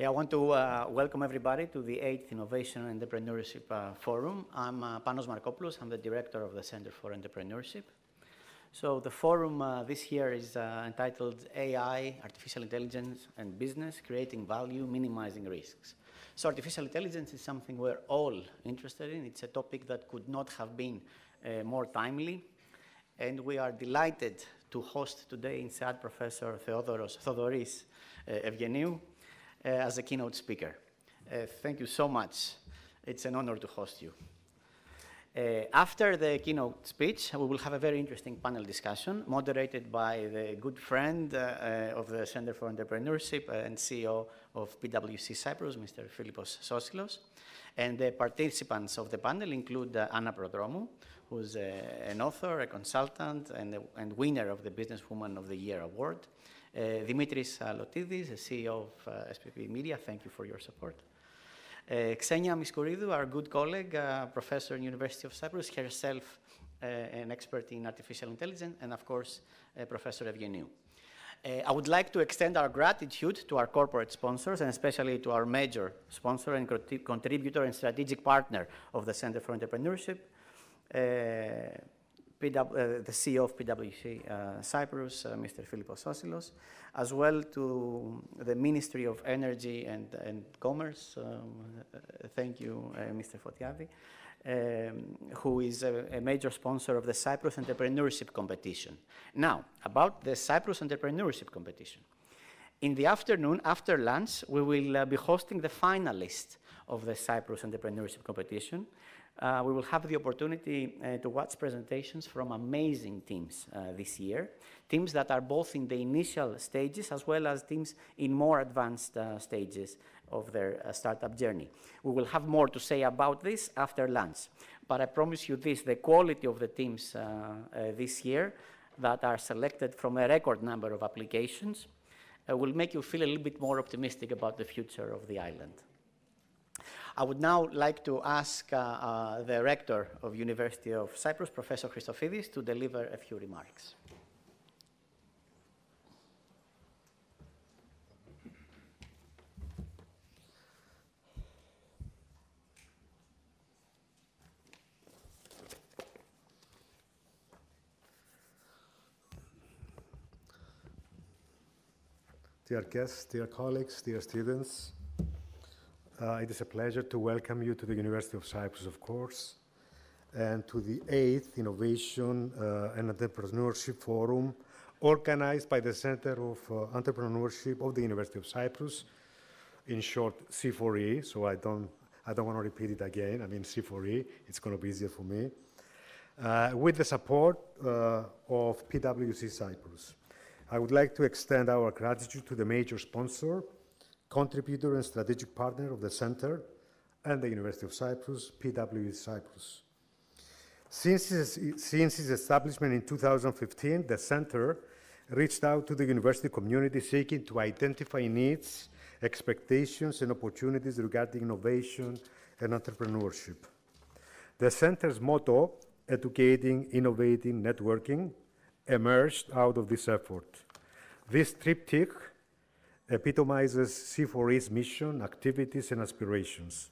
Okay, I want to welcome everybody to the 8th Innovation Entrepreneurship Forum. I'm Panos Markopoulos. I'm the director of the Center for Entrepreneurship. So the forum this year is entitled AI, Artificial Intelligence and Business, Creating Value, Minimizing Risks. So artificial intelligence is something we're all interested in. It's a topic that could not have been more timely. And we are delighted to host today INSEAD Professor Theodoris Evgeniou as a keynote speaker. Thank you so much. It's an honor to host you. After the keynote speech, we will have a very interesting panel discussion moderated by the good friend of the Center for Entrepreneurship and CEO of PwC Cyprus, Mr. Philippos Sosilos. And the participants of the panel include Anna Prodromou, who's an author, a consultant, and winner of the Businesswoman of the Year award. Dimitris Lotidis, the CEO of SPP Media, thank you for your support. Xenia Miskouridou, our good colleague, professor at University of Cyprus, herself an expert in artificial intelligence, and of course, Professor Evgeniou. I would like to extend our gratitude to our corporate sponsors, and especially to our major sponsor and contributor and strategic partner of the Center for Entrepreneurship, the CEO of PwC Cyprus, Mr. Philippos Sosilos, as well to the Ministry of Energy and Commerce, thank you, Mr. Fotiavi, who is a major sponsor of the Cyprus Entrepreneurship Competition. Now, about the Cyprus Entrepreneurship Competition. In the afternoon, after lunch, we will be hosting the finalists of the Cyprus Entrepreneurship Competition. We will have the opportunity to watch presentations from amazing teams this year, teams that are both in the initial stages as well as teams in more advanced stages of their startup journey. We will have more to say about this after lunch, but I promise you this, the quality of the teams this year that are selected from a record number of applications will make you feel a little bit more optimistic about the future of the island. I would now like to ask the rector of University of Cyprus, Professor Christofidis, to deliver a few remarks. Dear guests, dear colleagues, dear students, it is a pleasure to welcome you to the University of Cyprus, of course, and to the 8th Innovation and Entrepreneurship Forum organized by the Center of Entrepreneurship of the University of Cyprus, in short, C4E, so I don't want to repeat it again. I mean C4E, it's going to be easier for me, with the support of PwC Cyprus. I would like to extend our gratitude to the major sponsor, contributor and strategic partner of the Center and the University of Cyprus, PwC Cyprus. Since its establishment in 2015, the Center reached out to the university community seeking to identify needs, expectations, and opportunities regarding innovation and entrepreneurship. The Center's motto, educating, innovating, networking, emerged out of this effort. This triptych epitomizes C4E's mission, activities, and aspirations.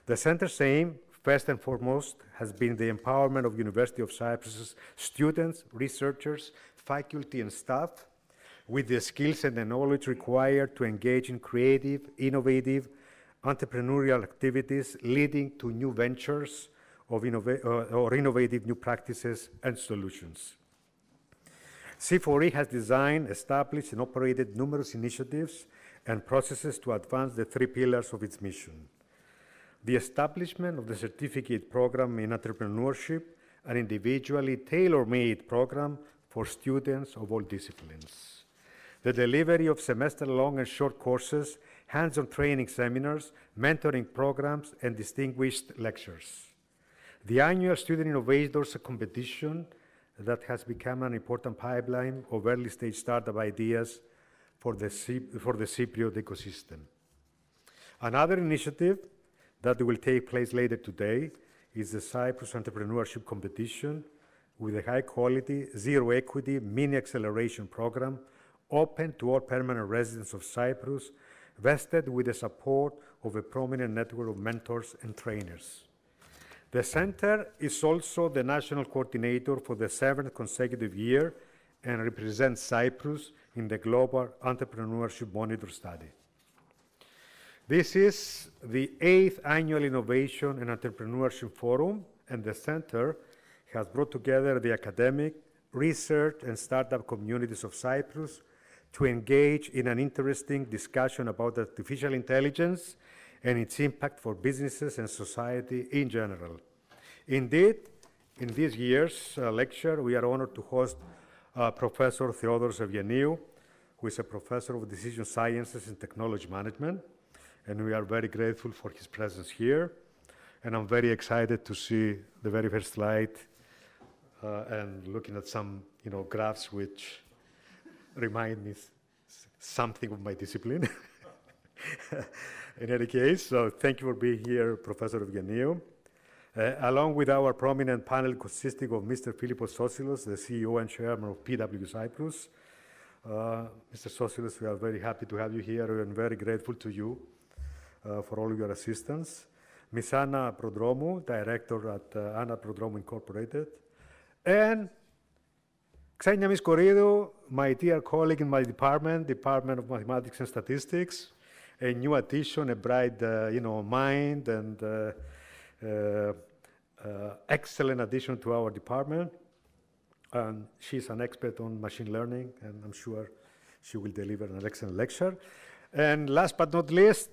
The Center's aim, first and foremost, has been the empowerment of University of Cyprus's students, researchers, faculty, and staff with the skills and the knowledge required to engage in creative, innovative, entrepreneurial activities leading to new ventures or innovative new practices and solutions. C4E has designed, established, and operated numerous initiatives and processes to advance the three pillars of its mission. The establishment of the certificate program in entrepreneurship, an individually tailor-made program for students of all disciplines. The delivery of semester-long and short courses, hands-on training seminars, mentoring programs, and distinguished lectures. The annual Student Innovators competition that has become an important pipeline of early-stage startup ideas for the Cypriot ecosystem. Another initiative that will take place later today is the Cyprus Entrepreneurship Competition with a high-quality, zero-equity mini-acceleration program open to all permanent residents of Cyprus vested with the support of a prominent network of mentors and trainers. The center is also the national coordinator for the 7th consecutive year and represents Cyprus in the Global Entrepreneurship Monitor Study. This is the 8th Annual Innovation and Entrepreneurship Forum, and the center has brought together the academic, research, and startup communities of Cyprus to engage in an interesting discussion about artificial intelligence and its impact for businesses and society in general. Indeed, in this year's lecture, we are honored to host Professor Theodoros Eugeniou, who is a professor of decision sciences and technology management, and we are very grateful for his presence here. And I'm very excited to see the very first slide and looking at some, graphs which remind me something of my discipline. In any case, so thank you for being here, Professor Eugeniou. Along with our prominent panel consisting of Mr. Philippos Sosilos, the CEO and Chairman of PwC Cyprus. Mr. Sosilos, we are very happy to have you here and very grateful to you for all your assistance. Ms. Anna Prodromou, Director at Anna Prodromou Incorporated. And Xenia Miskoridou, my dear colleague in my Department of Mathematics and Statistics, a new addition, a bright, mind and excellent addition to our department. And she's an expert on machine learning, and I'm sure she will deliver an excellent lecture. And last but not least,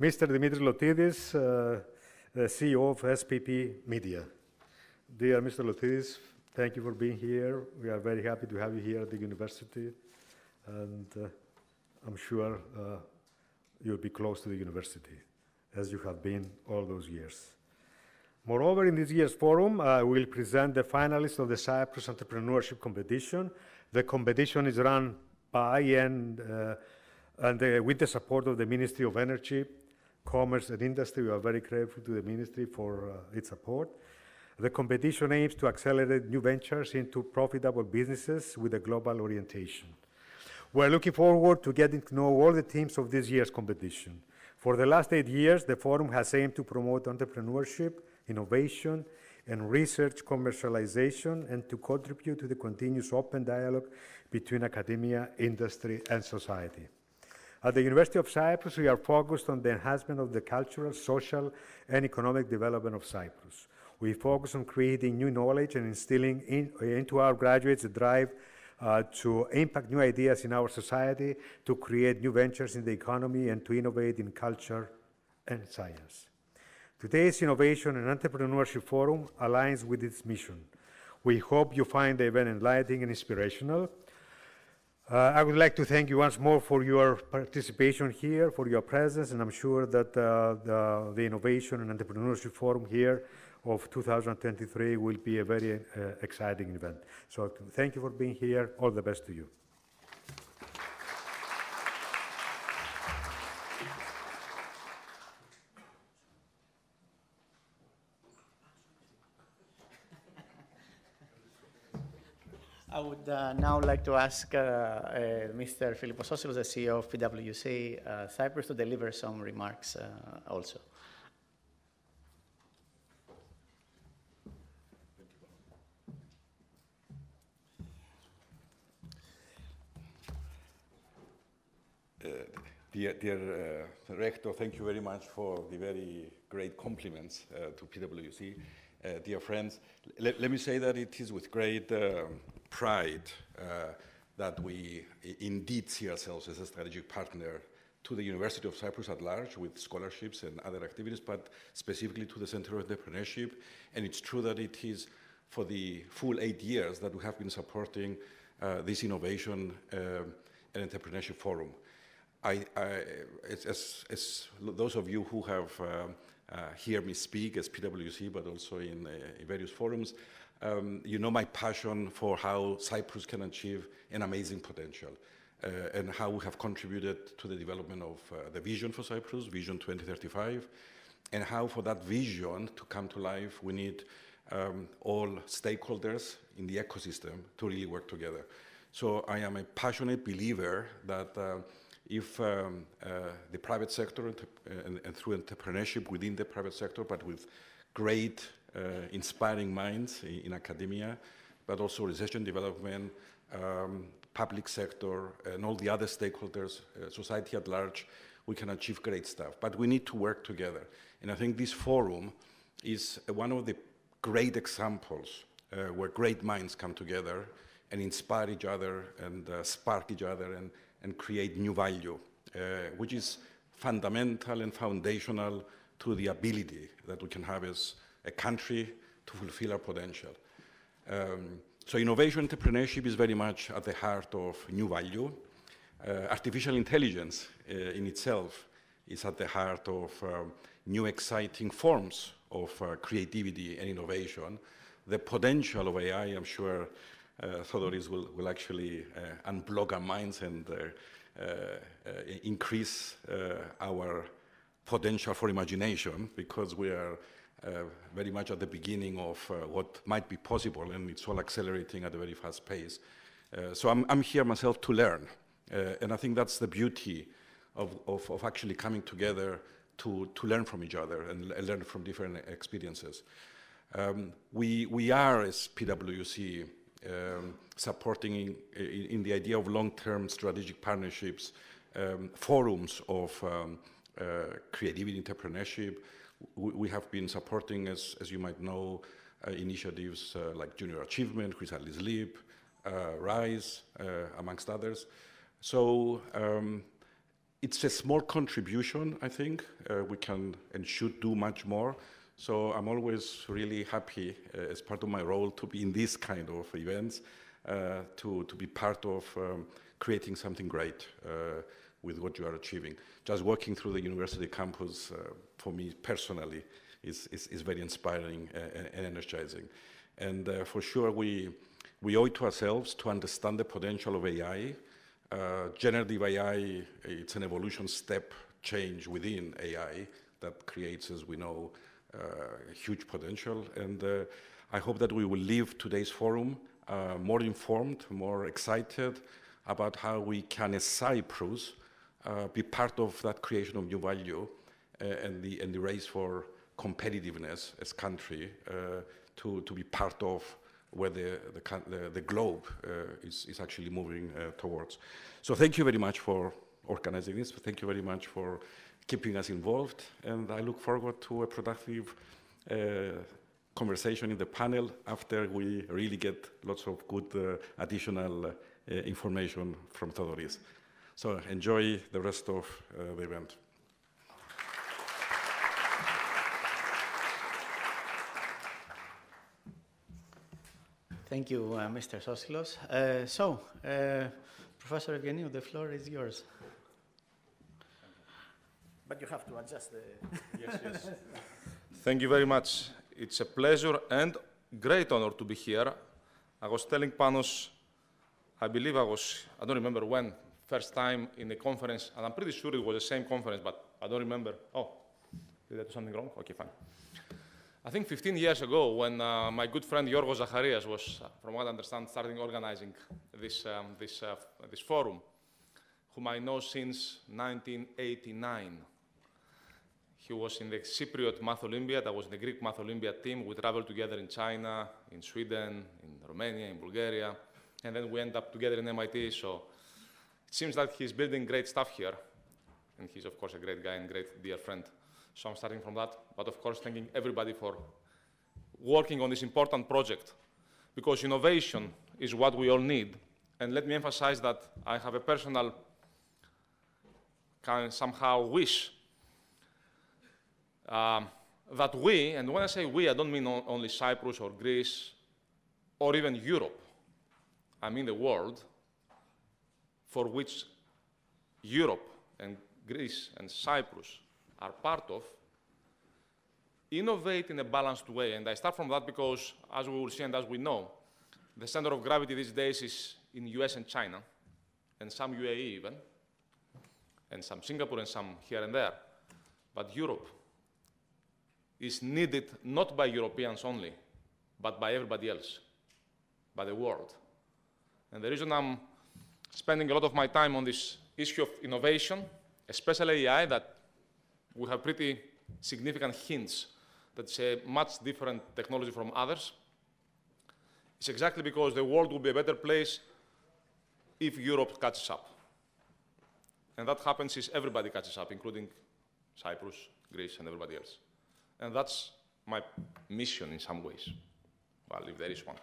Mr. Dimitris Lotidis, the CEO of SPP Media. Dear Mr. Lotidis, thank you for being here. We are very happy to have you here at the university, and I'm sure you'll be close to the university, as you have been all those years. Moreover, in this year's forum, we'll present the finalists of the Cyprus Entrepreneurship Competition. The competition is run by and with the support of the Ministry of Energy, Commerce and Industry. We are very grateful to the Ministry for its support. The competition aims to accelerate new ventures into profitable businesses with a global orientation. We're looking forward to getting to know all the teams of this year's competition. For the last 8 years, the forum has aimed to promote entrepreneurship, innovation, and research commercialization, and to contribute to the continuous open dialogue between academia, industry, and society. At the University of Cyprus, we are focused on the enhancement of the cultural, social, and economic development of Cyprus. We focus on creating new knowledge and instilling into our graduates a drive to impact new ideas in our society, to create new ventures in the economy, and to innovate in culture and science. Today's Innovation and Entrepreneurship Forum aligns with its mission. We hope you find the event enlightening and inspirational. I would like to thank you once more for your participation here, for your presence, and I'm sure that the Innovation and Entrepreneurship Forum here of 2023 will be a very exciting event. So thank you for being here. All the best to you. I would now like to ask Mr. Philippos Sosilos, the CEO of PwC Cyprus, to deliver some remarks also. Dear Rector, thank you very much for the very great compliments to PwC. Dear friends, let me say that it is with great pride that we indeed see ourselves as a strategic partner to the University of Cyprus at large with scholarships and other activities, but specifically to the Center of Entrepreneurship. And it's true that it is for the full 8 years that we have been supporting this Innovation and Entrepreneurship Forum. As those of you who have heard me speak as PwC, but also in various forums, you know my passion for how Cyprus can achieve an amazing potential and how we have contributed to the development of the vision for Cyprus, Vision 2035, and how for that vision to come to life, we need all stakeholders in the ecosystem to really work together. So I am a passionate believer that if the private sector and through entrepreneurship within the private sector, but with great inspiring minds in academia, but also research and development, public sector, and all the other stakeholders, society at large, we can achieve great stuff. But we need to work together. And I think this forum is one of the great examples where great minds come together and inspire each other and spark each other and create new value, which is fundamental and foundational to the ability that we can have as a country to fulfill our potential. So innovation entrepreneurship is very much at the heart of new value. Artificial intelligence in itself is at the heart of new exciting forms of creativity and innovation. The potential of AI, I'm sure Thodoris will actually unblock our minds and increase our potential for imagination, because we are very much at the beginning of what might be possible, and it's all accelerating at a very fast pace. So I'm here myself to learn, and I think that's the beauty of actually coming together to learn from each other and learn from different experiences. We are, as PwC, supporting in the idea of long-term strategic partnerships, forums of creativity, entrepreneurship. We have been supporting, as you might know, initiatives like Junior Achievement, Chrysalis Leap, RISE, amongst others. So it's a small contribution, I think. We can and should do much more. So I'm always really happy, as part of my role, to be in this kind of events, to be part of creating something great with what you are achieving. Just walking through the university campus, for me personally, is very inspiring and energizing. And for sure, we owe it to ourselves to understand the potential of AI. Generative AI, it's an evolution step change within AI that creates, as we know, huge potential. And I hope that we will leave today's forum more informed, more excited about how we can, as Cyprus, be part of that creation of new value and the race for competitiveness as country, to be part of where the globe is actually moving towards. So thank you very much for organizing this. Thank you very much for keeping us involved. And I look forward to a productive conversation in the panel after we really get lots of good additional information from Thodoris. So enjoy the rest of the event. Thank you, Mr. Sosilos. Professor Evgeniou, the floor is yours. But you have to adjust the... Yes. Thank you very much. It's a pleasure and great honor to be here. I was telling Panos, I believe I don't remember when, first time in a conference, and I'm pretty sure it was the same conference, but I don't remember. Oh, did I do something wrong? Okay, fine. I think 15 years ago, when my good friend Yorgos Zacharias was, from what I understand, starting organizing this forum, whom I know since 1989. He was in the Cypriot Math Olympiad. I was in the Greek Math Olympiad team. We traveled together in China, in Sweden, in Romania, in Bulgaria, and then we ended up together in MIT. So it seems that he's building great stuff here, and he's, of course, a great guy and great dear friend. So I'm starting from that, but of course, thanking everybody for working on this important project, because innovation is what we all need. And let me emphasize that I have a personal somehow wish that we, and when I say we, I don't mean only Cyprus or Greece or even Europe, I mean the world, for which Europe and Greece and Cyprus are part of, innovate in a balanced way. And I start from that because, as we will see and as we know, the center of gravity these days is in US and China, and some UAE even, and some Singapore and some here and there. But Europe is needed not by Europeans only, but by everybody else, by the world. And the reason I'm spending a lot of my time on this issue of innovation, especially AI, that we have pretty significant hints that it's a much different technology from others. It's exactly because the world will be a better place if Europe catches up. And that happens if everybody catches up, including Cyprus, Greece, and everybody else. And that's my mission in some ways, well, if there is one.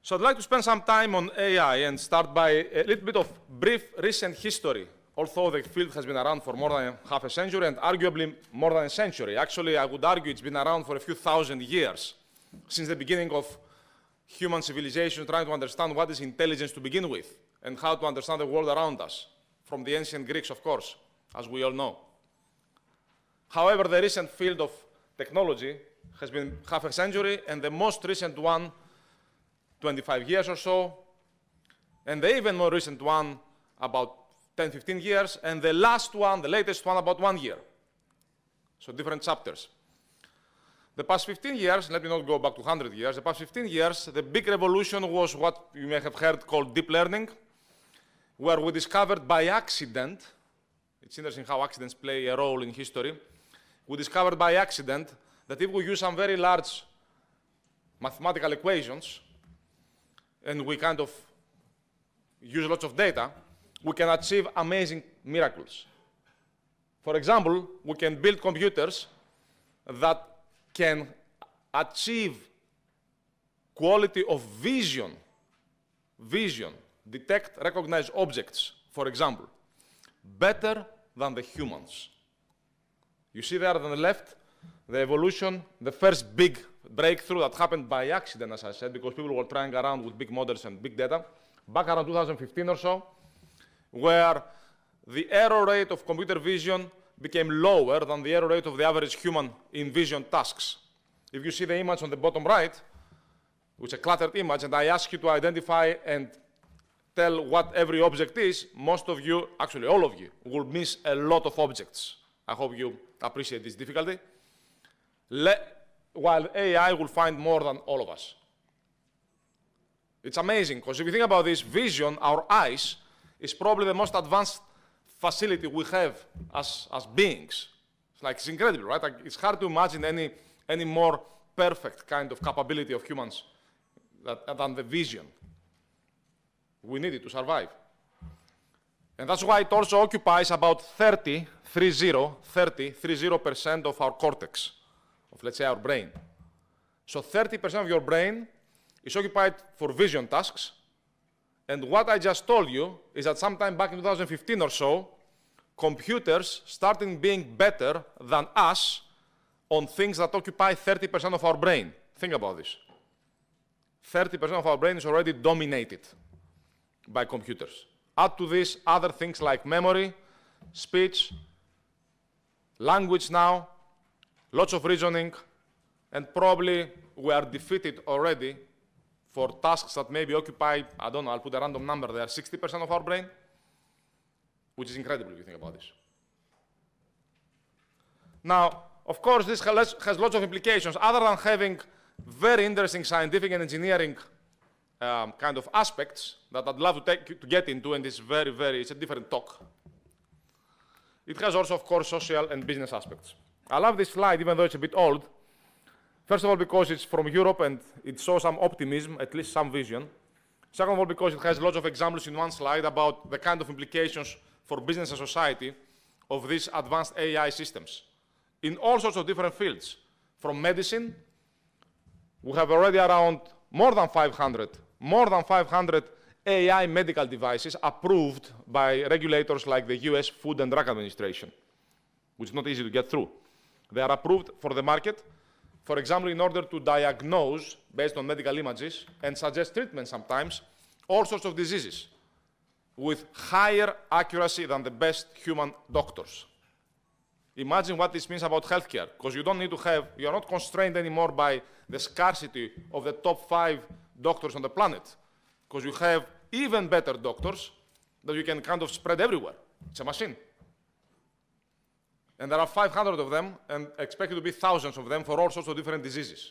So I'd like to spend some time on AI and start by a little bit of brief recent history, although the field has been around for more than half a century and arguably more than a century. Actually, I would argue it's been around for a few thousand years, since the beginning of human civilization, trying to understand what is intelligence to begin with and how to understand the world around us, from the ancient Greeks, of course, as we all know. However, the recent field of technology has been half a century, and the most recent one, 25 years or so, and the even more recent one, about 10, 15 years, and the last one, the latest one, about 1 year. So different chapters. The past 15 years, let me not go back to 100 years, the past 15 years, the big revolution was what you may have heard called deep learning, where we discovered by accident, it's interesting how accidents play a role in history, we discovered by accident that if we use some very large mathematical equations, and we kind of use lots of data, we can achieve amazing miracles. For example, we can build computers that can achieve quality of vision, detect, recognize objects, for example, better than the humans. You see there on the left, the evolution, the first big breakthrough that happened by accident, as I said, because people were trying around with big models and big data, back around 2015 or so, where the error rate of computer vision became lower than the error rate of the average human in vision tasks. If you see the image on the bottom right, which is a cluttered image, and I ask you to identify and tell what every object is, most of you, actually all of you, will miss a lot of objects. I hope you appreciate this difficulty. While AI will find more than all of us. It's amazing, because if you think about this, vision, our eyes, is probably the most advanced facility we have as beings. It's incredible, right? It's hard to imagine any more perfect kind of capability of humans than the vision. We need it to survive. And that's why it also occupies about 30% of our cortex, of, let's say, our brain. So 30% of your brain is occupied for vision tasks. And what I just told you is that sometime back in 2015 or so, computers started being better than us on things that occupy 30% of our brain. Think about this. 30% of our brain is already dominated by computers. Add to this other things like memory, speech, language now, lots of reasoning, and probably we are defeated already for tasks that maybe occupy, I don't know, I'll put a random number there, 60% of our brain, which is incredible if you think about this. Now, of course, this has lots of implications. Other than having very interesting scientific and engineering kind of aspects that I'd love to get into, and it's it's a different talk. It has also, of course, social and business aspects. I love this slide, even though it's a bit old. First of all, because it's from Europe and it shows some optimism, at least some vision. Second of all, because it has lots of examples in one slide about the kind of implications for business and society of these advanced AI systems in all sorts of different fields. From medicine, we have already around more than 500 AI medical devices approved by regulators like the US Food and Drug Administration, which is not easy to get through. They are approved for the market, for example, in order to diagnose, based on medical images, and suggest treatment sometimes, all sorts of diseases with higher accuracy than the best human doctors. Imagine what this means about healthcare, because you don't need to have, you're not constrained anymore by the scarcity of the top 5 doctors on the planet, because you have even better doctors that you can kind of spread everywhere. It's a machine. And there are 500 of them, and expected to be thousands of them for all sorts of different diseases.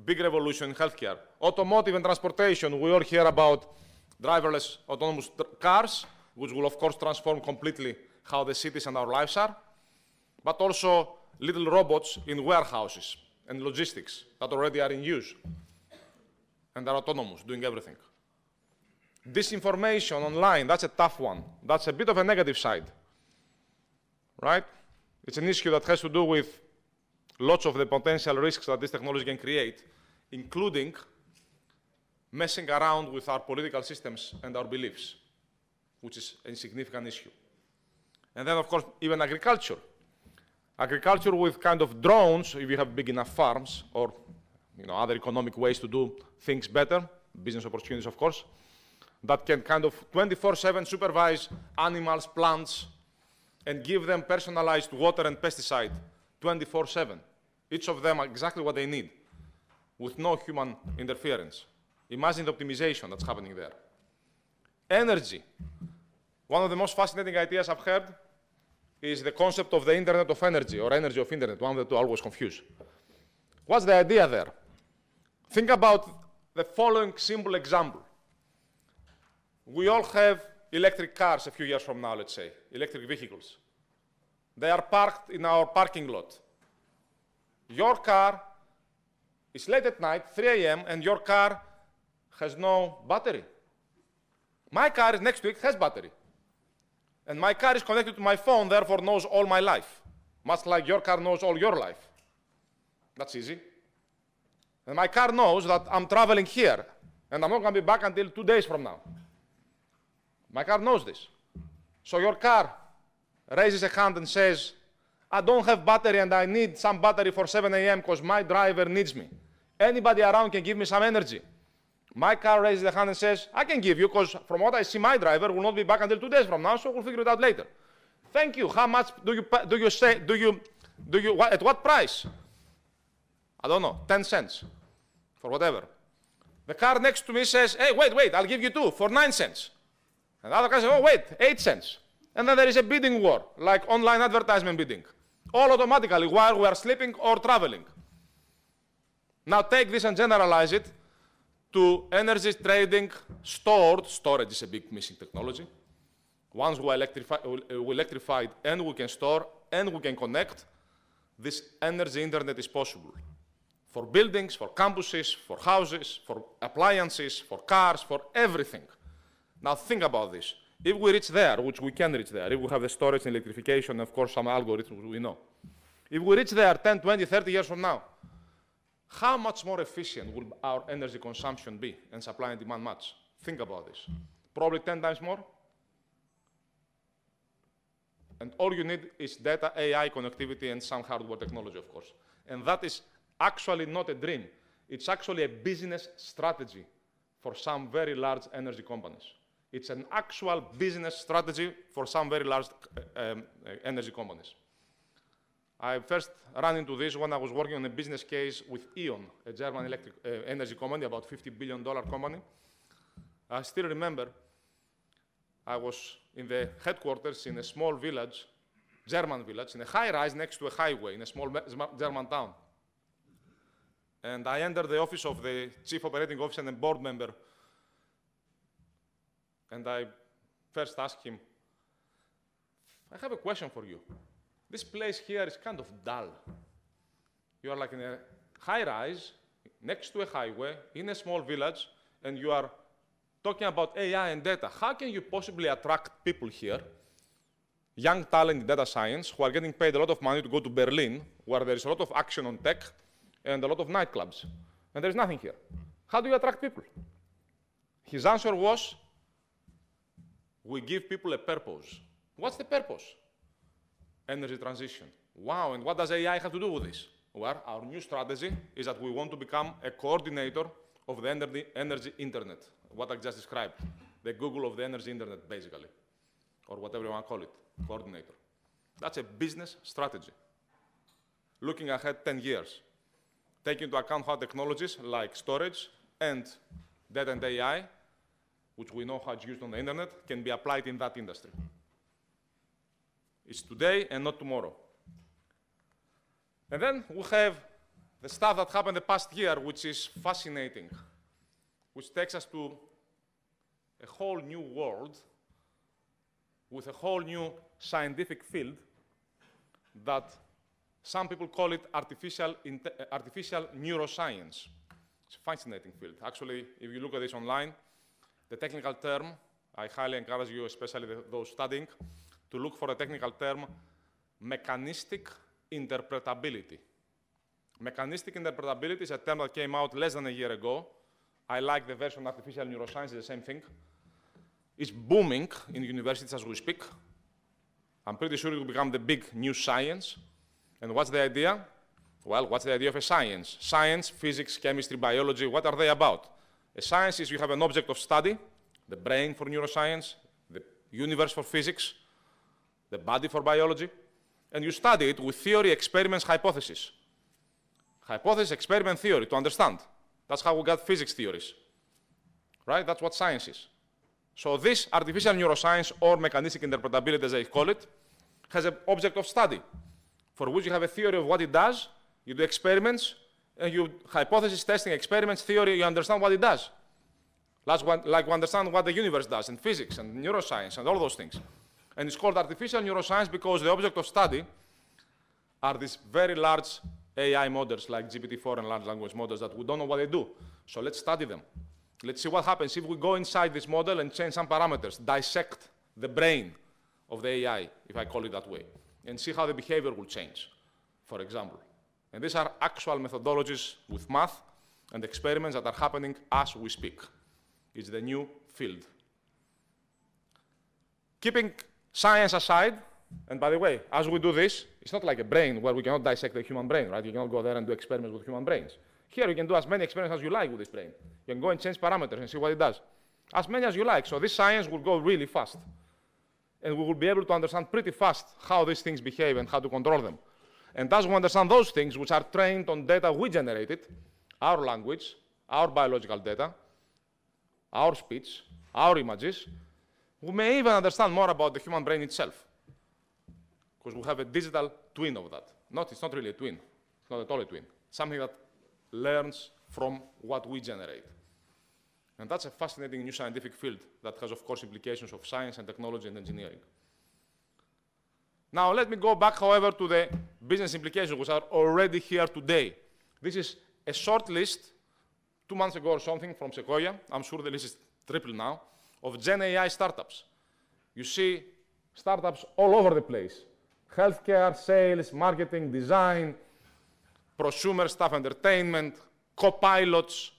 Big revolution in healthcare. Automotive and transportation, we all hear about driverless autonomous cars, which will, of course, transform completely how the cities and our lives are, but also little robots in warehouses and logistics that already are in use and are autonomous, doing everything. Disinformation online, that's a tough one. That's a bit of a negative side, right? It's an issue that has to do with lots of the potential risks that this technology can create, including messing around with our political systems and our beliefs, which is a significant issue. And then, of course, even agriculture. Agriculture with kind of drones, if you have big enough farms, or other economic ways to do things better, business opportunities, of course, that can kind of 24/7 supervise animals, plants, and give them personalized water and pesticide 24/7. Each of them exactly what they need, with no human interference. Imagine the optimization that's happening there. Energy. One of the most fascinating ideas I've heard is the concept of the Internet of Energy, or energy of Internet, one of the two always confused. What's the idea there? Think about the following simple example. We all have electric cars a few years from now, let's say, electric vehicles. They are parked in our parking lot. Your car is late at night, 3 a.m., and your car has no battery. My car is next to it, has battery. And my car is connected to my phone, therefore knows all my life, much like your car knows all your life. That's easy. And my car knows that I'm traveling here, and I'm not going to be back until 2 days from now. My car knows this. So your car raises a hand and says, I don't have battery and I need some battery for 7 a.m. because my driver needs me. Anybody around can give me some energy. My car raises a hand and says, I can give you because from what I see, my driver will not be back until 2 days from now, so we'll figure it out later. Thank you. How much do you say, at what price? I don't know, 10 cents for whatever. The car next to me says, hey, wait, I'll give you 2 for 9 cents. And the other guy says, oh, wait, 8 cents. And then there is a bidding war, like online advertisement bidding, all automatically while we are sleeping or traveling. Now take this and generalize it to energy trading, storage is a big missing technology. Once we electrified and we can store and we can connect, this energy internet is possible. For buildings, for campuses, for houses, for appliances, for cars, for everything. Now think about this. If we reach there, which we can reach there, if we have the storage and electrification, of course, some algorithms we know. If we reach there 10, 20, 30 years from now, how much more efficient will our energy consumption be and supply and demand match? Think about this. Probably 10 times more. And all you need is data, AI, connectivity, and some hardware technology, of course. And that is actually not a dream. It's actually a business strategy for some very large energy companies. It's an actual business strategy for some very large energy companies. I first ran into this when I was working on a business case with E.ON, a German electric energy company, about $50 billion company. I still remember I was in the headquarters in a small village, German village, in a high-rise next to a highway in a small German town. And I entered the office of the chief operating officer and a board member, and I first asked him, I have a question for you. This place here is kind of dull. You are like in a high-rise, next to a highway, in a small village, and you are talking about AI and data. How can you possibly attract people here, young talent in data science, who are getting paid a lot of money to go to Berlin, where there is a lot of action on tech and a lot of nightclubs, and there's nothing here? How do you attract people? His answer was, we give people a purpose. What's the purpose? Energy transition. Wow, and what does AI have to do with this? Well, our new strategy is that we want to become a coordinator of the energy internet, what I just described, the Google of the energy internet, basically, or whatever you want to call it, coordinator. That's a business strategy. Looking ahead 10 years, taking into account how technologies like storage and data and AI, which we know how it's used on the internet, can be applied in that industry. It's today and not tomorrow. And then we have the stuff that happened the past year, which is fascinating, which takes us to a whole new world with a whole new scientific field that some people call it artificial neuroscience. It's a fascinating field. Actually, if you look at this online, the technical term, I highly encourage you, especially those studying, to look for a technical term, mechanistic interpretability. Mechanistic interpretability is a term that came out less than a year ago. I like the version artificial neuroscience, it's the same thing. It's booming in universities as we speak. I'm pretty sure it will become the big new science. And what's the idea? Well, what's the idea of a science? Science, physics, chemistry, biology, what are they about? A science is you have an object of study, the brain for neuroscience, the universe for physics, the body for biology, and you study it with theory, experiments, hypothesis. Hypothesis, experiment, theory, to understand. That's how we got physics theories, right? That's what science is. So this artificial neuroscience, or mechanistic interpretability, as they call it, has an object of study, for which you have a theory of what it does, you do experiments, and you hypothesis, testing, experiments, theory, you understand what it does. Like we understand what the universe does, and physics, and neuroscience, and all those things. And it's called artificial neuroscience because the object of study are these very large AI models like GPT-4 and large language models that we don't know what they do. So let's study them. Let's see what happens if we go inside this model and change some parameters, dissect the brain of the AI, if I call it that way, and see how the behavior will change, for example. And these are actual methodologies with math and experiments that are happening as we speak. It's the new field. Keeping science aside, and by the way, as we do this, it's not like a brain where we cannot dissect the human brain, right? You cannot go there and do experiments with human brains. Here, you can do as many experiments as you like with this brain. You can go and change parameters and see what it does. As many as you like. So this science will go really fast. And we will be able to understand pretty fast how these things behave and how to control them. And as we understand those things, which are trained on data we generated, our language, our biological data, our speech, our images, we may even understand more about the human brain itself. Because we have a digital twin of that. It's not really a twin. It's not at all a twin. Something that learns from what we generate. And that's a fascinating new scientific field that has, of course, implications of science and technology and engineering. Now, let me go back, however, to the business implications, which are already here today. This is a short list, 2 months ago or something, from Sequoia. I'm sure the list is triple now, of Gen AI startups. You see startups all over the place. Healthcare, sales, marketing, design, prosumer stuff, entertainment, co-pilots.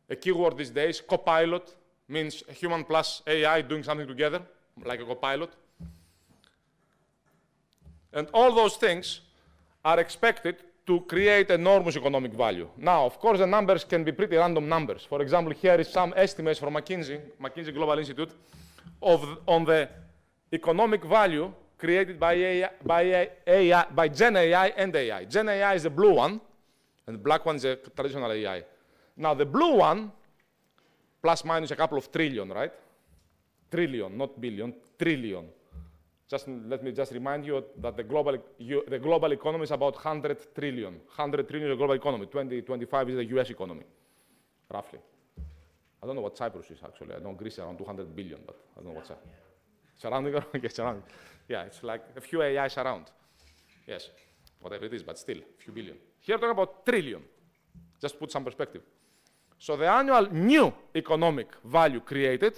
A keyword these days, co-pilot, means human plus AI doing something together, like a co-pilot. And all those things are expected to create enormous economic value. Now, of course, the numbers can be pretty random numbers. For example, here is some estimates from McKinsey Global Institute, on the economic value created by Gen AI and AI. Gen AI is the blue one, and the black one is a traditional AI. Now, the blue one, plus minus a couple of trillion, right? Trillion, not billion, trillion. Let me just remind you that the global economy is about 100 trillion. 100 trillion is the global economy. 2025 is the US economy, roughly. I don't know what Cyprus is, actually. I know Greece is around 200 billion, but I don't know what's that. Surrounding? Okay, surrounding. Yeah, it's like a few AIs around. Yes, whatever it is, but still, a few billion. Here we're talking about trillion, just to put some perspective. So the annual new economic value created,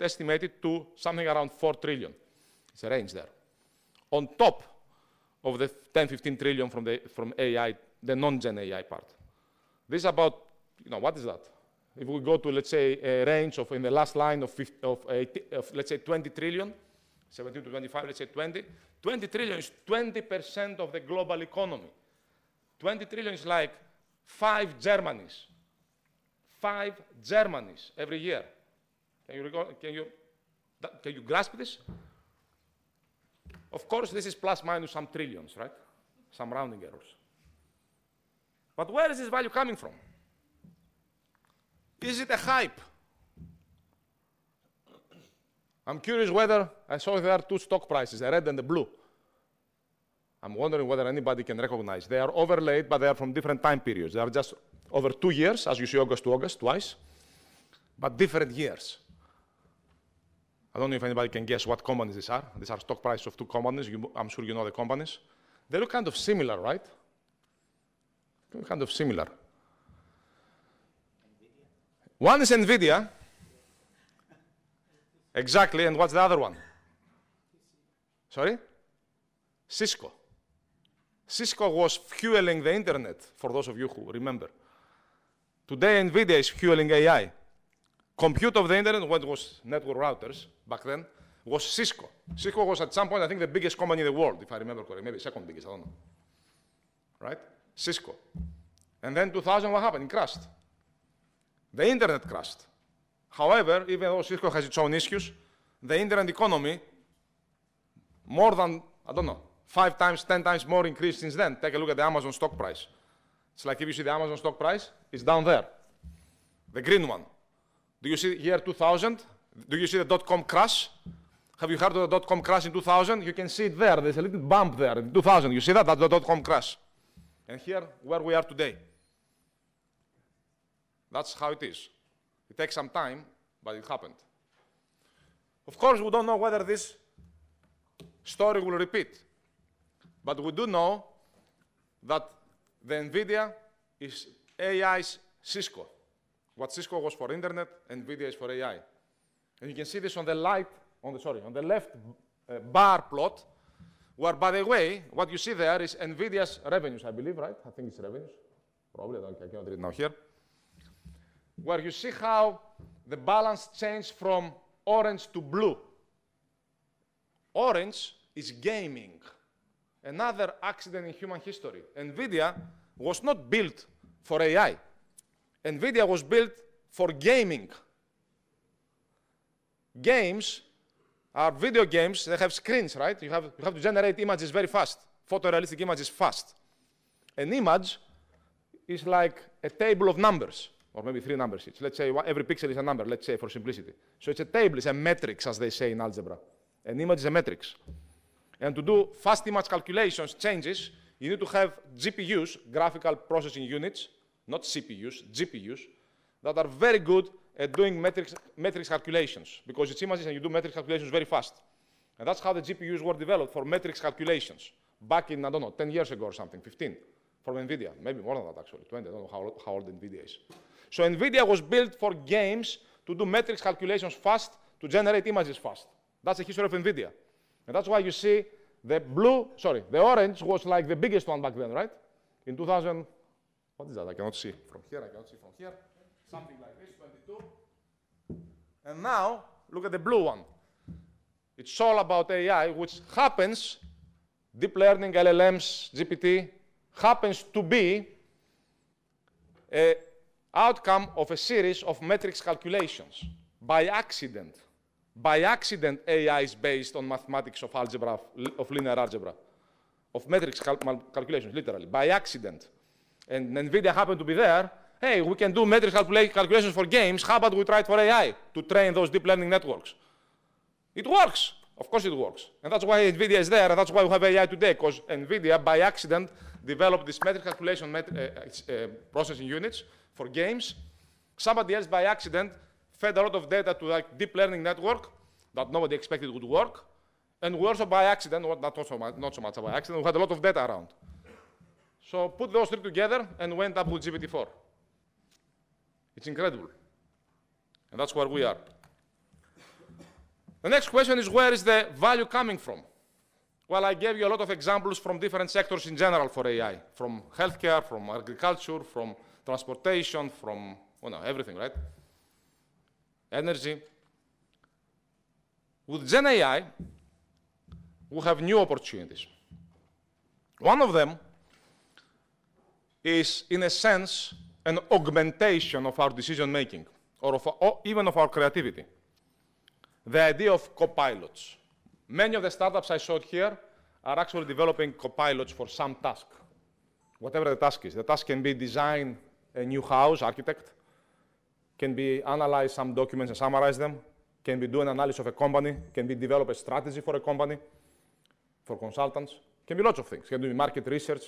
estimated to something around 4 trillion. It's a range there. On top of the 10, 15 trillion from AI, the non-Gen AI part. This is about, what is that? If we go to, let's say, a range of, in the last line of let's say, 20 trillion, 17 to 25, let's say 20. 20 trillion is 20% of the global economy. 20 trillion is like 5 Germanys. 5 Germanys every year. Can you grasp this? Of course, this is plus minus some trillions, right? Some rounding errors. But where is this value coming from? Is it a hype? I'm curious whether, I saw there are 2 stock prices, the red and the blue. I'm wondering whether anybody can recognize. They are overlaid, but they are from different time periods. They are just over 2 years, as you see, August to August, twice. but different years. I don't know if anybody can guess what companies these are. These are stock prices of two companies. I'm sure you know the companies. They look kind of similar, right? Kind of similar. One is NVIDIA. Exactly, and what's the other one? Sorry? Cisco. Cisco was fueling the internet, for those of you who remember. Today, NVIDIA is fueling AI. Compute of the internet, what was network routers back then, was Cisco. Cisco was at some point, I think, the biggest company in the world, if I remember correctly, maybe second biggest, I don't know. Right? Cisco. And then 2000, what happened? It crashed. The internet crashed. However, even though Cisco has its own issues, the internet economy, more than, I don't know, 5 times, 10 times more increased since then. Take a look at the Amazon stock price. It's like if you see the Amazon stock price, it's down there. The green one. Do you see year 2000? Do you see the dot-com crash? Have you heard of the dot-com crash in 2000? You can see it there. There's a little bump there in 2000. You see that? That's the dot-com crash. And here, where we are today. That's how it is. It takes some time, but it happened. Of course, we don't know whether this story will repeat. But we do know that the NVIDIA is AI's Cisco. What Cisco was for internet, NVIDIA is for AI. And you can see this on the left bar plot, where, by the way, what you see there is NVIDIA's revenues, I believe, right? I think it's revenues. Probably, I cannot read it now here. Where you see how the balance changed from orange to blue. Orange is gaming. Another accident in human history. NVIDIA was not built for AI. NVIDIA was built for gaming. Games are video games. They have screens, right? You have to generate images very fast. Photorealistic images fast. An image is like a table of numbers, or maybe 3 numbers each. Let's say every pixel is a number, let's say, for simplicity. So it's a table, it's a matrix, as they say in algebra. An image is a matrix. And to do fast image calculations, changes, you need to have GPUs, graphical processing units, not CPUs, GPUs, that are very good at doing matrix calculations, because it's images and you do matrix calculations very fast. And that's how the GPUs were developed, for matrix calculations, back in, I don't know, 10 years ago or something, 15, from NVIDIA, maybe more than that actually, 20, I don't know how old NVIDIA is. So NVIDIA was built for games to do matrix calculations fast, to generate images fast. That's the history of NVIDIA. And that's why you see the orange was like the biggest one back then, right? In 2000, what is that? I cannot see from here, I cannot see from here. Something like this, 22. And now, look at the blue one. It's all about AI, which happens, deep learning, LLMs, GPT, happens to be an outcome of a series of matrix calculations by accident. By accident, AI is based on mathematics of algebra, of linear algebra, of matrix calculations, literally, by accident. And NVIDIA happened to be there. Hey, we can do matrix calculations for games. How about we try it for AI to train those deep learning networks? It works. Of course it works. And that's why NVIDIA is there, and that's why we have AI today, because NVIDIA, by accident, developed this matrix calculation processing units for games. Somebody else, by accident, fed a lot of data to a deep learning network that nobody expected would work. And we also, by accident, not so much by accident, we had a lot of data around. So put those 3 together and went up with GPT-4. It's incredible. And that's where we are. The next question is, where is the value coming from? Well, I gave you a lot of examples from different sectors in general for AI, from healthcare, from agriculture, from transportation, from everything, right? Energy. With Gen AI, we have new opportunities. One of them is, in a sense, an augmentation of our decision-making, or even of our creativity. The idea of copilots. Many of the startups I showed here are actually developing copilots for some task, whatever the task is. The task can be design a new house, architect, can be analyze some documents and summarize them, can be do an analysis of a company, can be develop a strategy for a company, for consultants, can be lots of things. Can be market research,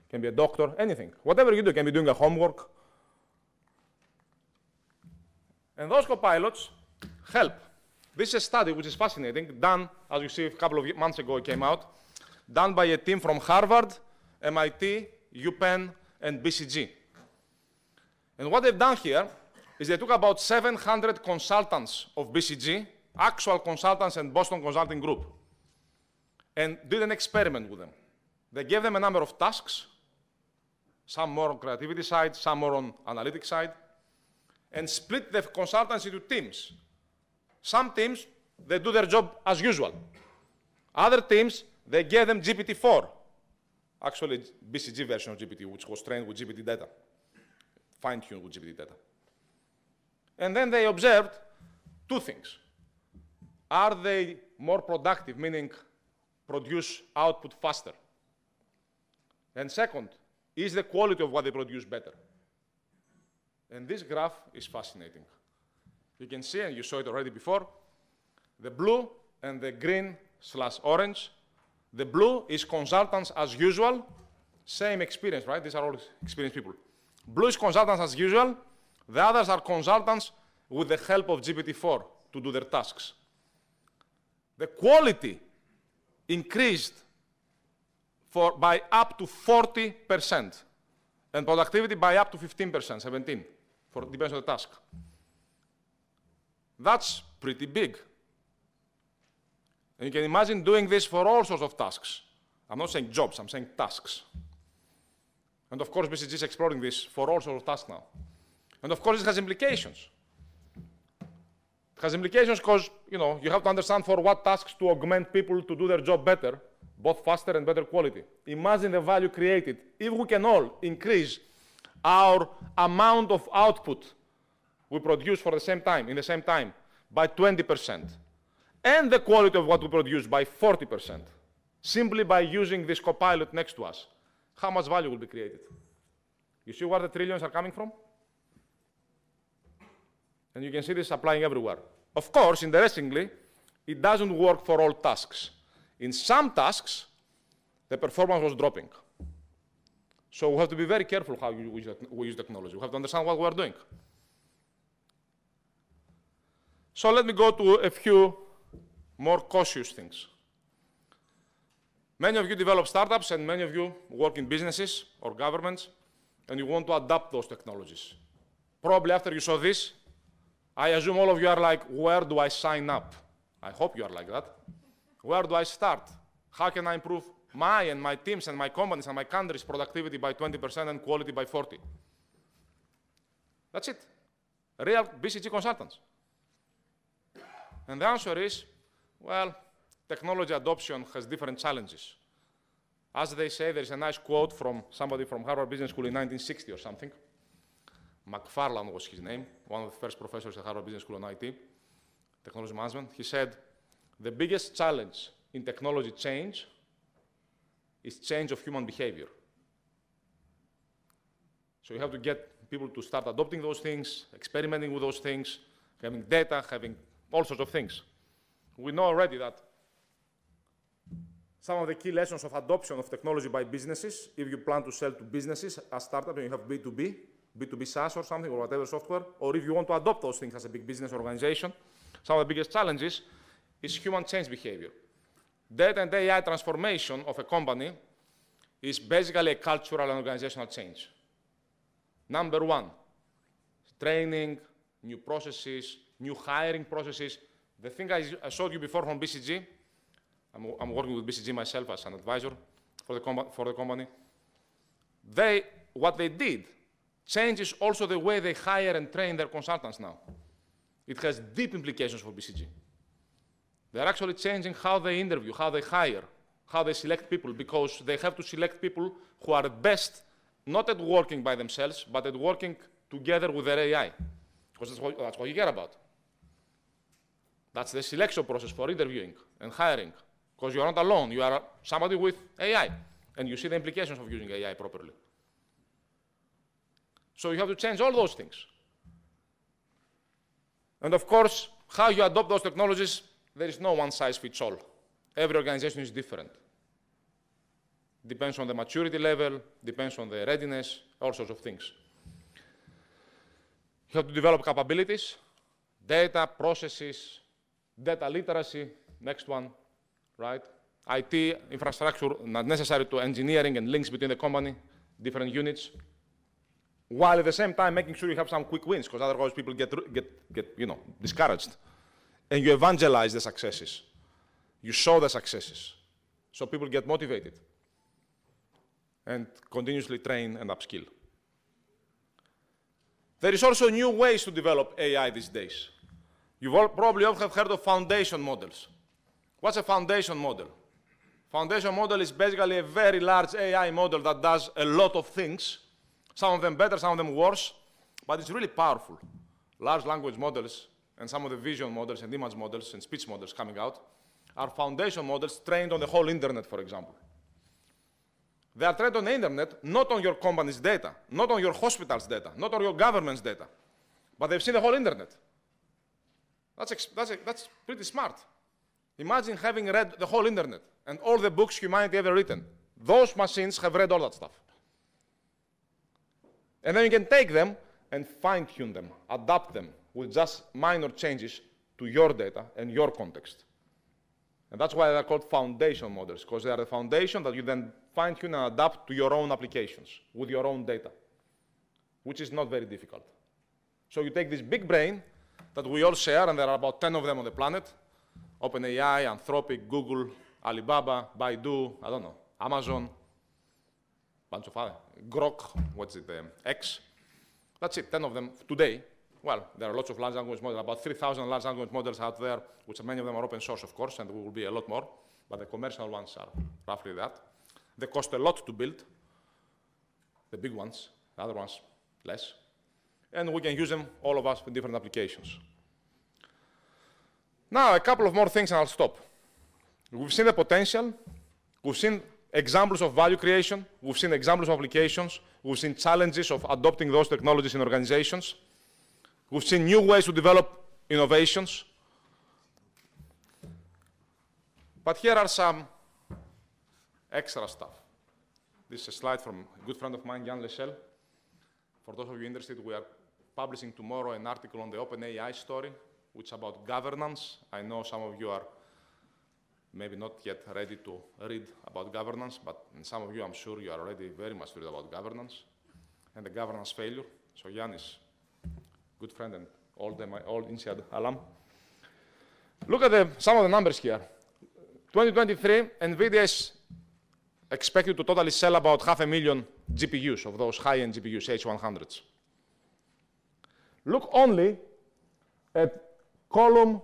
can be a doctor, anything. Whatever you do, can be doing a homework. And those copilots help. This is a study which is fascinating, done, as you see, a couple of months ago it came out, done by a team from Harvard, MIT, UPenn, and BCG. And what they've done here is they took about 700 consultants of BCG, actual consultants and Boston Consulting Group, and did an experiment with them. They gave them a number of tasks, some more on creativity side, some more on analytics side, and split the consultants into teams. Some teams, they do their job as usual. Other teams, they gave them GPT-4, actually BCG version of GPT, which was trained with GPT data, fine-tuned with GPT data. And then they observed two things. Are they more productive, meaning produce output faster? And second, is the quality of what they produce better? And this graph is fascinating. You can see, and you saw it already before, the blue and the green/orange. The blue is consultants as usual, same experience, right? These are all experienced people. Blue is consultants as usual. The others are consultants with the help of GPT-4 to do their tasks. The quality increased by up to 40%, and productivity by up to 15%, 17%, depends on the task. That's pretty big. And you can imagine doing this for all sorts of tasks. I'm not saying jobs, I'm saying tasks. And of course, BCG is exploring this for all sorts of tasks now. And of course, it has implications. It has implications because, you have to understand for what tasks to augment people to do their job better, both faster and better quality. Imagine the value created if we can all increase our amount of output we produce for the same time, in the same time, by 20%, and the quality of what we produce by 40%, simply by using this copilot next to us. How much value will be created? You see where the trillions are coming from? And you can see this applying everywhere. Of course, interestingly, it doesn't work for all tasks. In some tasks, the performance was dropping. So we have to be very careful how we use technology. We have to understand what we are doing. So let me go to a few more cautious things. Many of you develop startups, and many of you work in businesses or governments, and you want to adapt those technologies. Probably after you saw this, I assume all of you are like, where do I sign up? I hope you are like that. Where do I start? How can I improve my and my teams and my companies and my country's productivity by 20% and quality by 40%? That's it. Real BCG consultants. And the answer is, well, technology adoption has different challenges. As they say, there's a nice quote from somebody from Harvard Business School in 1960 or something. McFarland was his name, one of the first professors at Harvard Business School on IT, technology management. He said, the biggest challenge in technology change is change of human behavior. So you have to get people to start adopting those things, experimenting with those things, having data, having all sorts of things. We know already that some of the key lessons of adoption of technology by businesses, if you plan to sell to businesses as startups and you have B2B, B2B SaaS or something, or whatever software, or if you want to adopt those things as a big business organization, some of the biggest challenges is human change behavior. Data and AI transformation of a company is basically a cultural and organizational change. Number one, training, new processes, new hiring processes. The thing I showed you before from BCG, I'm working with BCG myself as an advisor for the company. What they did changes also the way they hire and train their consultants now. It has deep implications for BCG. They're actually changing how they interview, how they hire, how they select people, because they have to select people who are best not at working by themselves, but at working together with their AI, because that's what you care about. That's the selection process for interviewing and hiring, because you are not alone. You are somebody with AI, and you see the implications of using AI properly. So you have to change all those things. And of course, how you adopt those technologies, there is no one size fits all. Every organization is different. Depends on the maturity level, depends on the readiness, all sorts of things. You have to develop capabilities, Data, processes, data literacy, next one, right? IT, infrastructure, not necessary to engineering and links between the company, different units, while at the same time making sure you have some quick wins, because otherwise people get discouraged. And you evangelize the successes. You show the successes, so people get motivated and continuously train and upskill. There is also new ways to develop AI these days. You've probably all have heard of foundation models. What's a foundation model? Foundation model is basically a very large AI model that does a lot of things, some of them better, some of them worse, but it's really powerful. Large language models and some of the vision models and image models and speech models coming out are foundation models trained on the whole internet, for example. They are trained on the internet, not on your company's data, not on your hospital's data, not on your government's data, but they've seen the whole internet. That's pretty smart. Imagine having read the whole internet and all the books humanity ever written. Those machines have read all that stuff. And then you can take them and fine-tune them, adapt them with just minor changes to your data and your context. And that's why they're called foundation models, because they are the foundation that you then fine-tune and adapt to your own applications with your own data, which is not very difficult. So you take this big brain that we all share, and there are about 10 of them on the planet, OpenAI, Anthropic, Google, Alibaba, Baidu, I don't know, Amazon, bunch of other, Grok, what's it, X. That's it, 10 of them today. Well, there are lots of large language models, about 3,000 large language models out there, which many of them are open source, of course, and there will be a lot more, but the commercial ones are roughly that. They cost a lot to build, the big ones, the other ones less. And we can use them, all of us, for different applications. Now, a couple of more things and I'll stop. We've seen the potential, we've seen examples of value creation, we've seen examples of applications, we've seen challenges of adopting those technologies in organizations, we've seen new ways to develop innovations. But here are some extra stuff. This is a slide from a good friend of mine, Jan Lechel. For those of you interested, we are publishing tomorrow an article on the OpenAI story, which is about governance. I know some of you are maybe not yet ready to read about governance, but in some of you, I'm sure you are already very much read about governance and the governance failure. So Jan is a good friend and old INSEAD alum. Look at some of the numbers here. 2023, NVIDIA is expected to totally sell about 500,000 GPUs of those high-end GPUs, H100s. Look only at column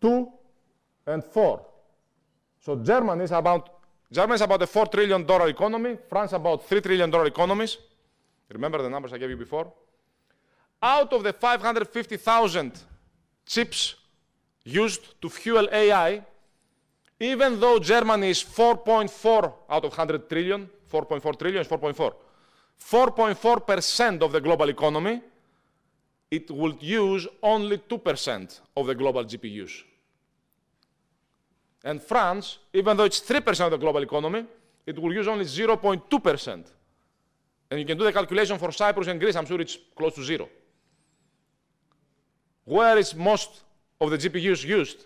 2 and 4. So Germany is about a $4 trillion economy, France about $3 trillion economies. Remember the numbers I gave you before? Out of the 550,000 chips used to fuel AI, even though Germany is 4.4 out of 100 trillion, 4.4 trillion is 4.4, 4.4% of the global economy, it will use only 2% of the global GPUs. And France, even though it's 3% of the global economy, it will use only 0.2%. And you can do the calculation for Cyprus and Greece, I'm sure it's close to 0. Where is most of the GPUs used?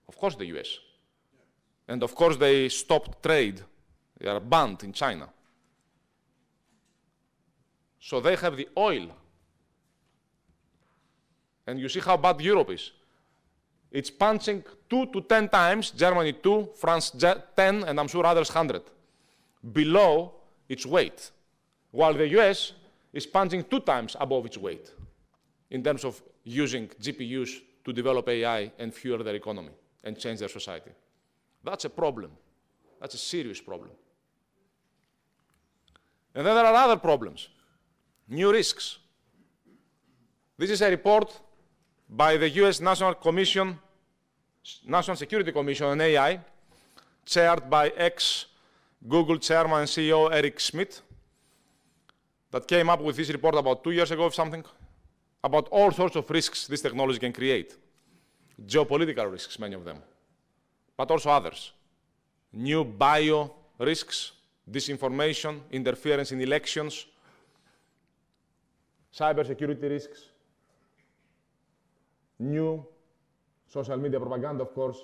Of course, the US. And of course, they stopped trade. They are banned in China. So they have the oil. And you see how bad Europe is. It's punching 2 to 10 times, Germany 2, France 10, and I'm sure others 100, below its weight, while the US is punching 2 times above its weight in terms of using GPUs to develop AI and fuel their economy and change their society. That's a problem. That's a serious problem. And then there are other problems, new risks. This is a report by the US National Security Commission on AI, chaired by ex-Google chairman and CEO Eric Schmidt, that came up with this report about 2 years ago or something, about all sorts of risks this technology can create. Geopolitical risks, many of them, but also others. New bio risks, disinformation, interference in elections, cybersecurity risks. new social media propaganda, of course,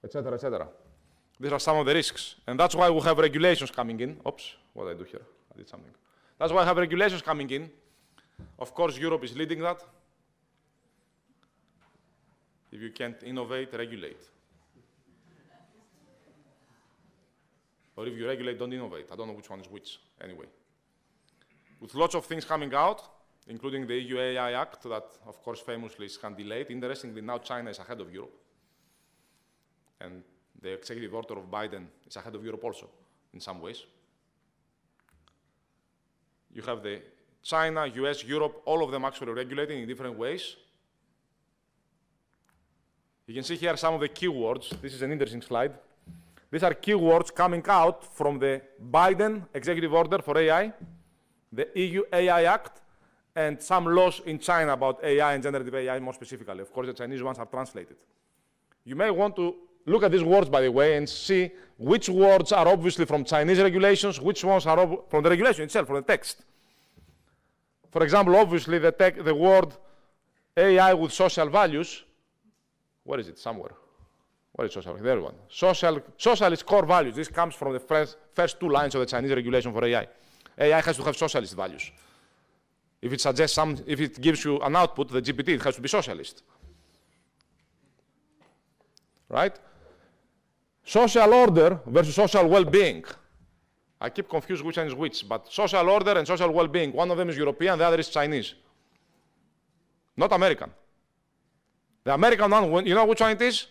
etc., etc. These are some of the risks. And that's why we have regulations coming in. Oops, what did I do here? I did something. That's why I have regulations coming in. Of course, Europe is leading that. If you can't innovate, regulate. Or if you regulate, don't innovate. I don't know which one is which, anyway. With lots of things coming out, including the EU AI Act, that, of course, famously is delayed. Interestingly, now China is ahead of Europe. And the executive order of Biden is ahead of Europe also, in some ways. You have the China, US, Europe, all of them actually regulating in different ways. You can see here some of the keywords. This is an interesting slide. These are keywords coming out from the Biden executive order for AI, the EU AI Act, and some laws in China about AI and generative AI more specifically. Of course, the Chinese ones are translated. You may want to look at these words, by the way, and see which words are obviously from Chinese regulations, which ones are from the regulation itself, from the text. For example, obviously, the word AI with social values, where is it? Somewhere. Where is social? There one. Socialist core values. This comes from the first two lines of the Chinese regulation for AI. AI has to have socialist values. If it suggests if it gives you an output, the GPT, it has to be socialist. Right? Social order versus social well-being. I keep confused which one is which, but social order and social well-being, one of them is European, the other is Chinese. Not American. The American one, you know which one it is?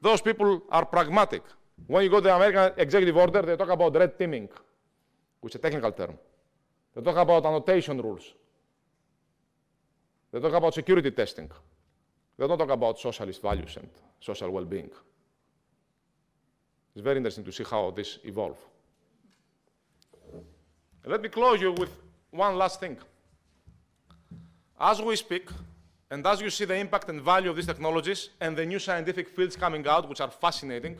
Those people are pragmatic. When you go to the American executive order, they talk about red teaming, which is a technical term. They talk about annotation rules. They talk about security testing. They don't talk about socialist values and social well-being. It's very interesting to see how this evolves. Let me close you with one last thing. As we speak, and as you see the impact and value of these technologies and the new scientific fields coming out, which are fascinating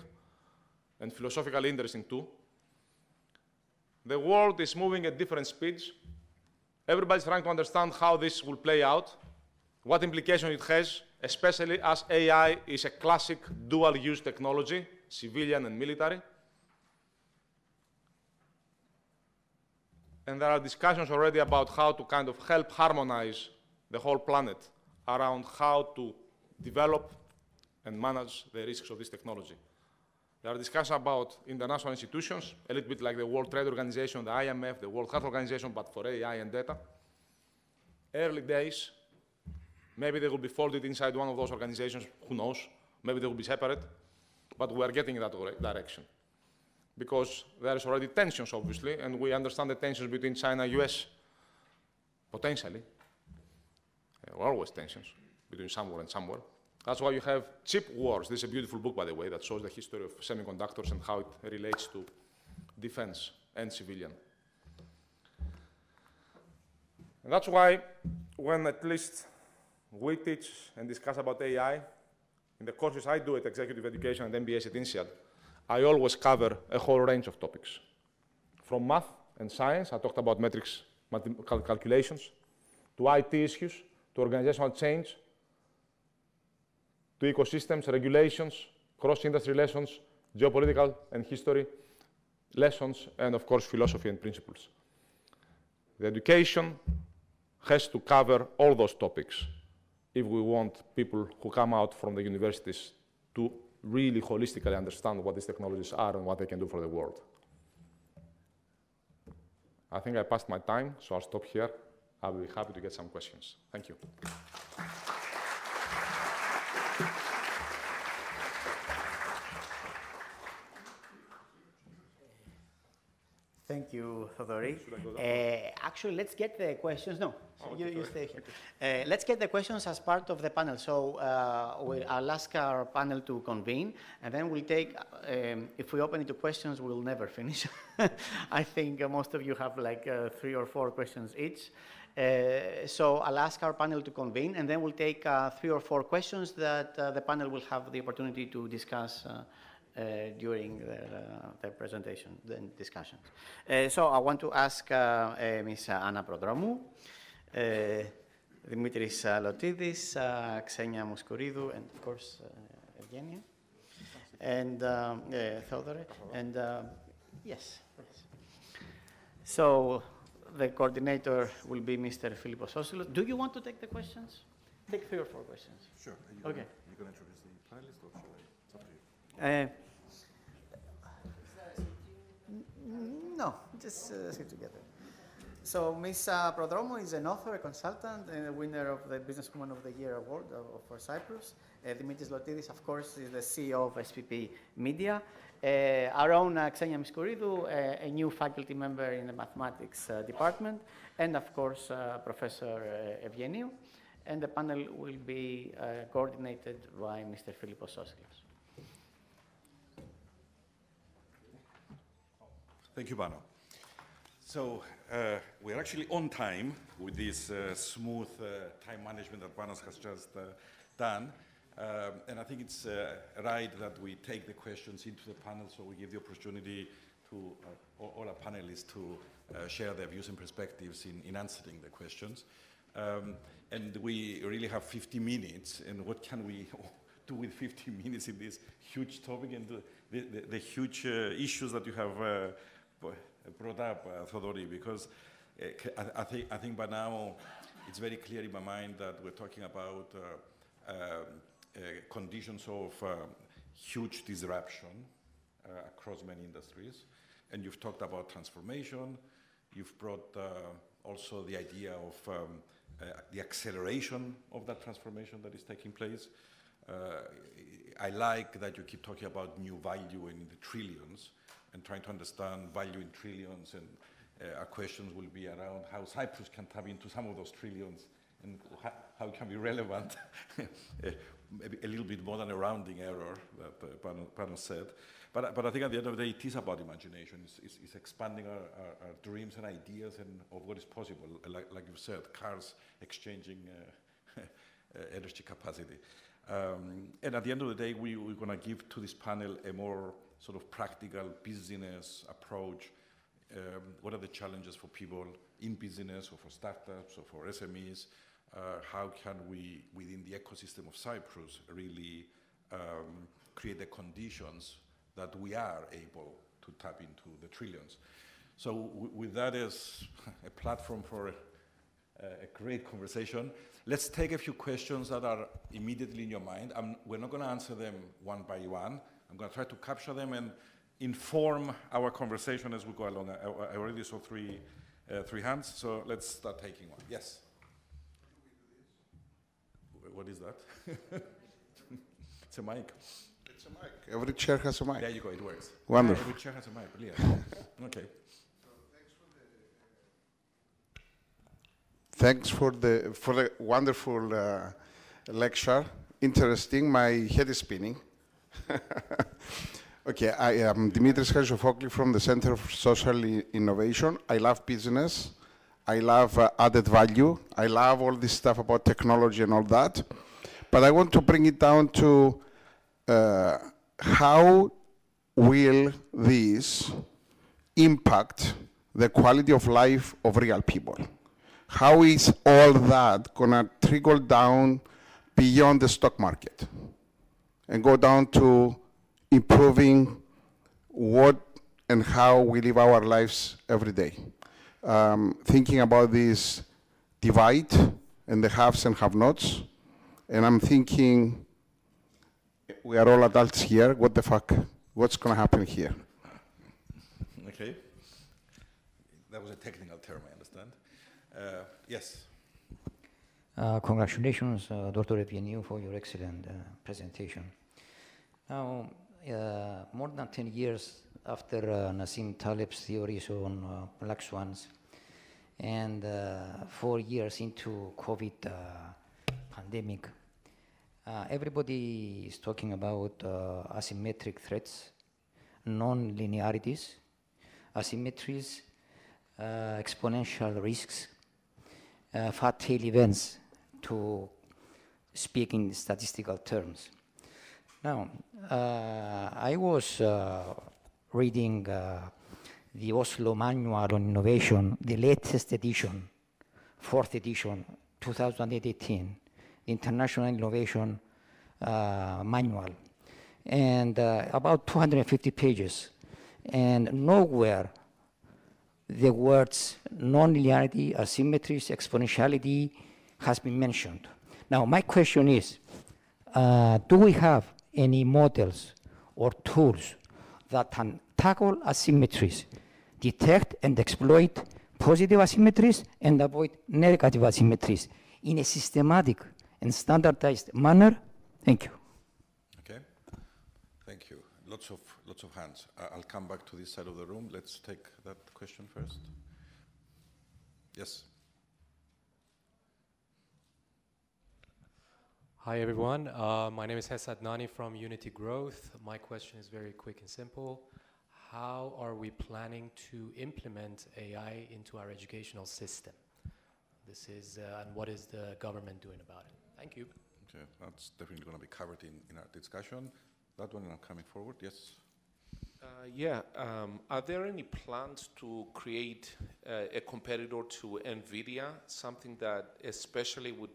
and philosophically interesting too, the world is moving at different speeds. Everybody's trying to understand how this will play out, what implication it has, especially as AI is a classic dual-use technology, civilian and military. And there are discussions already about how to kind of help harmonize the whole planet around how to develop and manage the risks of this technology. There are discussions about international institutions, a little bit like the World Trade Organization, the IMF, the World Health Organization, but for AI and data. Early days, maybe they will be folded inside one of those organizations, who knows? Maybe they will be separate, but we are getting in that direction. Because there is already tensions, obviously, and we understand the tensions between China and US, potentially. There are always tensions between somewhere and somewhere. That's why you have chip wars. This is a beautiful book, by the way, that shows the history of semiconductors and how it relates to defense and civilian. And that's why when at least we teach and discuss about AI, in the courses I do at Executive Education and MBA at INSEAD, I always cover a whole range of topics. From math and science, I talked about metrics, calculations, to IT issues, to organizational change, to ecosystems, regulations, cross-industry lessons, geopolitical and history lessons, and of course, philosophy and principles. The education has to cover all those topics if we want people who come out from the universities to really holistically understand what these technologies are and what they can do for the world. I think I passed my time, so I'll stop here. I'll be happy to get some questions. Thank you. Thank you, Thodori. Actually, let's get the questions. No, you stay here. Let's get the questions as part of the panel. So I'll ask our panel to convene, and then we'll take, if we open it to questions, we'll never finish. I think most of you have like 3 or 4 questions each. So I'll ask our panel to convene, and then we'll take 3 or 4 questions that the panel will have the opportunity to discuss during their presentation, the discussions. So I want to ask Ms. Anna Prodromou. Δημήτρης Λωτίδης, Ξένια Μουσκουρίδου, and of course Evgenia, and Theodore, and yes. So the coordinator will be Mr. Philippos Osilos. Do you want to take the questions? Take 3 or 4 questions. Sure. Okay. You're going to introduce the panelists, or should I? It's up to you. No, just sit together. So Ms. Prodromou is an author, a consultant, and a winner of the Businesswoman of the Year award for Cyprus. Dimitris Lotidis, of course, is the CEO of SPP Media. Our own Xenia Miskouridou, a new faculty member in the mathematics department, and of course, Professor Evgeniu. And the panel will be coordinated by Mr. Philippos Osilos. Thank you, Pano. So we're actually on time with this smooth time management that Panos has just done. And I think it's right that we take the questions into the panel, so we give the opportunity to all our panelists to share their views and perspectives in answering the questions. And we really have 50 minutes, and what can we do with 50 minutes in this huge topic and the huge issues that you have brought up, Thodori, because I think by now it's very clear in my mind that we're talking about conditions of huge disruption across many industries. And you've talked about transformation. You've brought also the idea of the acceleration of that transformation that is taking place. I like that you keep talking about new value in the trillions and trying to understand value in trillions, and our questions will be around how Cyprus can tap into some of those trillions and how it can be relevant. Maybe a little bit more than a rounding error that Panos said. But I think at the end of the day, it is about imagination. It's expanding our dreams and ideas and of what is possible. Like you said, cars exchanging energy capacity. And at the end of the day, we're going to give to this panel a more sort of practical business approach. What are the challenges for people in business or for startups or for SMEs? How can we, within the ecosystem of Cyprus, really create the conditions that we are able to tap into the trillions? So with that as a platform for a great conversation, let's take a few questions that are immediately in your mind. We're not going to answer them one by one. I'm going to try to capture them and inform our conversation as we go along. I already saw three hands, so let's start taking one. Yes? What is that? It's a mic. It's a mic. Every chair has a mic. There you go, it works. Wonderful. Every chair has a mic, brilliant. Okay. Thanks for the wonderful lecture. Interesting. My head is spinning. Okay, I am Dimitris Harisofokli from the Center for Social Innovation. I love business. I love added value. I love all this stuff about technology and all that. But I want to bring it down to how will this impact the quality of life of real people? How is all that going to trickle down beyond the stock market and go down to improving what and how we live our lives every day? Thinking about this divide and the haves and have-nots, and I'm thinking, we are all adults here, what the fuck, what's going to happen here? Okay. That was a technical term, I understand. Yes. Congratulations, Dr. Evgeniu, for your excellent presentation. Now, more than 10 years after Nassim Taleb's theories on black swans, and 4 years into COVID pandemic, everybody is talking about asymmetric threats, non-linearities, asymmetries, exponential risks, fat tail events, to speak in statistical terms. Now, I was reading the Oslo Manual on Innovation, the latest edition, 4th edition, 2018, International Innovation Manual, and about 250 pages. And nowhere the words non-linearity, asymmetries, exponentiality has been mentioned. Now, my question is, do we have any models or tools that can tackle asymmetries, detect and exploit positive asymmetries, and avoid negative asymmetries in a systematic and standardized manner? Thank you. Okay, thank you. Lots of hands. I'll come back to this side of the room. Let's take that question first. Yes. Hi, everyone. My name is Hesad Nani from Unity Growth. My question is very quick and simple. How are we planning to implement AI into our educational system? This is, and what is the government doing about it? Thank you. Okay, that's definitely going to be covered in our discussion. That one I'm coming forward, yes. Are there any plans to create a competitor to NVIDIA, something that especially would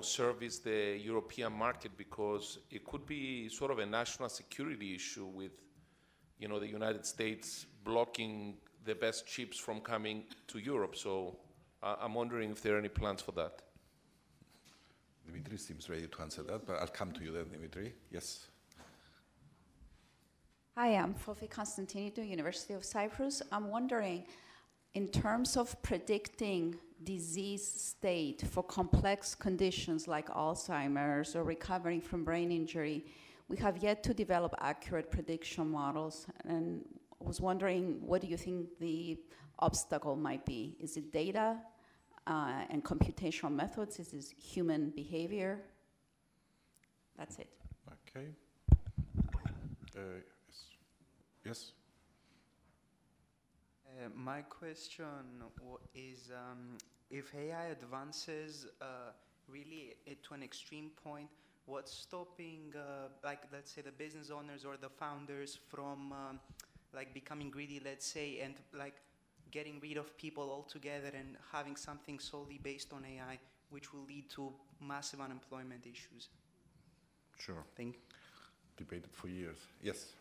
service the European market, because it could be sort of a national security issue with the United States blocking the best chips from coming to Europe. So I'm wondering if there are any plans for that. Dimitri seems ready to answer that, but I'll come to you then, Dimitri. Yes. Hi, I'm Fofi Constantinidou, University of Cyprus. I'm wondering, in terms of predicting disease state for complex conditions like Alzheimer's or recovering from brain injury, we have yet to develop accurate prediction models. And I was wondering, what do you think the obstacle might be? Is it data and computational methods? Is it human behavior? That's it. Okay. Yes. My question is, if AI advances really to an extreme point, what's stopping, let's say, the business owners or the founders from, becoming greedy, let's say, and getting rid of people altogether and having something solely based on AI, which will lead to massive unemployment issues? Sure. Thank you. Debated for years. Yes.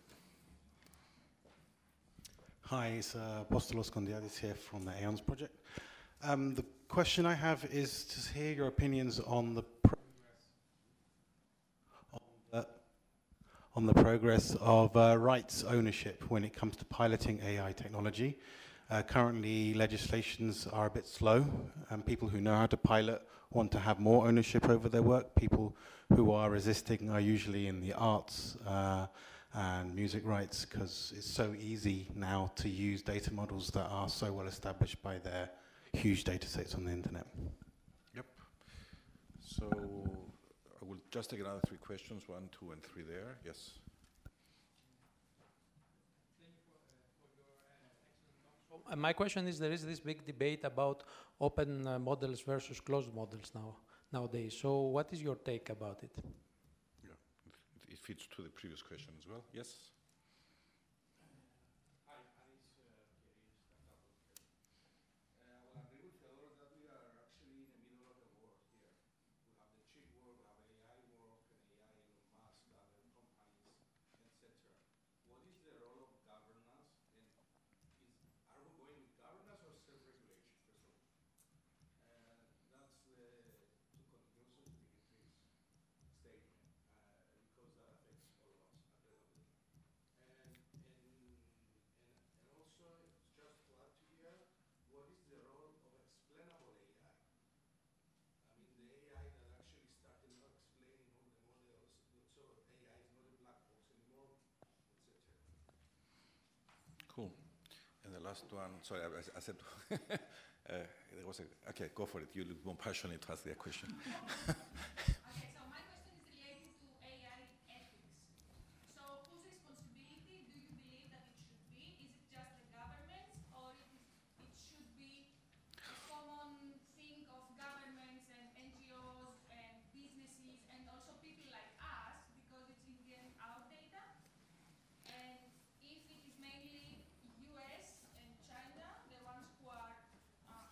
Hi, it's Apostolos Kondiadis here from the Aeons project. The question I have is to hear your opinions on the progress of rights ownership when it comes to piloting AI technology. Currently, legislations are a bit slow, and people who know how to pilot want to have more ownership over their work. People who are resisting are usually in the arts and music rights, because it's so easy now to use data models that are so well established by their huge data sets on the internet. Yep. So I will just take another 3 questions, 1, 2, and 3 there. Yes. My question is, there is this big debate about open models versus closed models nowadays. So what is your take about it? Yeah, it fits to the previous question as well. Yes? Cool. And the last one, sorry, I said, there was okay, go for it. You look more passionate to ask the question. Okay, so my question is related to AI ethics. So whose responsibility do you believe that it should be? Is it just the government's, or it should be a common thing of governments and NGOs and businesses and also people like us, because it's in the end our data? And if it is mainly US and China, the ones who are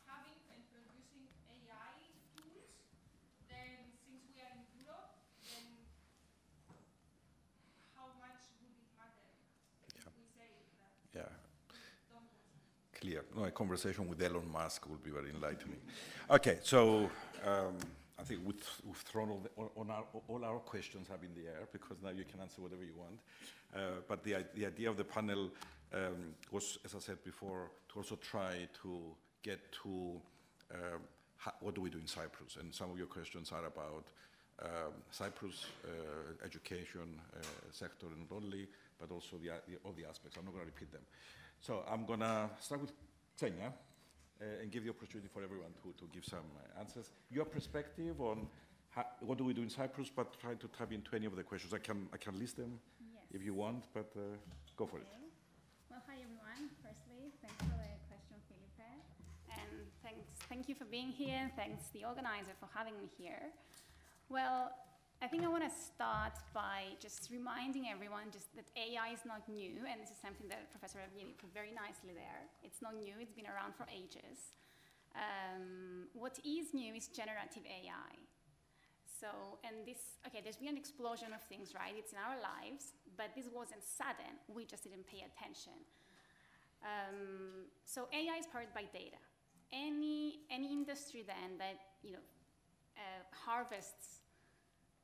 having and producing AI, idea. No, a conversation with Elon Musk would be very enlightening. Okay, so I think we've thrown all our questions up in the air, because now you can answer whatever you want. But the idea of the panel was, as I said before, to also try to get to what do we do in Cyprus? And some of your questions are about Cyprus education sector and not only, but also all the aspects. I'm not going to repeat them. So I'm going to start with Xenia and give the opportunity for everyone to give some answers. Your perspective on what do we do in Cyprus, but try to tap into any of the questions. I can list them if you want, but go for it. Well, hi everyone. Firstly, thanks for the question, Felipe. And thank you for being here, and thanks the organizer for having me here. Well, I think I want to start by just reminding everyone just that AI is not new, and this is something that Professor Evgeny put very nicely there. It's not new, it's been around for ages. What is new is generative AI. So, and this, okay, there's been an explosion of things, right? It's in our lives, but this wasn't sudden, we just didn't pay attention. So AI is powered by data. Any industry then that, harvests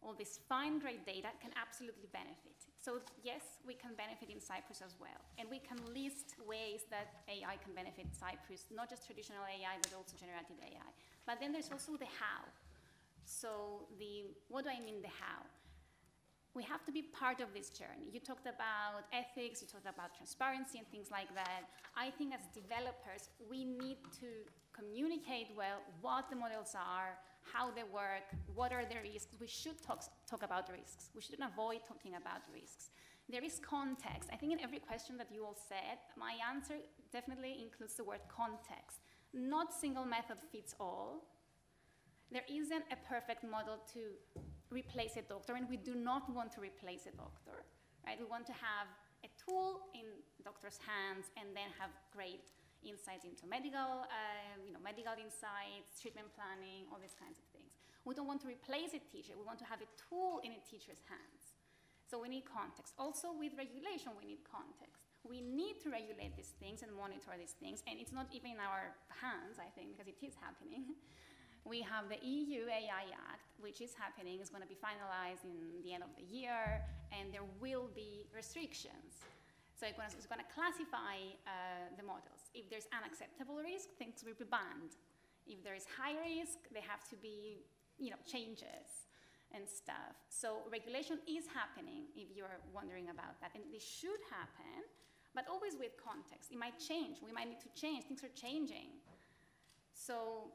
all this fine-grained data can absolutely benefit. So yes, we can benefit in Cyprus as well. And we can list ways that AI can benefit Cyprus, not just traditional AI, but also generative AI. But then there's also the how. So what do I mean the how? We have to be part of this journey. You talked about ethics, you talked about transparency and things like that. I think as developers, we need to communicate well what the models are, how they work, what are the risks. We should talk about risks. We shouldn't avoid talking about risks. There is context. I think in every question that you all said, my answer definitely includes the word context. Not single method fits all. There isn't a perfect model to replace a doctor, and we do not want to replace a doctor, right? We want to have a tool in doctors' hands and then have great insights into medical insights, treatment planning, all these kinds of things. We don't want to replace a teacher. We want to have a tool in a teacher's hands. So we need context. Also with regulation, we need context. We need to regulate these things and monitor these things, and it's not even in our hands, I think, because it is happening. We have the EU AI Act, which is happening, is going to be finalized in the end of the year, and there will be restrictions. So it's going to classify the models. If there's unacceptable risk, things will be banned. If there is high risk, there have to be, changes and stuff. So regulation is happening, if you're wondering about that, and this should happen, but always with context. It might change. We might need to change. Things are changing. So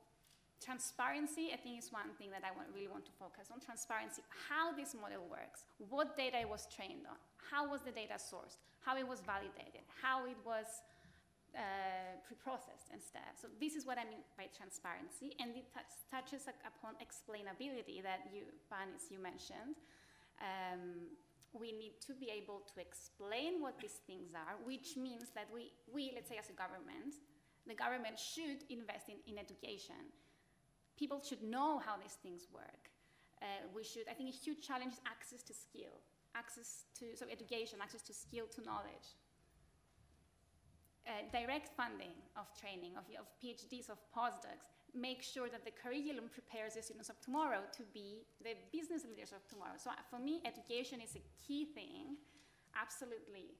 transparency, I think, is one thing that I really want to focus on. Transparency, how this model works, what data it was trained on, how was the data sourced, how it was validated, how it was pre-processed and stuff. So this is what I mean by transparency, and it touches upon explainability that Panis, you mentioned. We need to be able to explain what these things are, which means that we let's say as a government, the government should invest in education. People should know how these things work. I think a huge challenge is access to skill, education, access to skill, to knowledge. Direct funding of training, of PhDs, of postdocs, make sure that the curriculum prepares the students of tomorrow to be the business leaders of tomorrow. So for me, education is a key thing, absolutely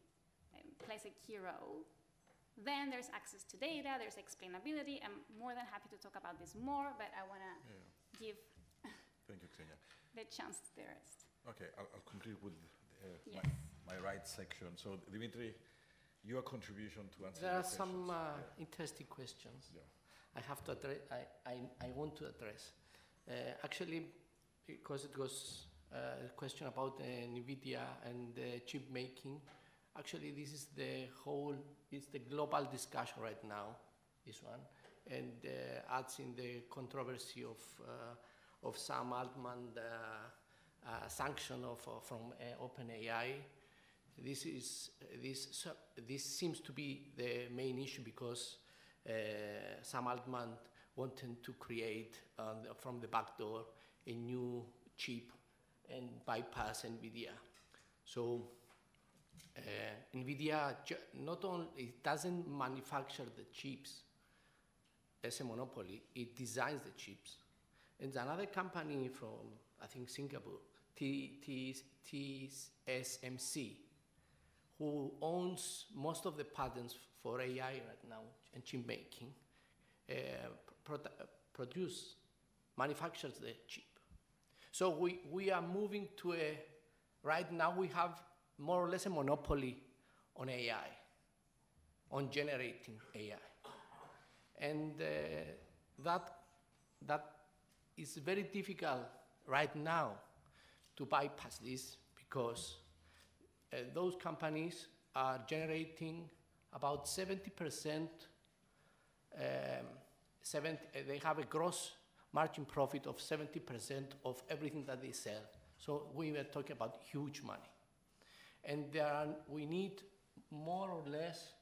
plays a key role. Then there's access to data, there's explainability. I'm more than happy to talk about this more, but I want to give Thank you, Xenia. the chance to the rest. Okay, I'll conclude with Yes. my right section. So, Dimitri, your contribution to answer There the are some questions. interesting questions. Yeah. I have to address. I want to address. Actually, because it was a question about NVIDIA and chip making. Actually, this is it's the global discussion right now, this one, and adds in the controversy of Sam Altman sanction from OpenAI. This seems to be the main issue because Sam Altman wanted to create from the back door a new chip and bypass NVIDIA. So NVIDIA not only it doesn't manufacture the chips as a monopoly, it designs the chips. And another company from, I think, Singapore, TSMC, who owns most of the patents for AI right now and chip making, manufactures the chip. So we are moving to right now we have more or less a monopoly on AI, on generating AI. And that is very difficult right now to bypass this because those companies are generating about 70%, they have a gross margin profit of 70% of everything that they sell. So we were talking about huge money. And we need more or less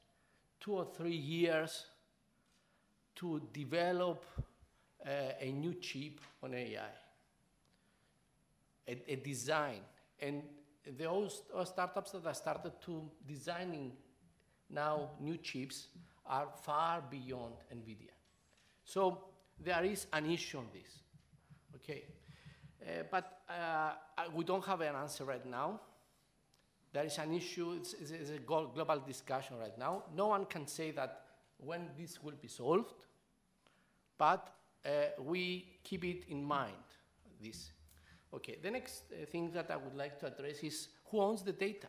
2 or 3 years to develop a new chip on AI, a design. And those startups that are started to designing now new chips are far beyond NVIDIA. So there is an issue on this, okay? But we don't have an answer right now. There is an issue, it's a global discussion right now. No one can say that when this will be solved, but we keep it in mind, this. Okay, the next thing that I would like to address is who owns the data?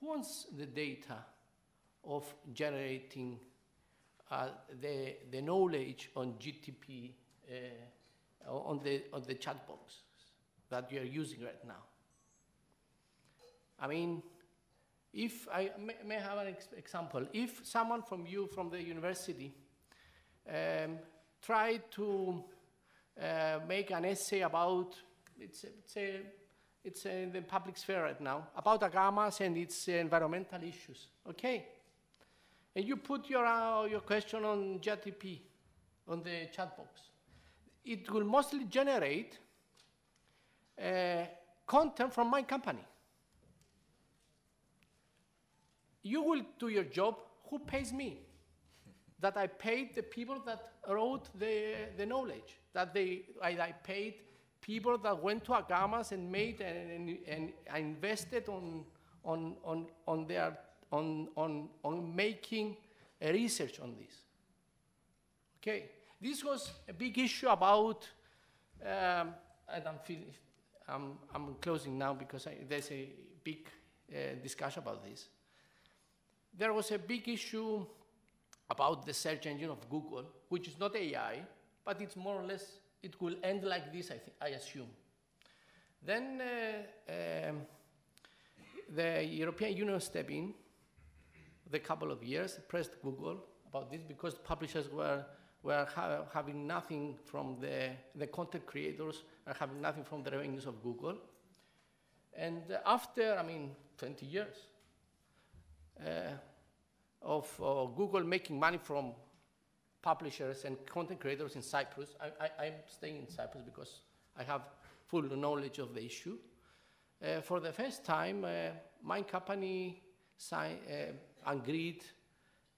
Who owns the data of generating the knowledge on GTP, on the chat box that you are using right now? I mean, if I may have an example, if someone from the university tried to make an essay about, it's in the public sphere right now, about agamas and its environmental issues, okay? And you put your question on GTP, on the chat box. It will mostly generate content from my company. You will do your job, who pays me? That I paid the people that wrote the knowledge, that I paid people that went to agamas and made and invested on making a research on this. Okay, this was a big issue about, and I'm closing now because there's a big discussion about this. There was a big issue about the search engine of Google, which is not AI, but it's more or less, it will end like this, I assume. Then the European Union stepped in, the couple of years, pressed Google about this because publishers were having nothing from the content creators are having nothing from the revenues of Google. And after, 20 years of Google making money from publishers and content creators in Cyprus, I'm staying in Cyprus because I have full knowledge of the issue. For the first time, my company agreed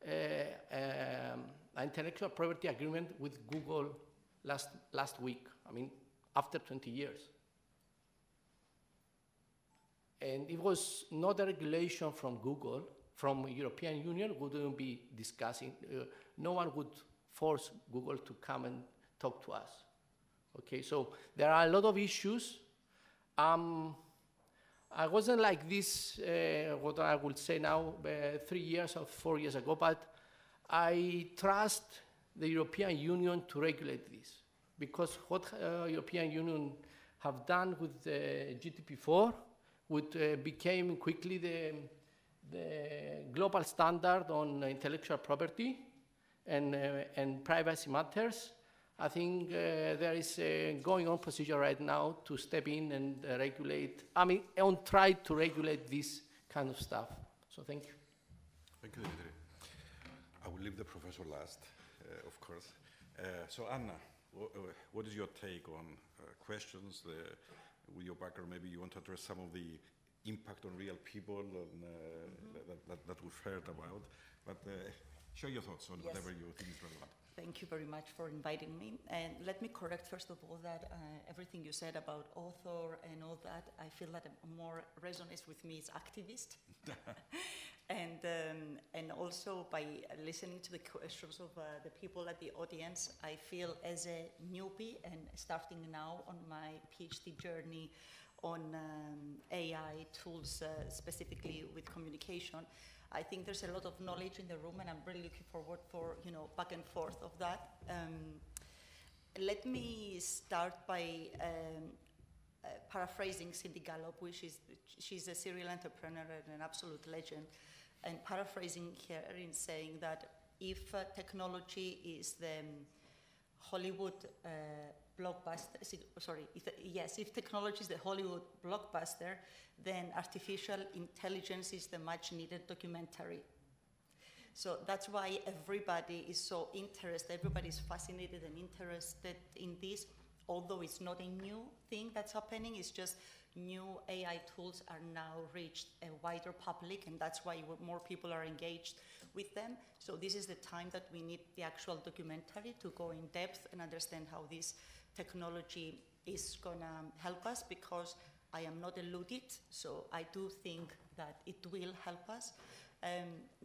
an intellectual property agreement with Google last week, after 20 years. And it was not a regulation from Google, from European Union, wouldn't be discussing. No one would force Google to come and talk to us. Okay, so there are a lot of issues. I wasn't like this, what I would say now, 3 years or 4 years ago, but I trust the European Union to regulate this. Because what European Union have done with the GDP4, which became quickly the global standard on intellectual property and privacy matters, I think there is a going on procedure right now to step in and regulate, try to regulate this kind of stuff. So thank you. Thank you, Dimitri. I will leave the professor last, of course. So Anna, what is your take on questions? With your background, maybe you want to address some of the impact on real people and, that we've heard about. But share your thoughts on whatever you think is relevant. Thank you very much for inviting me. And let me correct, first of all, that everything you said about author and all that, I feel that more resonates with me as activist. And also by listening to the questions of the people at the audience, I feel as a newbie and starting now on my PhD journey on AI tools, specifically with communication, I think there's a lot of knowledge in the room, and I'm really looking forward for, you know, back and forth of that. Let me start by paraphrasing Cindy Gallop, she's a serial entrepreneur and an absolute legend, and paraphrasing her in saying that if technology is the Hollywood blockbuster, if technology is the Hollywood blockbuster, then artificial intelligence is the much needed documentary. So that's why everybody is so interested, everybody is fascinated and interested in this, although it's not a new thing that's happening, it's just new AI tools are now reached a wider public, and that's why more people are engaged with them. So this is the time that we need the actual documentary to go in depth and understand how this technology is gonna help us, because I am not deluded, so I do think that it will help us.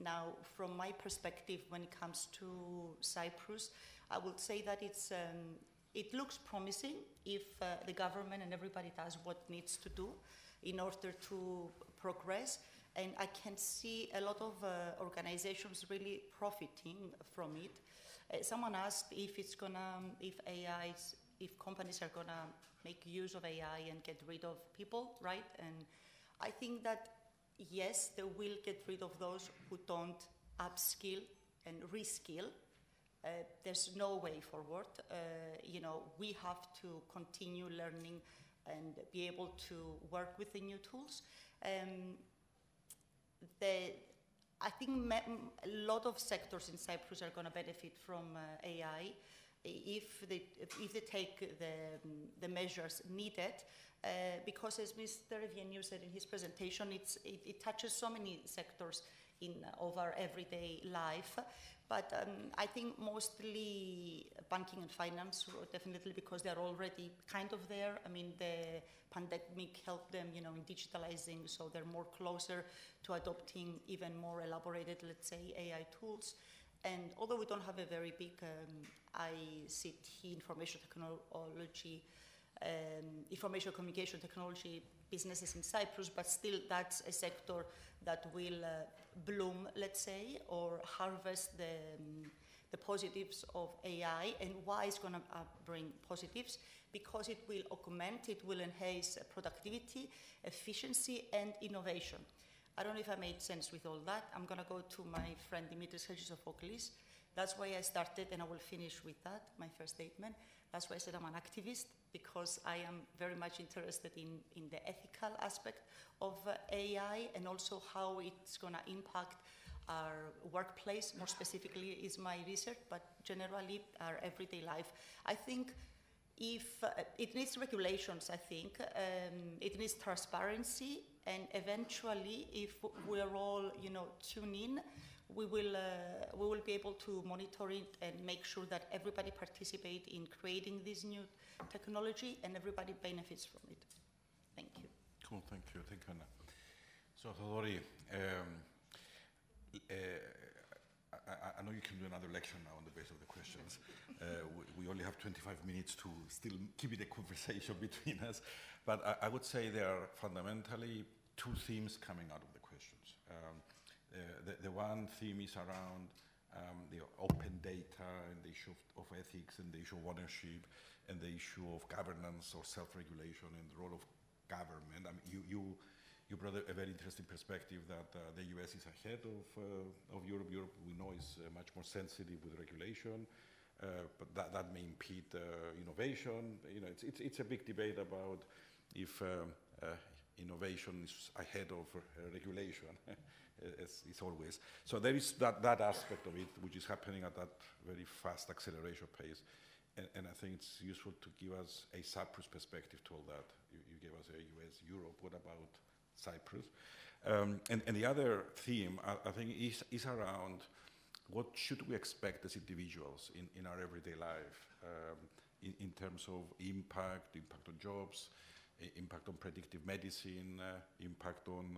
Now, from my perspective, when it comes to Cyprus, I would say that it looks promising if the government and everybody does what needs to do in order to progress. And I can see a lot of organizations really profiting from it. Someone asked if companies are gonna make use of AI and get rid of people, right? And I think that yes, they will get rid of those who don't upskill and reskill. There's no way forward. You know, we have to continue learning and be able to work with the new tools. I think a lot of sectors in Cyprus are going to benefit from AI if they take the measures needed, because as Mr. Evieniu said in his presentation, it touches so many sectors of our everyday life. But I think mostly banking and finance, definitely, because they're already kind of there. I mean, the pandemic helped them, you know, in digitalizing, so they're more closer to adopting even more elaborated, let's say, AI tools. And although we don't have a very big ICT, information communication technology businesses in Cyprus, but still that's a sector that will bloom, let's say, or harvest the positives of AI. And why it's going to bring positives? Because it will augment, it will enhance productivity, efficiency, and innovation. I don't know if I made sense with all that. I'm going to go to my friend Dimitris Hadjisophoclis. That's why I started, and I will finish with that, my first statement. That's why I said I'm an activist, because I am very much interested in the ethical aspect of AI and also how it's going to impact our workplace. More specifically is my research, but generally our everyday life. I think if it needs regulations, I think it needs transparency, and eventually, if we're all, you know, tune in, we will be able to monitor it and make sure that everybody participate in creating this new technology and everybody benefits from it. Thank you. Cool, thank you, Anna. So, Theodori, I know you can do another lecture now on the basis of the questions. We only have 25 minutes to still keep it a conversation between us, but I would say there are fundamentally two themes coming out of the questions. The one theme is around the open data and the issue of ethics and the issue of ownership and the issue of governance or self-regulation and the role of government. I mean, you brought a very interesting perspective that the US is ahead of Europe. Europe, we know, is much more sensitive with regulation, but that may impede innovation. You know, it's a big debate about if innovation is ahead of regulation. As is always. So there is that aspect of it, which is happening at that very fast acceleration pace. And I think it's useful to give us a Cyprus perspective to all that. You gave us a US, Europe. What about Cyprus. And the other theme, I think, is around what should we expect as individuals in our everyday life in terms of impact on jobs, impact on predictive medicine, impact on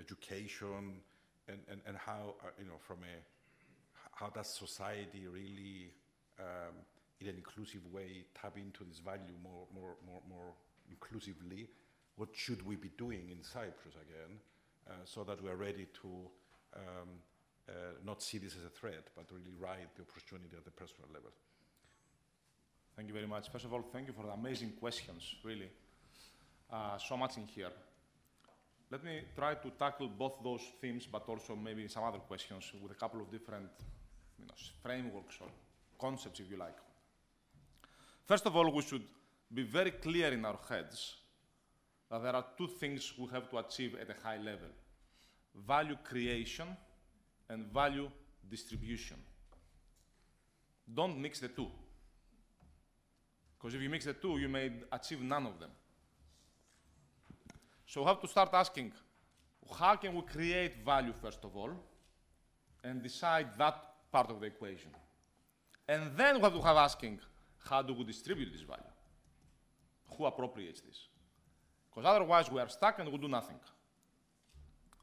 education, and how, how does society really, in an inclusive way, tap into this value more inclusively? What should we be doing in Cyprus again, so that we are ready to not see this as a threat, but really ride the opportunity at the personal level? Thank you very much. First of all, thank you for the amazing questions, really. So much in here. Let me try to tackle both those themes, but also maybe some other questions with a couple of different frameworks or concepts, if you like. First of all, we should be very clear in our heads that there are two things we have to achieve at a high level: value creation and value distribution. Don't mix the two. Because if you mix the two, you may achieve none of them. So we have to start asking, how can we create value, first of all, and decide that part of the equation? And then we have to have asking, how do we distribute this value? Who appropriates this? Because otherwise we are stuck and we do nothing.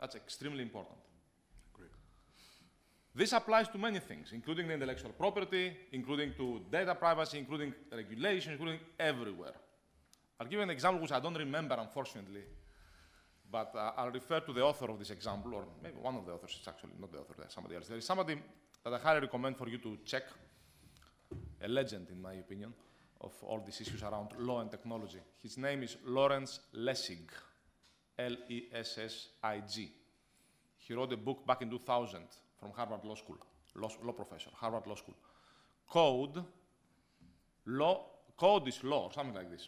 That's extremely important. Great. This applies to many things, including the intellectual property, including to data privacy, including regulation, including everywhere. I'll give you an example which I don't remember, unfortunately, but I'll refer to the author of this example, or maybe one of the authors. It's actually not the author, there's somebody else. There is somebody that I highly recommend for you to check, a legend, in my opinion, of all these issues around law and technology. His name is Lawrence Lessig, L-E-S-S-I-G. He wrote a book back in 2000 from Harvard Law School, law professor, Harvard Law School. Code is law, or something like this.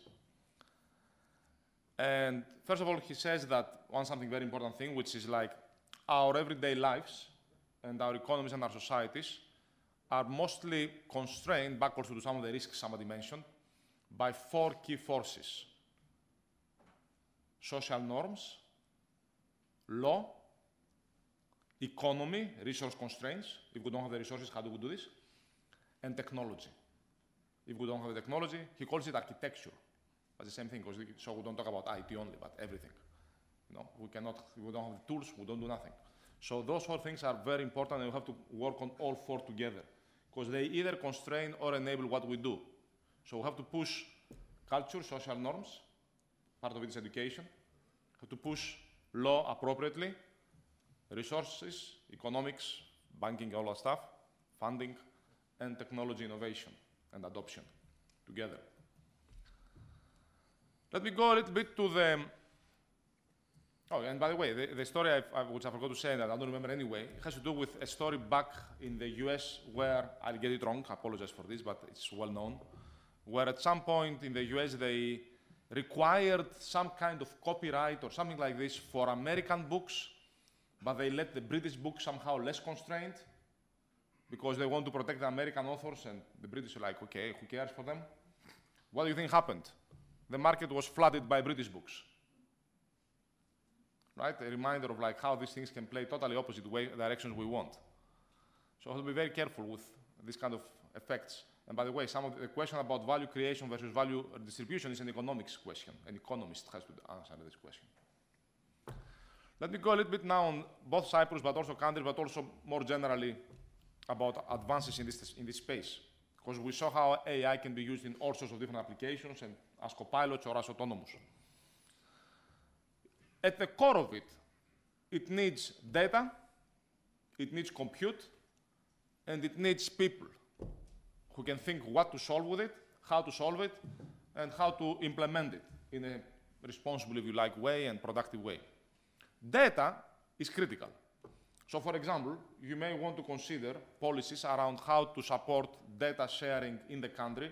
And first of all, he says that something very important thing, which is like our everyday lives and our economies and our societies are mostly constrained, back also to some of the risks somebody mentioned, by four key forces: social norms, law, economy, resource constraints. If we don't have the resources, how do we do this? And technology. If we don't have the technology, he calls it architecture. That's the same thing, so we don't talk about IT only, but everything. We don't have the tools, we don't do nothing. So those four things are very important, and we have to work on all four together, because they either constrain or enable what we do. So we have to push culture, social norms, part of it is education. We have to push law appropriately, resources, economics, banking, all that stuff, funding, and technology innovation and adoption together. Let me go a little bit to the... Oh, and by the way, the story which I forgot to say that I don't remember anyway, it has to do with a story back in the US where, I'll get it wrong, I apologize for this, but it's well known, where at some point in the US they required some kind of copyright or something like this for American books, but they let the British books somehow less constrained because they want to protect the American authors, and the British are like, okay, who cares for them? What do you think happened? The market was flooded by British books. Right? A reminder of like how these things can play totally opposite directions we want. So we have to be very careful with this kind of effects. And by the way, some of the question about value creation versus value distribution is an economics question. An economist has to answer this question. Let me go a little bit now on both Cyprus, but also countries, but also more generally about advances in this space. Because we saw how AI can be used in all sorts of different applications, and as copilots or as autonomous. At the core of it, it needs data, it needs compute, and it needs people who can think what to solve with it, how to solve it, and how to implement it in a responsible, if you like, way and productive way. Data is critical. So, for example, you may want to consider policies around how to support data sharing in the country,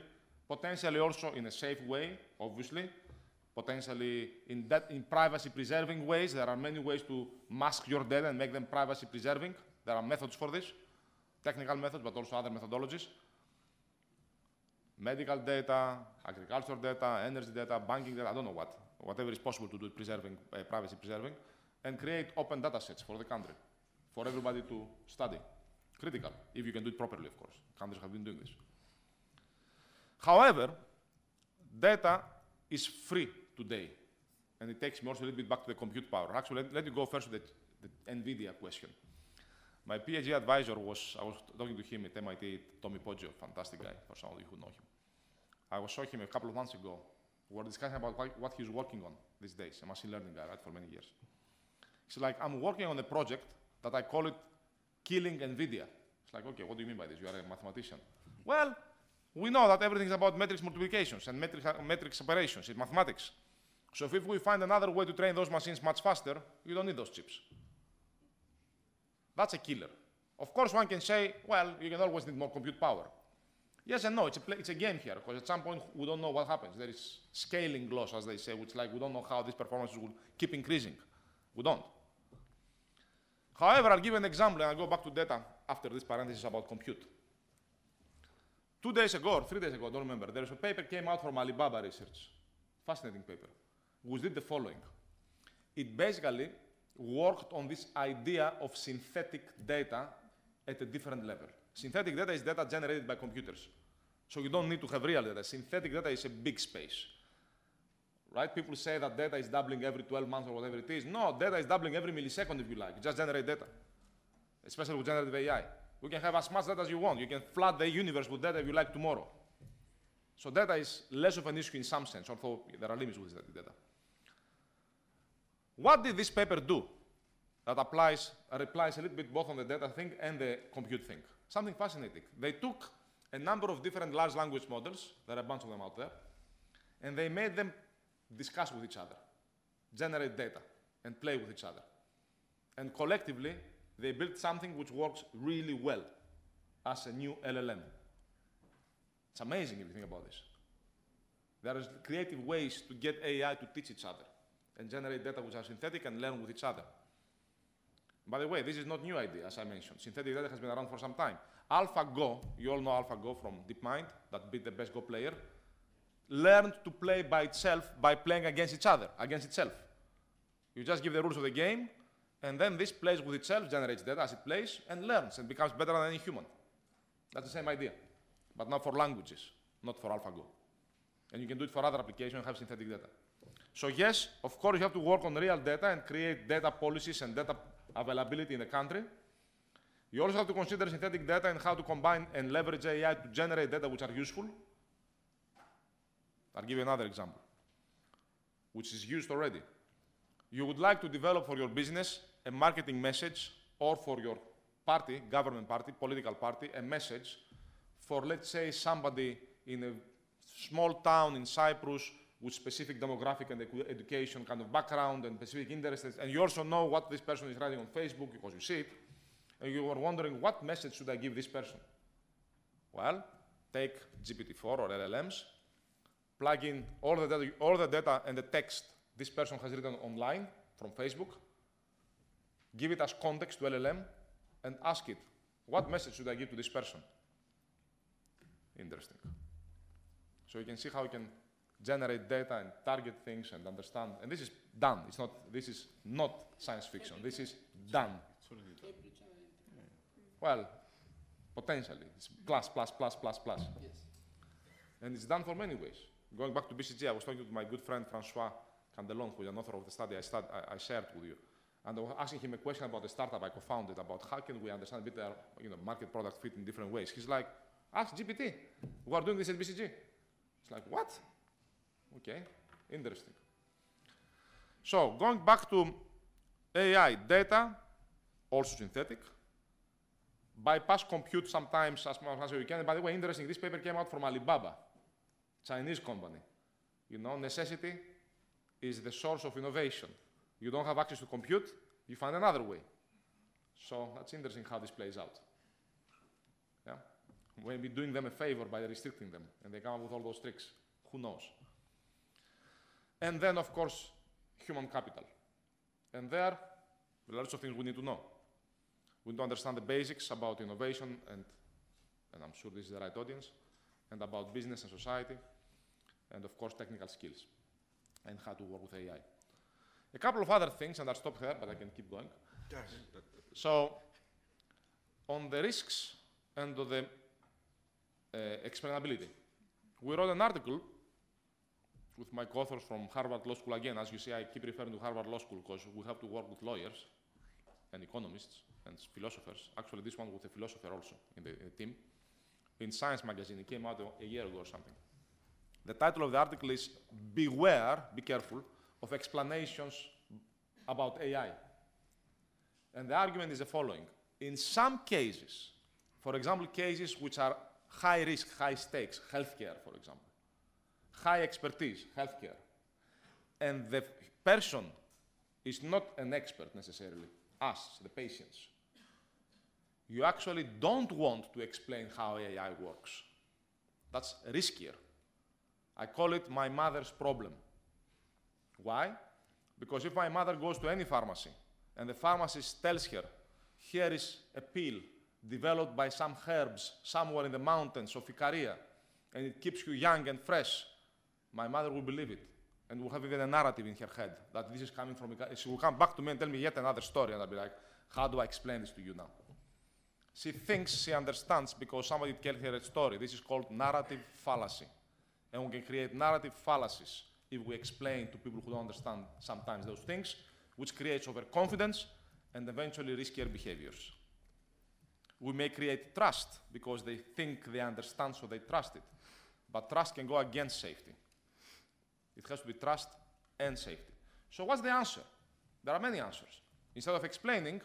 potentially also in a safe way, obviously, potentially in privacy-preserving ways. There are many ways to mask your data and make them privacy-preserving. There are methods for this, technical methods, but also other methodologies. medical data, agricultural data, energy data, banking data, I don't know what, whatever is possible to do preserving, privacy preserving, and create open data sets for the country, for everybody to study. Critical, if you can do it properly, of course. Countries have been doing this. However, data is free today, and it takes me also a little bit back to the compute power. Actually, let me go first to the NVIDIA question. My PhD advisor I was talking to him at MIT, Tommy Poggio, fantastic guy, for some of you who know him. I saw him a couple of months ago. We were discussing about what he's working on these days, a machine learning guy, right, for many years. He's like, I'm working on a project that I call it killing NVIDIA. It's like, okay, what do you mean by this? You are a mathematician. Well, we know that everything is about matrix multiplications and matrix operations in mathematics. So if we find another way to train those machines much faster, you don't need those chips. That's a killer. Of course, one can say, well, you can always need more compute power. Yes and no, it's a game here, because at some point we don't know what happens. There is scaling loss, as they say, which like we don't know how these performances will keep increasing. We don't. However, I'll give an example, and I'll go back to data after this parenthesis about compute. 2 days ago, or 3 days ago, I don't remember, there was a paper came out from Alibaba Research, fascinating paper, which did the following. It basically worked on this idea of synthetic data at a different level. Synthetic data is data generated by computers. So you don't need to have real data. Synthetic data is a big space. Right? People say that data is doubling every 12 months or whatever it is. No, data is doubling every millisecond if you like. You just generate data, especially with generative AI. You can have as much data as you want. You can flood the universe with data if you like tomorrow. So data is less of an issue in some sense, although there are limits with static data. What did this paper do that replies a little bit both on the data thing and the compute thing? Something fascinating. They took a number of different large language models, there are a bunch of them out there, and they made them discuss with each other, generate data, and play with each other. And collectively, they built something which works really well as a new LLM. It's amazing if you think about this. There are creative ways to get AI to teach each other and generate data which are synthetic and learn with each other. By the way, this is not new idea, as I mentioned. Synthetic data has been around for some time. AlphaGo, you all know AlphaGo from DeepMind, that beat the best Go player, learned to play by itself by playing against each other, against itself. You just give the rules of the game, and then this plays with itself, generates data as it plays, and learns and becomes better than any human. That's the same idea, but not for languages, not for AlphaGo. And you can do it for other applications and have synthetic data. So yes, of course, you have to work on real data and create data policies and data availability in the country. You also have to consider synthetic data and how to combine and leverage AI to generate data which are useful. I'll give you another example, which is used already. You would like to develop for your business a marketing message, or for your party, government party, political party, a message for, let's say, somebody in a small town in Cyprus with specific demographic and education kind of background and specific interests, and you also know what this person is writing on Facebook because you see it, and you are wondering, what message should I give this person? Well, take GPT-4 or LLMs, plug in all the data and the text this person has written online from Facebook, give it as context to LLM, and ask it, what message should I give to this person? Interesting. So you can see how you can generate data and target things and understand. And this is done. This is not science fiction. This is done. Well, potentially. It's plus. Yes. And it's done for many ways. Going back to BCG, I was talking to my good friend Francois Candelon, who is an author of the study I shared with you. And I was asking him a question about the startup I co-founded, about how can we understand a bit market product fit in different ways. He's like, ask GPT. We are doing this at BCG. It's like, what? Okay, interesting. So, going back to AI, data, also synthetic, bypass compute sometimes as much as you can. And by the way, interesting, this paper came out from Alibaba, Chinese company. You know, necessity is the source of innovation. You don't have access to compute, you find another way. So that's interesting how this plays out. Yeah? Maybe doing them a favor by restricting them, and they come up with all those tricks. Who knows? And then, of course, human capital. And there are lots of things we need to know. We need to understand the basics about innovation, and I'm sure this is the right audience, and about business and society, and of course technical skills, and how to work with AI. A couple of other things, and I'll stop here, but I can keep going. Yes. So, on the risks and the explainability, we wrote an article with my co-authors from Harvard Law School. Again, as you see, I keep referring to Harvard Law School because we have to work with lawyers and economists and philosophers. Actually, this one with a philosopher also in the team. In Science magazine, it came out a year ago or something. The title of the article is Beware, be careful, of explanations about AI. And the argument is the following. In some cases, for example, cases which are high risk, high stakes, healthcare, for example, high expertise, healthcare, and the person is not an expert necessarily, us, the patients, you actually don't want to explain how AI works. That's riskier. I call it my mother's problem. Why? Because if my mother goes to any pharmacy and the pharmacist tells her, here is a pill developed by some herbs somewhere in the mountains of Icaria, and it keeps you young and fresh, my mother will believe it and will have even a narrative in her head that this is coming from Icaria. She will come back to me and tell me yet another story, and I'll be like, how do I explain this to you now? She thinks she understands because somebody told her a story. This is called narrative fallacy. And we can create narrative fallacies if we explain to people who don't understand sometimes those things, which creates overconfidence and eventually riskier behaviors. We may create trust because they think they understand, so they trust it. But trust can go against safety. It has to be trust and safety. So what's the answer? There are many answers. Instead of explaining,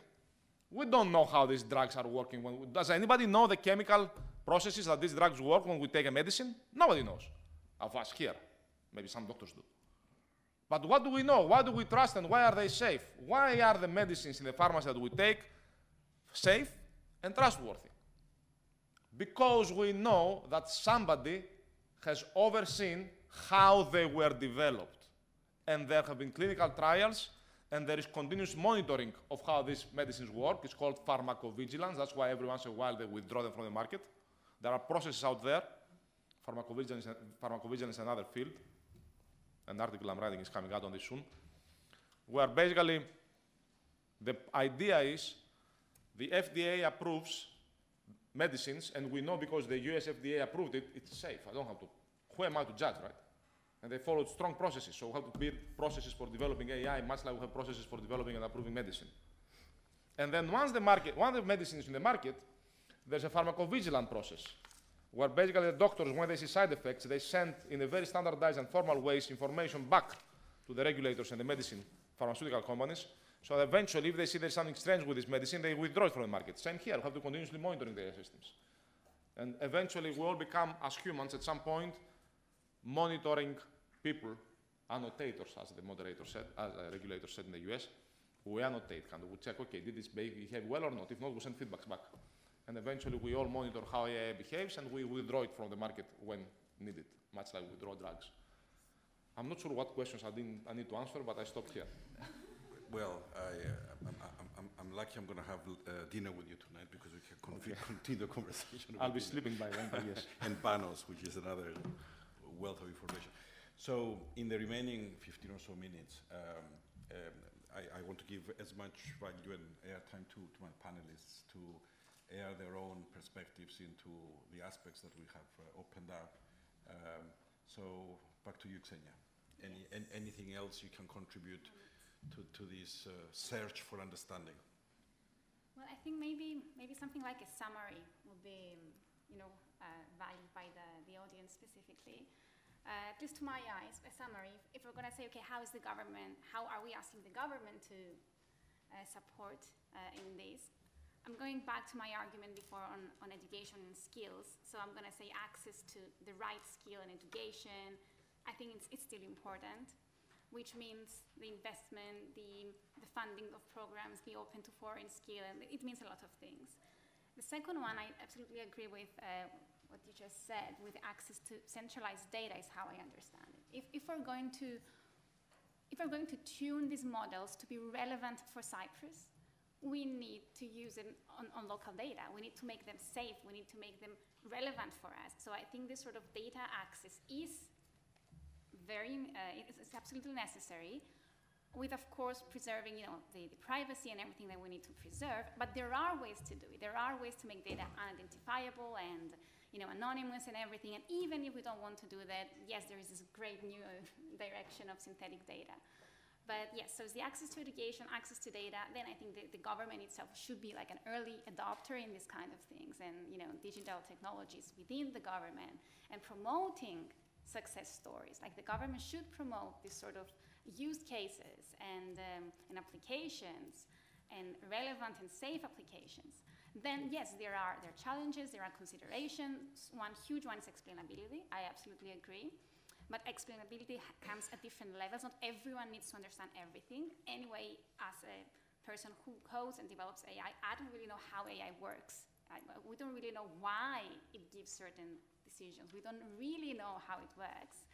we don't know how these drugs are working. Does anybody know the chemical processes that these drugs work when we take a medicine? Nobody knows of us here. Maybe some doctors do. But what do we know? Why do we trust and why are they safe? Why are the medicines in the pharmacy that we take safe and trustworthy? Because we know that somebody has overseen how they were developed. And there have been clinical trials and there is continuous monitoring of how these medicines work. It's called pharmacovigilance. That's why every once in a while they withdraw them from the market. There are processes out there. Pharmacovigilance is another field. An article I'm writing is coming out on this soon. Where basically the idea is the FDA approves medicines, and we know because the US FDA approved it, it's safe. I don't have to. Who am I to judge, right? And they followed strong processes. So we have to build processes for developing AI, much like we have processes for developing and approving medicine. And then once the medicine is in the market, there's a pharmacovigilance process, where basically the doctors, when they see side effects, they send in a very standardized and formal ways information back to the regulators and the medicine pharmaceutical companies. So eventually, if they see there's something strange with this medicine, they withdraw it from the market. Same here, we have to continuously monitor their systems. And eventually, we all become, as humans, at some point, monitoring people, annotators, as the moderator said, as a regulator said in the US. We annotate, and we check, okay, did this behave well or not? If not, we send feedbacks back. And eventually, we all monitor how AI behaves, and we withdraw it from the market when needed, much like we withdraw drugs. I'm not sure what questions I need to answer, but I stopped here. Well, I'm lucky I'm going to have dinner with you tonight because we can continue the conversation. I'll be sleeping by then, but yes. And Panos, which is another wealth of information. So in the remaining 15 or so minutes, I want to give as much value and airtime to my panelists to air their own perspectives into the aspects that we have opened up. So back to you, Xenia. Anything else you can contribute to this search for understanding? Well, I think maybe something like a summary would be, valued by the audience specifically. At least to my eyes, a summary. If we're going to say, okay, how are we asking the government to support in this? I'm going back to my argument before on education and skills. So I'm going to say access to the right skill and education. I think it's still important, which means the investment, the funding of programs, be open to foreign skill, and it means a lot of things. The second one, I absolutely agree with what you just said, with access to centralized data is how I understand it. If we're going to tune these models to be relevant for Cyprus, we need to use them on local data. We need to make them safe. We need to make them relevant for us. So I think this sort of data access is it's absolutely necessary, with, of course, preserving, the privacy and everything that we need to preserve. But there are ways to do it. There are ways to make data unidentifiable and, anonymous and everything. And even if we don't want to do that, yes, there is this great new direction of synthetic data. But yes, so it's the access to education, access to data. Then I think the government itself should be like an early adopter in these kind of things, and digital technologies within the government, and promoting success stories. Like the government should promote this sort of use cases and applications, and relevant and safe applications. Then yes, there are challenges, there are considerations. One huge one is explainability. I absolutely agree. But explainability comes at different levels. Not everyone needs to understand everything. Anyway, as a person who codes and develops AI, I don't really know how AI works. We don't really know why it gives certain decisions. We don't really know how it works.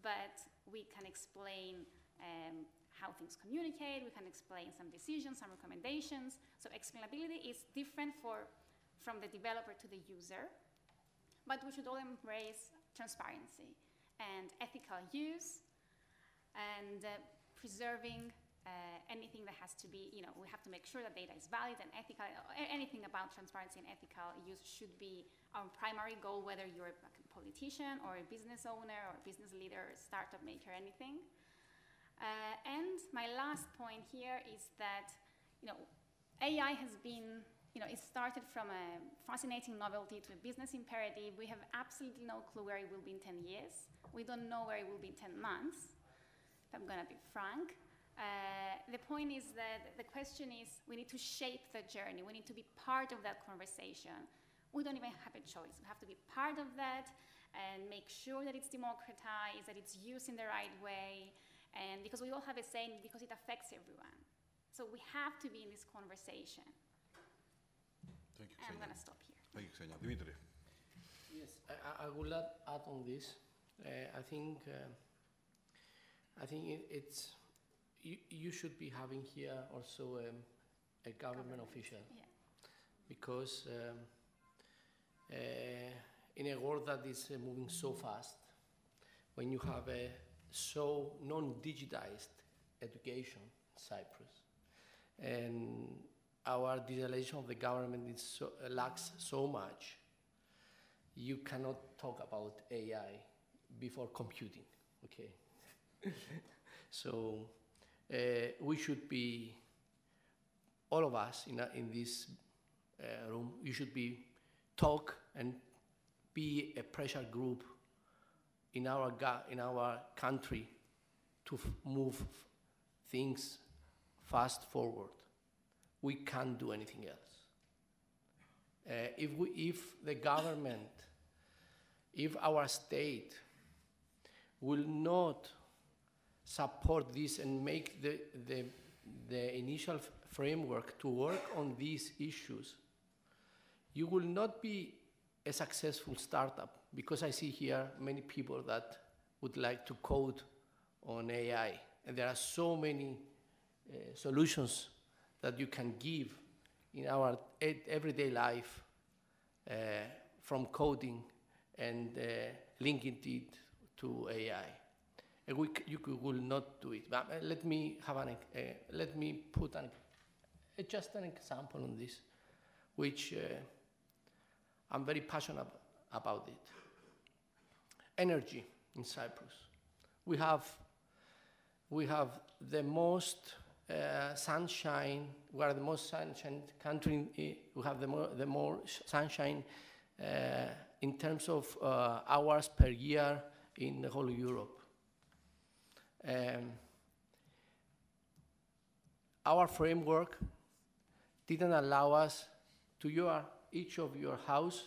But we can explain how things communicate. We can explain some decisions, some recommendations. So explainability is different from the developer to the user. But we should all embrace transparency and ethical use, and preserving anything that has to be, we have to make sure that data is valid and ethical. Anything about transparency and ethical use should be our primary goal, whether you're a politician or a business owner or a business leader, or a startup maker, anything. And my last point here is that, AI has been, it started from a fascinating novelty to a business imperative. We have absolutely no clue where it will be in 10 years. We don't know where it will be in 10 months, if I'm going to be frank. The point is that the question is, we need to shape the journey. We need to be part of that conversation. We don't even have a choice. We have to be part of that and make sure that it's democratized, that it's used in the right way, and because we all have a say, because it affects everyone. So we have to be in this conversation. Thank you, I'm going to stop here. Thank you, Xenia. Dimitri. Yes, I will add on this. I think it's you should be having here also a government official, yeah. Because in a world that is moving so fast, when you have a so non-digitized education in Cyprus, and our digitalization of the government lacks so much, you cannot talk about AI before computing, okay? So we should be, all of us in this room, you should be talk and be a pressure group in our country to move things fast forward. We can't do anything else. If the government, if our state will not support this and make the initial framework to work on these issues, you will not be a successful startup, because I see here many people that would like to code on AI, and there are so many solutions that you can give in our everyday life, from coding and linking it to AI. And you will not do it. But let me put just an example on this, which I'm very passionate about it. Energy in Cyprus. We have the most sunshine. We are the most sunshine country. We have the more sunshine in terms of hours per year in the whole Europe. Our framework didn't allow us to each of your house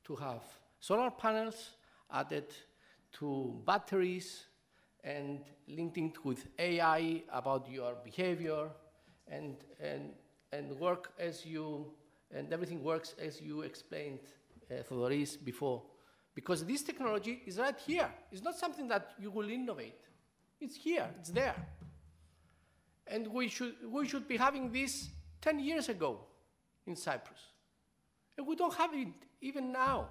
to have solar panels added to batteries and linked with AI about your behavior, and work as you, and everything works as you explained, Theodoris, before. Because this technology is right here. It's not something that you will innovate. It's here, it's there. And we should be having this 10 years ago in Cyprus. And we don't have it even now.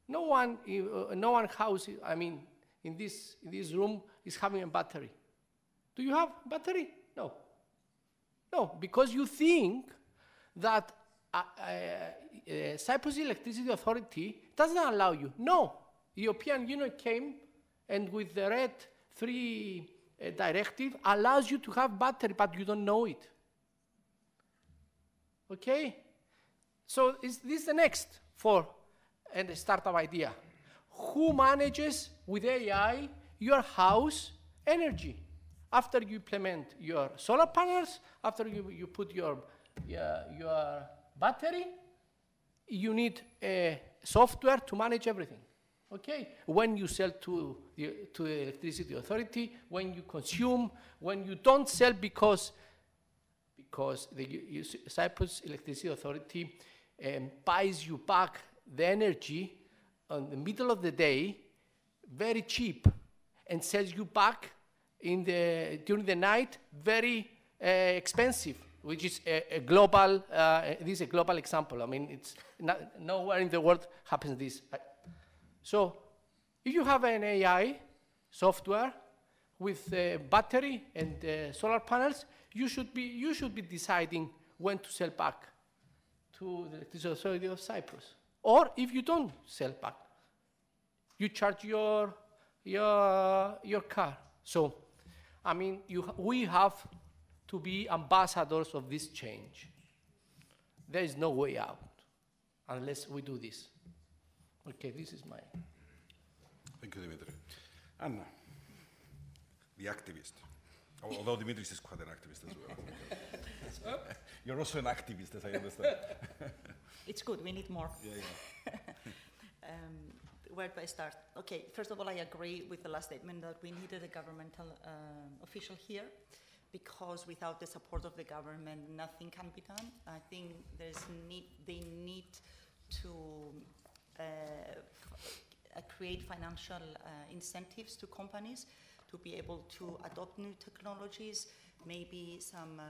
No one house, I mean, in this room is having a battery. Do you have battery? No. No, because you think that Cyprus Electricity Authority doesn't allow you. No, the European Union came and with the RED 3 directive allows you to have battery, but you don't know it. Okay? So is this the next for a startup idea? Who manages with AI your house energy? After you implement your solar panels, after you put your battery, you need a software to manage everything. Okay? When you sell to the electricity authority, when you consume, when you don't sell because the Cyprus Electricity Authority buys you back the energy in the middle of the day, very cheap, and sells you back during the night, very expensive, which is a global, this is a global example. I mean, it's nowhere in the world happens this. So if you have an AI software with battery and solar panels, you should be deciding when to sell back to the Electricity Authority of Cyprus. Or if you don't sell back, you charge your car. So, I mean, we have to be ambassadors of this change. There is no way out unless we do this. Okay, this is my... Thank you, Dimitri. Anna, the activist. Although Dimitris is quite an activist as well. You're also an activist, as I understand. It's good, we need more. Yeah. Where do I start? Okay, first of all, I agree with the last statement that we needed a governmental official here, because without the support of the government, nothing can be done. I think they need to create financial incentives to companies to be able to adopt new technologies, maybe some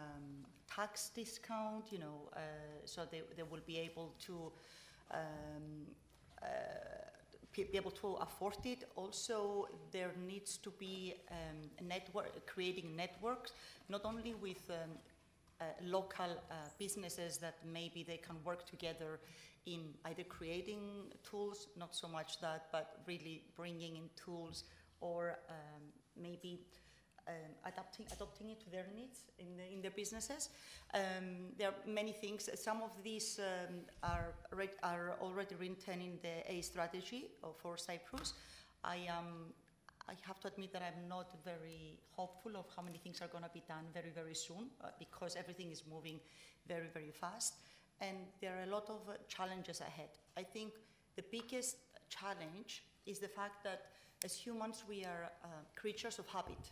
tax discount, so they will be able to afford it. Also, there needs to be creating networks, not only with local businesses that maybe they can work together in either creating tools, not so much that, but really bringing in tools, or maybe adopting it to their needs in their businesses. There are many things. Some of these are already written in the A strategy for Cyprus. I have to admit that I'm not very hopeful of how many things are going to be done very, very soon, because everything is moving very, very fast. And there are a lot of challenges ahead. I think the biggest challenge is the fact that as humans, we are creatures of habit.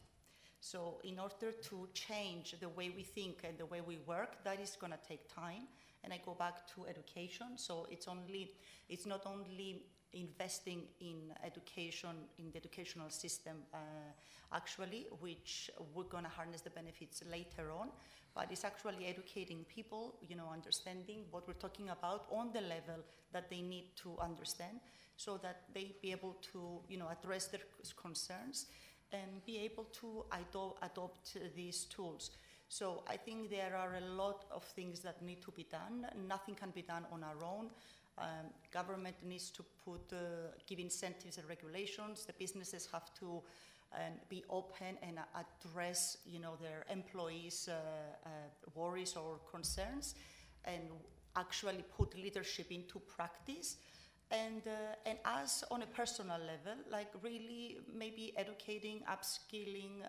So in order to change the way we think and the way we work, that is going to take time. And I go back to education. So it's not only investing in education, in the educational system, actually, which we're going to harness the benefits later on, but it's actually educating people, understanding what we're talking about on the level that they need to understand, so that they be able to, address their concerns and be able to adopt these tools. So I think there are a lot of things that need to be done. Nothing can be done on our own. Government needs to give incentives and regulations. The businesses have to be open and address, their employees' worries or concerns, and actually put leadership into practice. And us on a personal level, like really maybe educating, upskilling,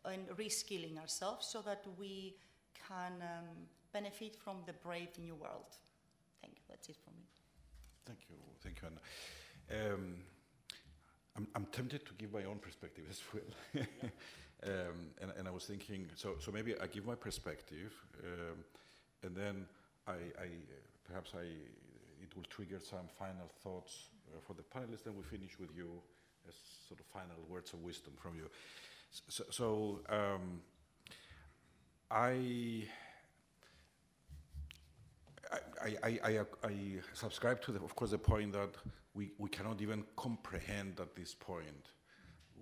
and reskilling ourselves so that we can benefit from the brave new world. Thank you. That's it for me. Thank you, Anna. I'm tempted to give my own perspective as well. And I was thinking, so maybe I give my perspective, and then it will trigger some final thoughts for the panelists, and we finish with you as sort of final words of wisdom from you. I subscribe to, of course, the point that we cannot even comprehend at this point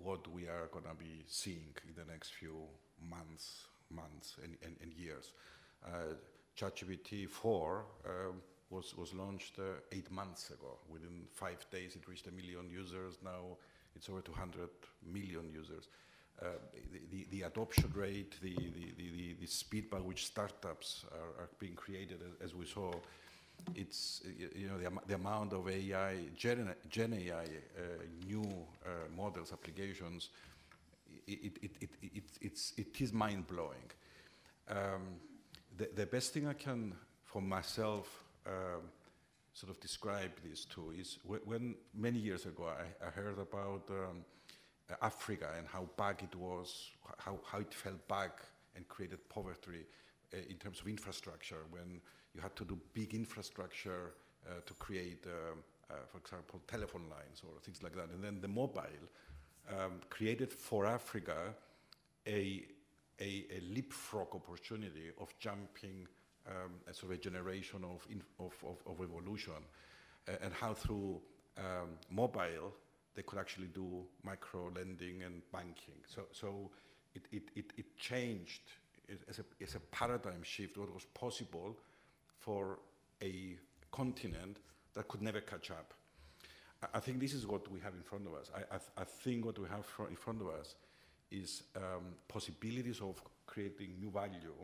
what we are going to be seeing in the next few months and years. ChatGPT 4 was launched 8 months ago. Within 5 days, it reached 1 million users. Now it's over 200 million users. The adoption rate, the speed by which startups are being created, as we saw, it's the amount of AI, Gen AI, new models, applications. It is mind blowing. The best thing I can, for myself, sort of describe this to is when many years ago I heard about Africa and how back it was, how it fell back and created poverty in terms of infrastructure, when you had to do big infrastructure to create, for example, telephone lines or things like that. And then the mobile created for Africa a leapfrog opportunity of jumping a sort of a generation of evolution, and how through mobile they could actually do micro lending and banking. So it changed as a paradigm shift what was possible for a continent that could never catch up. I think this is what we have in front of us. I think what we have in front of us is possibilities of creating new value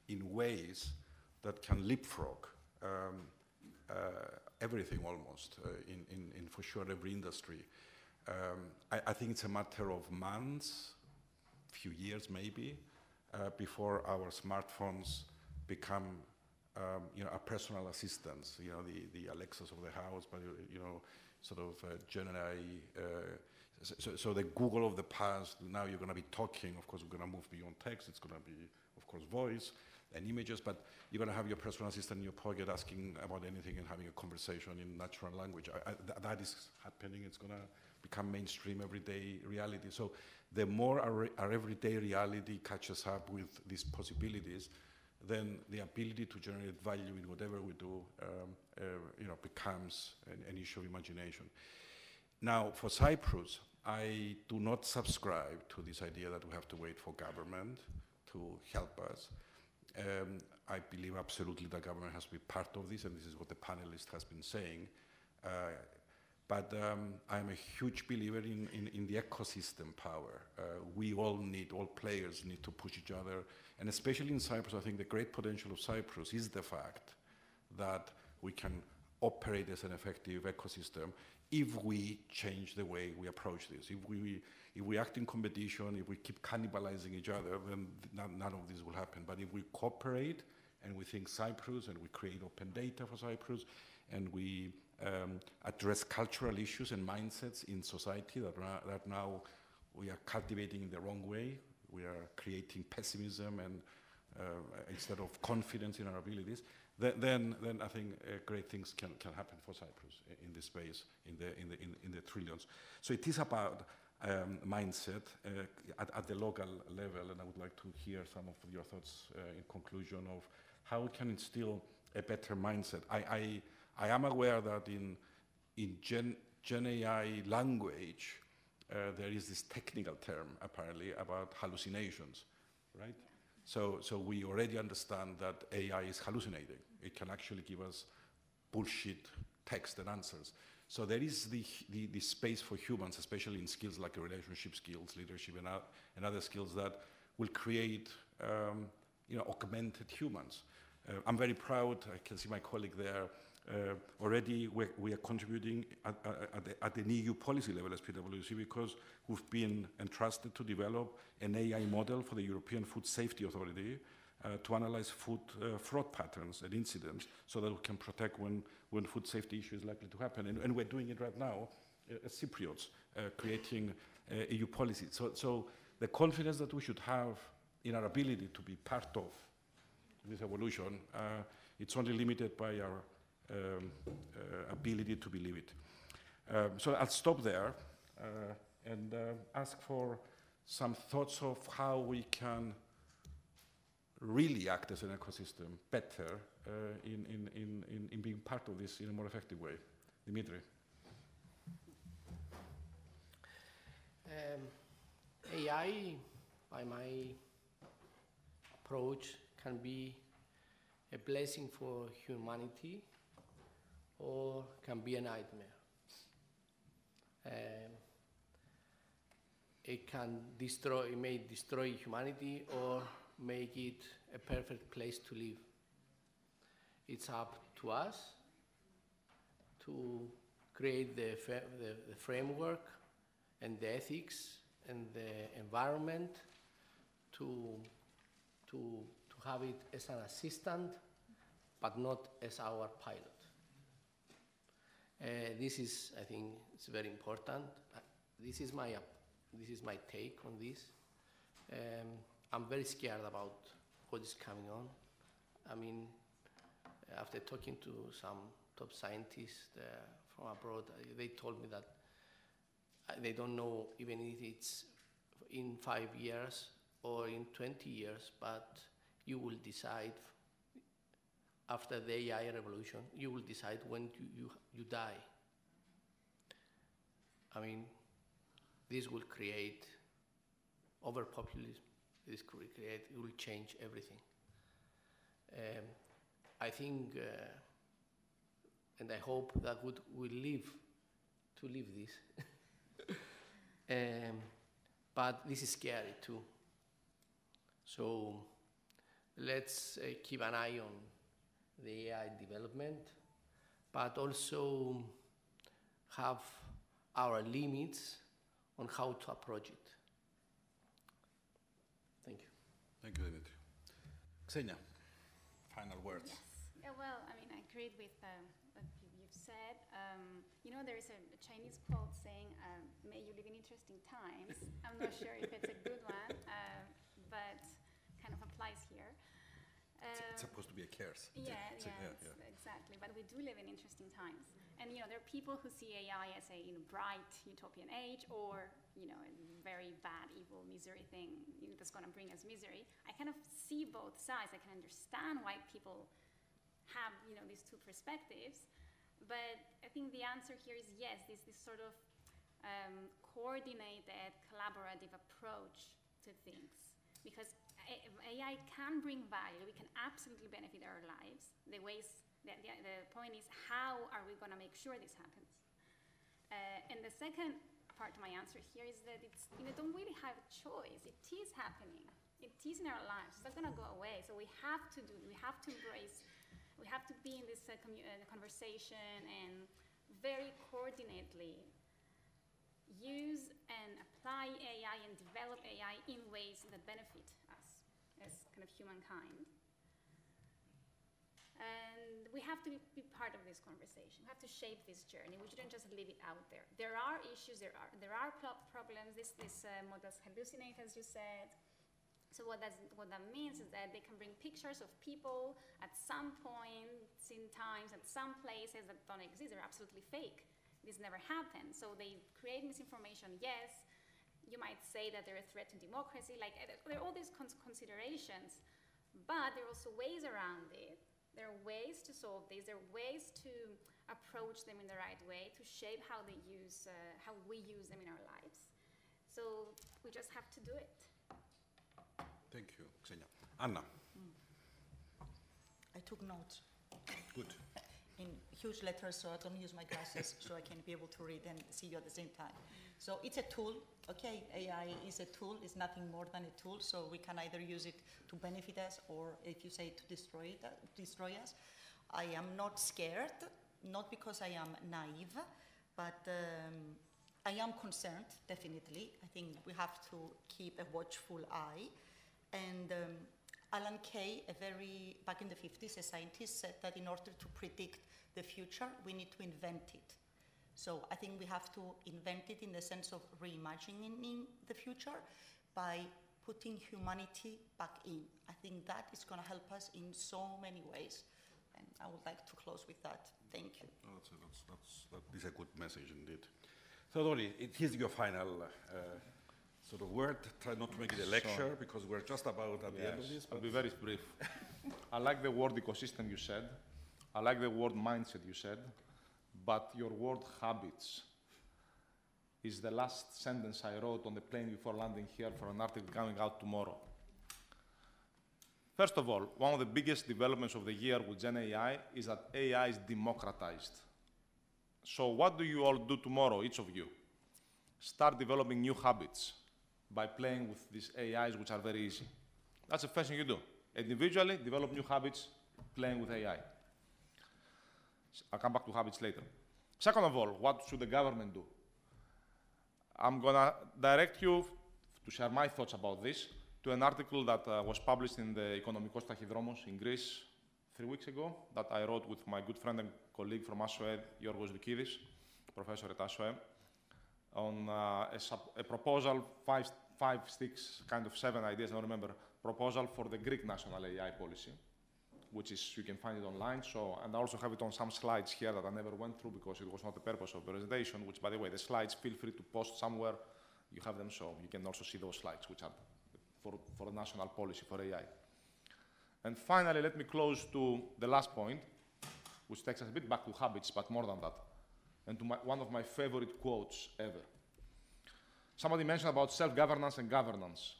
in ways that can leapfrog everything almost, in for sure every industry. I think it's a matter of months, few years maybe, before our smartphones become our personal assistants, the Alexas of the house, but sort of generally, so the Google of the past. Now you're going to be talking. Of course, we're going to move beyond text. It's going to be, of course, voice and images, but you're going to have your personal assistant in your pocket asking about anything and having a conversation in natural language. That is happening. It's going to become mainstream everyday reality. So the more our everyday reality catches up with these possibilities, then the ability to generate value in whatever we do becomes an issue of imagination. Now, for Cyprus, I do not subscribe to this idea that we have to wait for government to help us. I believe absolutely the government has to be part of this, and this is what the panelist has been saying. But I'm a huge believer in the ecosystem power. All players need to push each other. And especially in Cyprus, I think the great potential of Cyprus is the fact that we can operate as an effective ecosystem if we change the way we approach this. If we act in competition, if we keep cannibalizing each other, then none of this will happen. But if we cooperate and we think Cyprus and we create open data for Cyprus and we address cultural issues and mindsets in society that now we are cultivating in the wrong way, we are creating pessimism and instead of confidence in our abilities, then I think great things can happen for Cyprus in this space, in the trillions. So it is about mindset at the local level, and I would like to hear some of your thoughts in conclusion of how we can instill a better mindset. I am aware that in Gen AI language, there is this technical term apparently about hallucinations, right? So we already understand that AI is hallucinating. It can actually give us bullshit text and answers. So there is the space for humans, especially in skills like relationship skills, leadership, and other skills that will create augmented humans. I'm very proud. I can see my colleague there. Already we are contributing at the EU policy level as PwC, because we've been entrusted to develop an AI model for the European Food Safety Authority to analyze food fraud patterns and incidents so that we can protect when food safety issue is likely to happen. And we're doing it right now as Cypriots, creating EU policy. So the confidence that we should have in our ability to be part of this evolution, it's only limited by our ability to believe it. So I'll stop there and ask for some thoughts of how we can really act as an ecosystem better in being part of this in a more effective way? Dimitri. AI, by my approach, can be a blessing for humanity or can be a nightmare. It may destroy humanity or make it a perfect place to live. It's up to us to create the framework and the ethics and the environment to have it as an assistant, but not as our pilot. This is, I think, it's very important. This is my take on this. I'm very scared about what is coming on. I mean, after talking to some top scientists from abroad, they told me that they don't know even if it's in 5 years or in 20 years, but you will decide after the AI revolution, you will decide when you die. I mean, this will create overpopulation. This it will change everything. I think, and I hope that we'll live to live this. But this is scary too. So let's keep an eye on the AI development, but also have our limits on how to approach it. Thank you. Thank you, Dimitri. Xenia, final words. Yes. Yeah, well, I mean, I agreed with what you've said. You know, there is a Chinese quote saying, may you live in interesting times. I'm not sure if it's a good one, but kind of applies here. It's supposed to be a curse. Exactly. But we do live in interesting times. And, you know, there are people who see AI as a bright utopian age or, you know, a very bad, evil, misery thing that's going to bring us misery. I kind of see both sides. I can understand why people have, you know, these two perspectives. But I think the answer here is yes, this sort of coordinated, collaborative approach to things. Because AI can bring value. We can absolutely benefit our lives. The point is, how are we going to make sure this happens? And the second part to my answer here is that it's, you know, don't really have a choice. It is happening. It is in our lives. It's not going to go away. So we have to embrace, we have to be in this conversation and very coordinately use and apply AI and develop AI in ways that benefit us as kind of humankind. And we have to be part of this conversation. We have to shape this journey. We shouldn't just leave it out there. There are issues, there are problems. These models hallucinate, as you said. So what that means is that they can bring pictures of people at some points in times, at some places that don't exist. They're absolutely fake. This never happened. So they create misinformation, yes. You might say that they're a threat to democracy. Like, there are all these considerations, but there are also ways around it. There are ways to solve this. There are ways to approach them in the right way, to shape how we use them in our lives. So we just have to do it. Thank you, Xenia. Anna. I took notes. Good. In huge letters, so I don't use my glasses, so I can be able to read and see you at the same time. So it's a tool, okay? AI is a tool, it's nothing more than a tool, so we can either use it to benefit us or, if you say, to destroy us. I am not scared, not because I am naive, but I am concerned, definitely. I think we have to keep a watchful eye. And Alan Kay, back in the 50s, a scientist, said that in order to predict the future, we need to invent it. So I think we have to invent it in the sense of reimagining the future by putting humanity back in. I think that is going to help us in so many ways. And I would like to close with that. Thank you. That is a good message indeed. So, Dori, here's your final sort of word. Try not to make it a lecture because we're just about at the end of this. I'll be very brief. I like the word ecosystem you said. I like the word mindset you said. But your word habits is the last sentence I wrote on the plane before landing here for an article coming out tomorrow. First of all, one of the biggest developments of the year with Gen AI is that AI is democratized. So what do you all do tomorrow, each of you? Start developing new habits by playing with these AIs, which are very easy. That's the first thing you do. Individually, develop new habits playing with AI. I'll come back to habits later. Second of all, what should the government do? I'm going to direct you to share my thoughts about this to an article that was published in the Οικονομικός Ταχυδρόμος in Greece 3 weeks ago that I wrote with my good friend and colleague from ASOE, Yorgos Vikidis, professor at ASOE, on a proposal, five, six, kind of 7 ideas, I don't remember, proposal for the Greek national AI policy, which is, you can find it online. So, and I also have it on some slides here that I never went through because it was not the purpose of the presentation, which, by the way, the slides, feel free to post somewhere. You have them, so you can also see those slides, which are for the national policy for AI. And finally, let me close to the last point, which takes us a bit back to habits, but more than that, and to one of my favorite quotes ever. Somebody mentioned about self-governance and governance.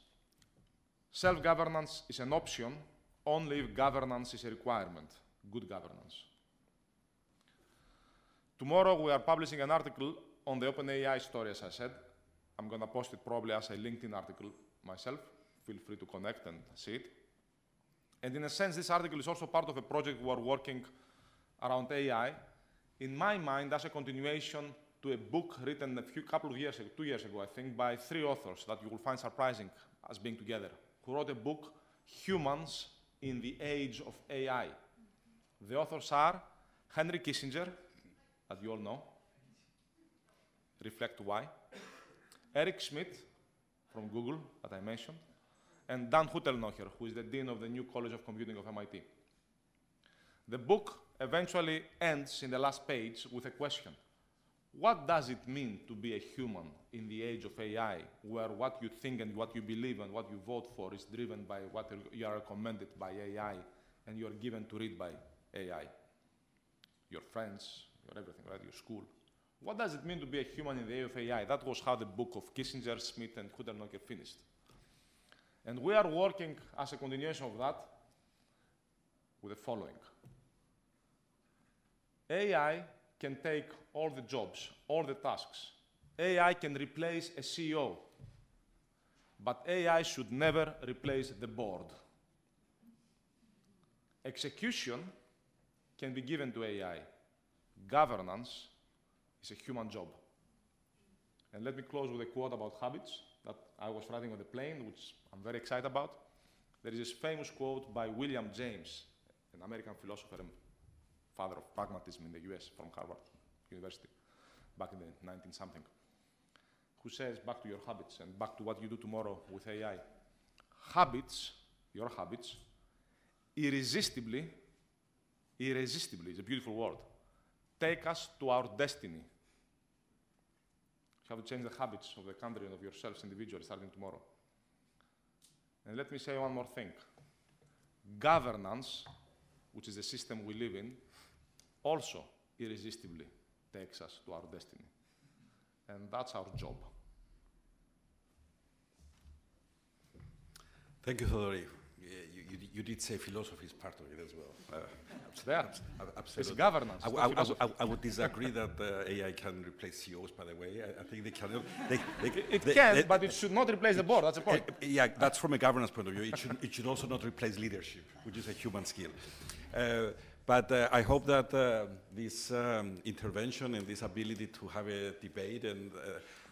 Self-governance is an option only if governance is a requirement, good governance. Tomorrow, we are publishing an article on the OpenAI story, as I said. I'm going to post it probably as a LinkedIn article myself. Feel free to connect and see it. And in a sense, this article is also part of a project we are working around AI, in my mind, as a continuation to a book written couple of years ago, 2 years ago, I think, by 3 authors that you will find surprising as being together, who wrote a book, Humans in the Age of AI. The authors are Henry Kissinger, that you all know, reflect why, Eric Schmidt from Google, that I mentioned, and Dan Huttelnocher, who is the Dean of the New College of Computing of MIT. The book eventually ends in the last page with a question. What does it mean to be a human in the age of AI, where what you think and what you believe and what you vote for is driven by what you are recommended by AI and you are given to read by AI? Your friends, your everything, right? Your school. What does it mean to be a human in the age of AI? That was how the book of Kissinger, Schmidt, and Huttelnocher finished. And we are working as a continuation of that with the following. AI can take all the jobs, all the tasks. AI can replace a CEO, but AI should never replace the board. Execution can be given to AI. Governance is a human job. And let me close with a quote about habits that I was writing on the plane, which I'm very excited about. There is this famous quote by William James, an American philosopher and father of pragmatism in the US from Harvard University, back in the 19-something, who says, back to your habits and back to what you do tomorrow with AI. Habits, your habits, irresistibly, it's a beautiful word, take us to our destiny. You have to change the habits of the country and of yourselves individually starting tomorrow. And let me say one more thing. Governance, which is the system we live in, also irresistibly takes us to our destiny. And that's our job. Thank you, Theodore. You did say philosophy is part of it as well. It's there. Absolutely. It's governance. I would disagree that AI can replace CEOs, by the way. I think they can. It can, but it should not replace the board. That's the point. Yeah, that's from a governance point of view. It should also not replace leadership, which is a human skill. But I hope that this intervention and this ability to have a debate, and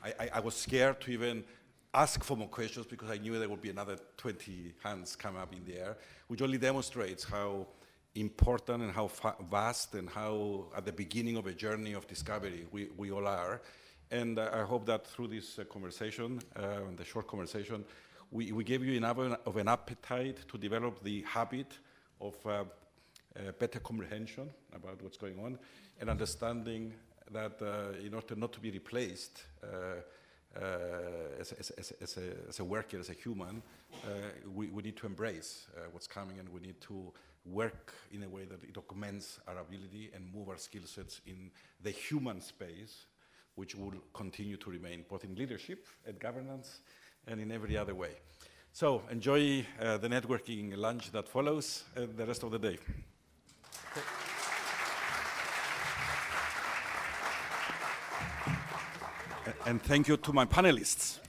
I was scared to even ask for more questions because I knew there would be another 20 hands come up in the air, which only demonstrates how important and how vast and how at the beginning of a journey of discovery we all are. And I hope that through this conversation, the short conversation, we gave you enough of an appetite to develop the habit of better comprehension about what's going on and understanding that in order not to be replaced, as a worker, as a human, we need to embrace what's coming, and we need to work in a way that it augments our ability and move our skill sets in the human space, which will continue to remain both in leadership and governance and in every other way. So enjoy the networking lunch that follows the rest of the day. And thank you to my panelists.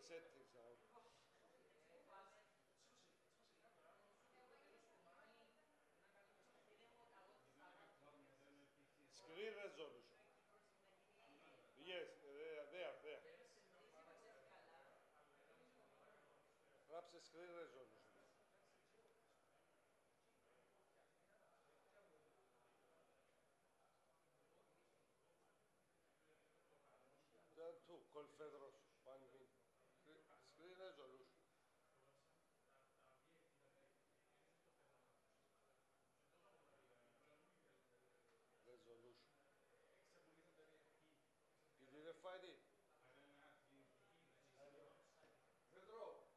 settings now. Screen resolution. Yes, there. Perhaps a screen resolution. There are two, Colfedros, 1 minute. Screen resolution. Resolution. You didn't find it? Pedro.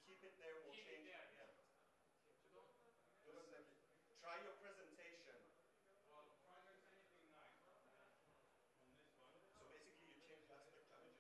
Keep it there, we'll change it. Yeah. Try your presentation. So basically you change the aspect challenge.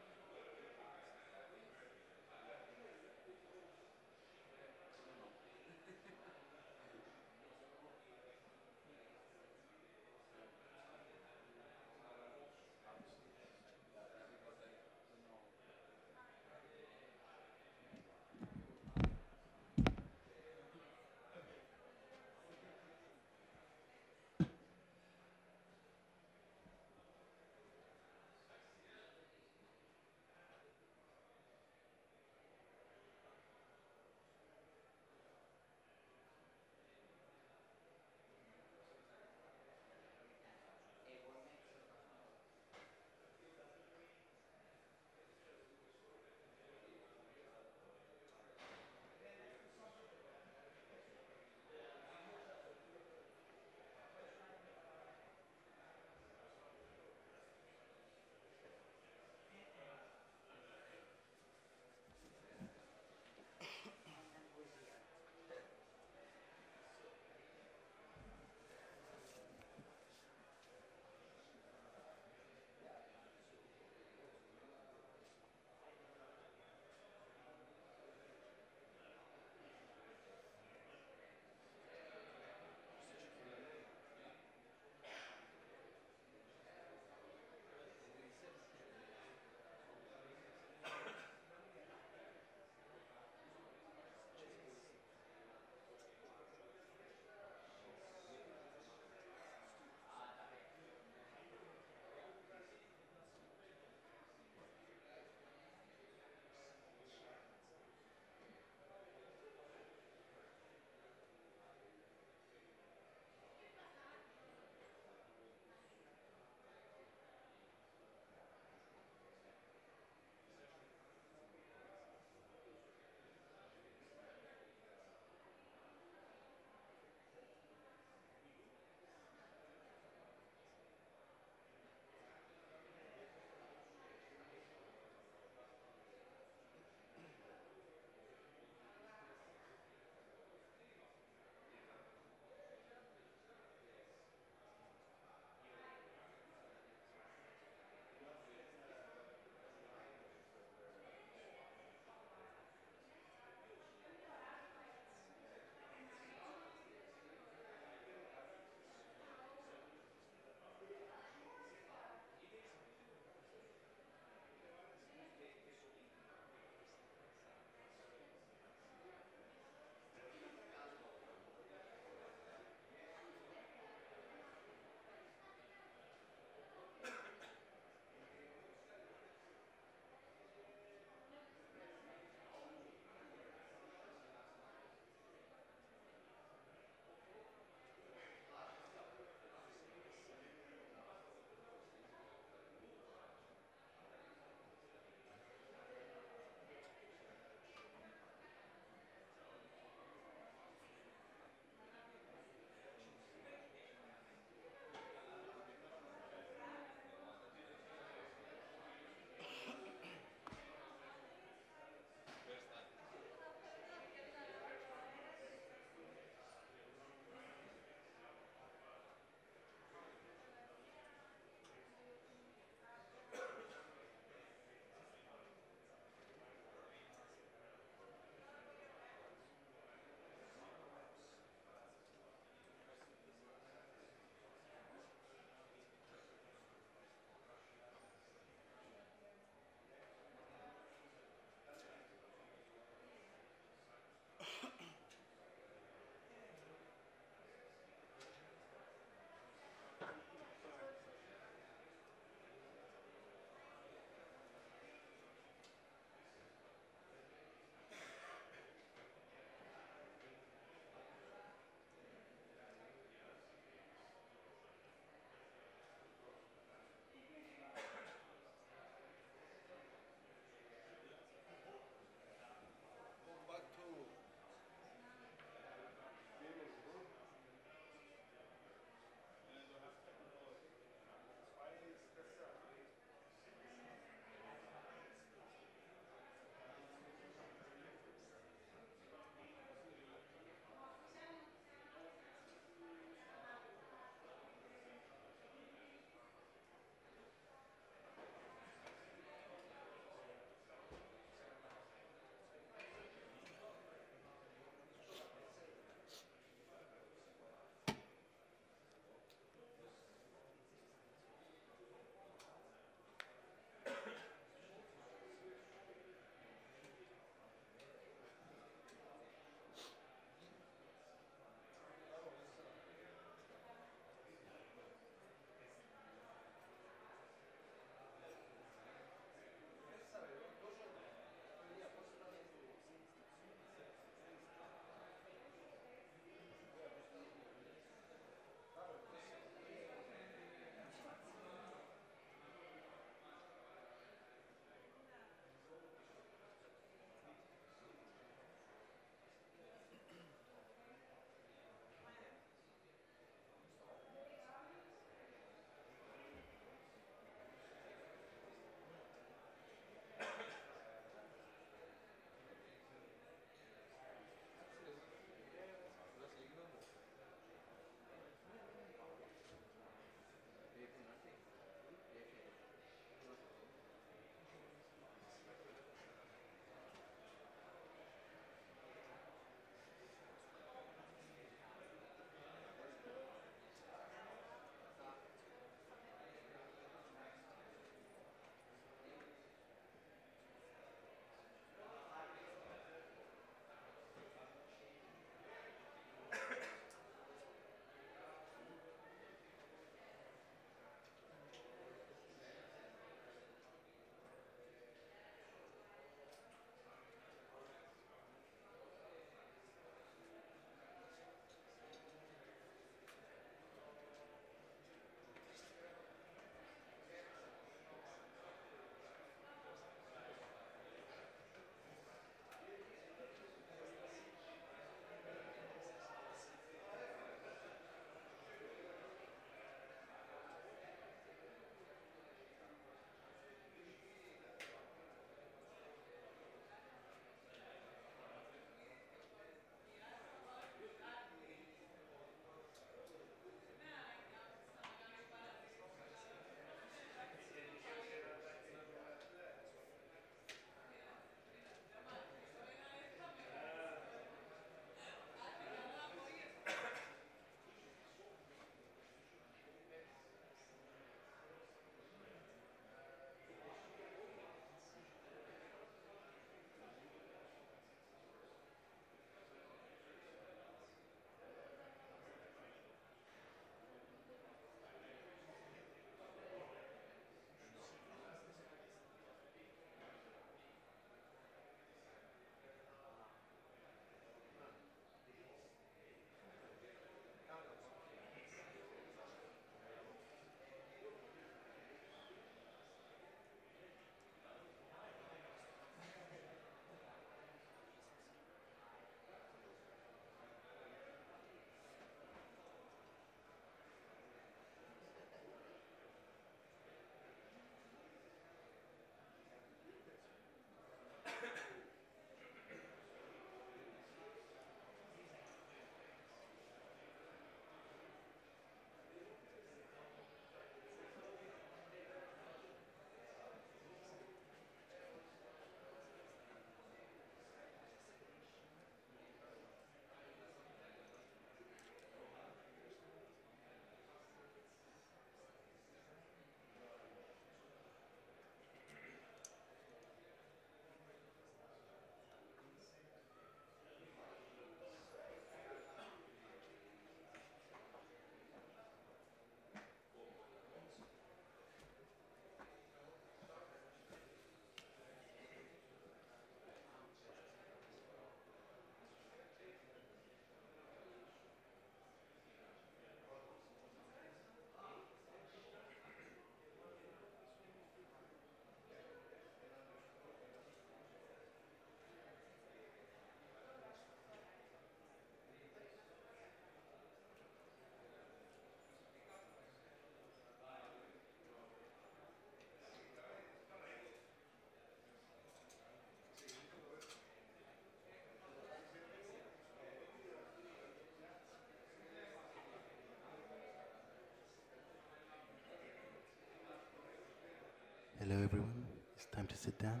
everyone. It's time to sit down.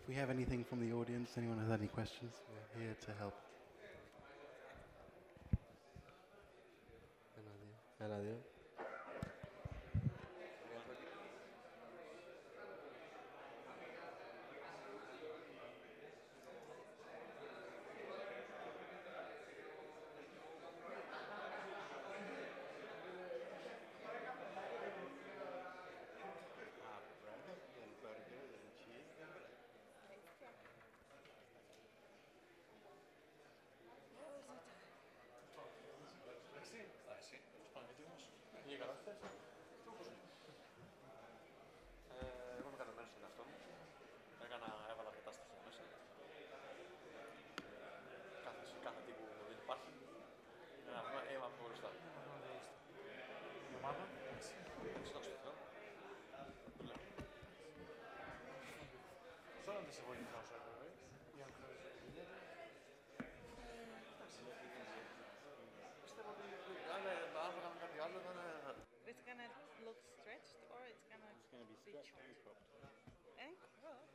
If we have anything from the audience, anyone has any questions, we're here to help. Ένα, δύο. Εγώ είμαι κατεμένος στον εαυτό μου. Έβαλα αρκετά στοιχεία μέσα. Κάθε τι που δεν υπάρχει. Είμαι από μπροστά. Η ομάδα. Δόξα τω Θεώ. Δουλεύω. Θέλω να σε βοηθάω όσο έπρεπε. Ή αν θέλεις να γίνεται. Πιστεύω ότι αν έβγαλαν κάτι άλλο ήταν... It's gonna look stretched or it's gonna be stretched and cropped. And cropped.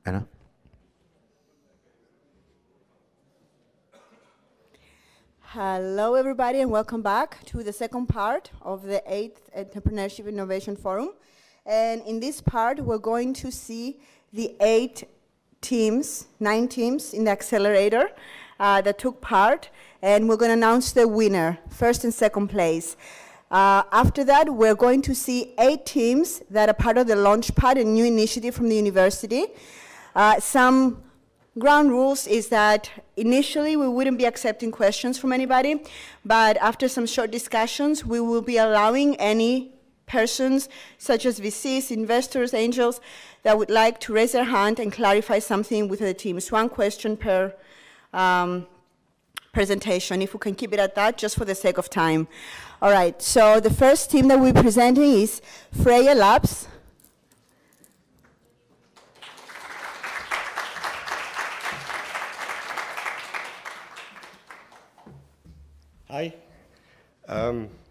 Anna? Hello, everybody, and welcome back to the second part of the 8th Entrepreneurship Innovation Forum. And in this part, we're going to see the 9 teams in the accelerator that took part, and we're going to announce the winner, first and second place. After that, we're going to see 8 teams that are part of the Launchpad, a new initiative from the university. Some ground rules is that initially we wouldn't be accepting questions from anybody, but after some short discussions, we will be allowing any persons, such as VCs, investors, angels, that would like to raise their hand and clarify something with the teams. 1 question per presentation, if we can keep it at that, just for the sake of time. All right, so the first team that we're presenting is Freya Labs. Hi.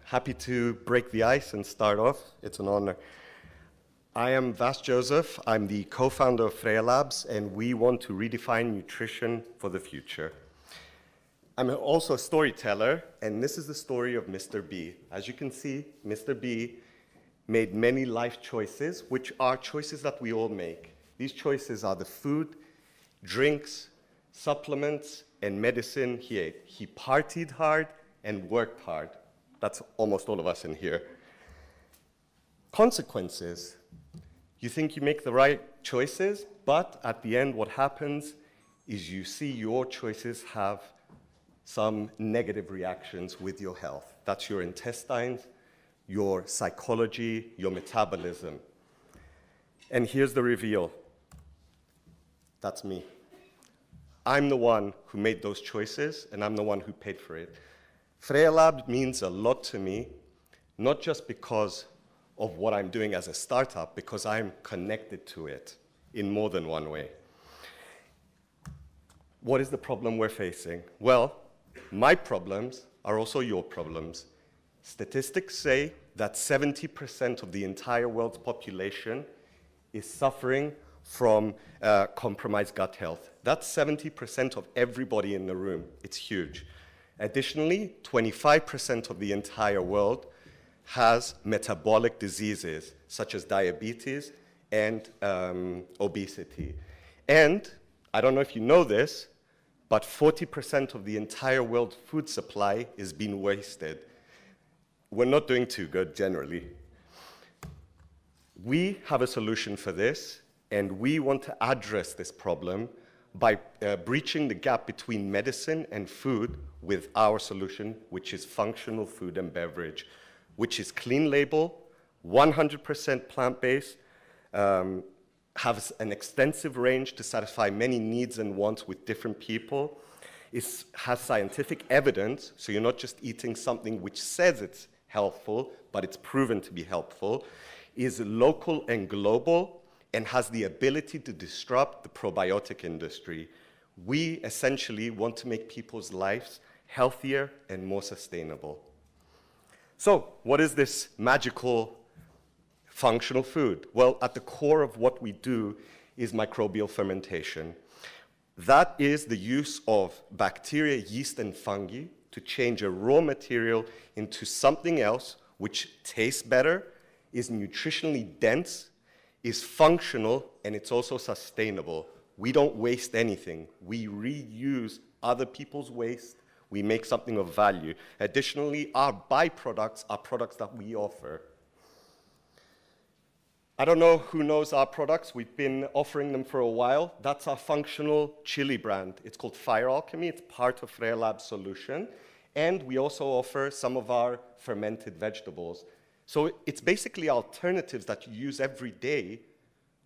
Happy to break the ice and start off. It's an honor. I am Vas Joseph. I'm the co-founder of Freya Labs, and we want to redefine nutrition for the future. I'm also a storyteller, and this is the story of Mr. B. As you can see, Mr. B made many life choices, which are choices that we all make. These choices are the food, drinks, supplements, and medicine he ate. He partied hard and worked hard. That's almost all of us in here. Consequences. You think you make the right choices, but at the end what happens is you see your choices have some negative reactions with your health. That's your intestines, your psychology, your metabolism. And here's the reveal. That's me. I'm the one who made those choices, and I'm the one who paid for it. Freya Lab means a lot to me, not just because of what I'm doing as a startup, because I'm connected to it in more than one way. What is the problem we're facing? Well, my problems are also your problems. Statistics say that 70% of the entire world's population is suffering from compromised gut health. That's 70% of everybody in the room. It's huge. Additionally, 25% of the entire world has metabolic diseases, such as diabetes and obesity. And I don't know if you know this, but 40% of the entire world food supply is being wasted. We're not doing too good generally. We have a solution for this, and we want to address this problem by breaching the gap between medicine and food with our solution, which is functional food and beverage, which is clean label, 100% plant-based, has an extensive range to satisfy many needs and wants with different people. It has scientific evidence, so you're not just eating something which says it's helpful, but it's proven to be helpful, is local and global, and has the ability to disrupt the probiotic industry. We essentially want to make people's lives healthier and more sustainable. So, what is this magical functional food? Well, at the core of what we do is microbial fermentation. That is the use of bacteria, yeast, and fungi to change a raw material into something else which tastes better, is nutritionally dense, is functional, and it's also sustainable. We don't waste anything. We reuse other people's waste. We make something of value. Additionally, our byproducts are products that we offer. I don't know who knows our products. We've been offering them for a while. That's our functional chili brand. It's called Fire Alchemy. It's part of Freya Lab's solution. And we also offer some of our fermented vegetables. So it's basically alternatives that you use every day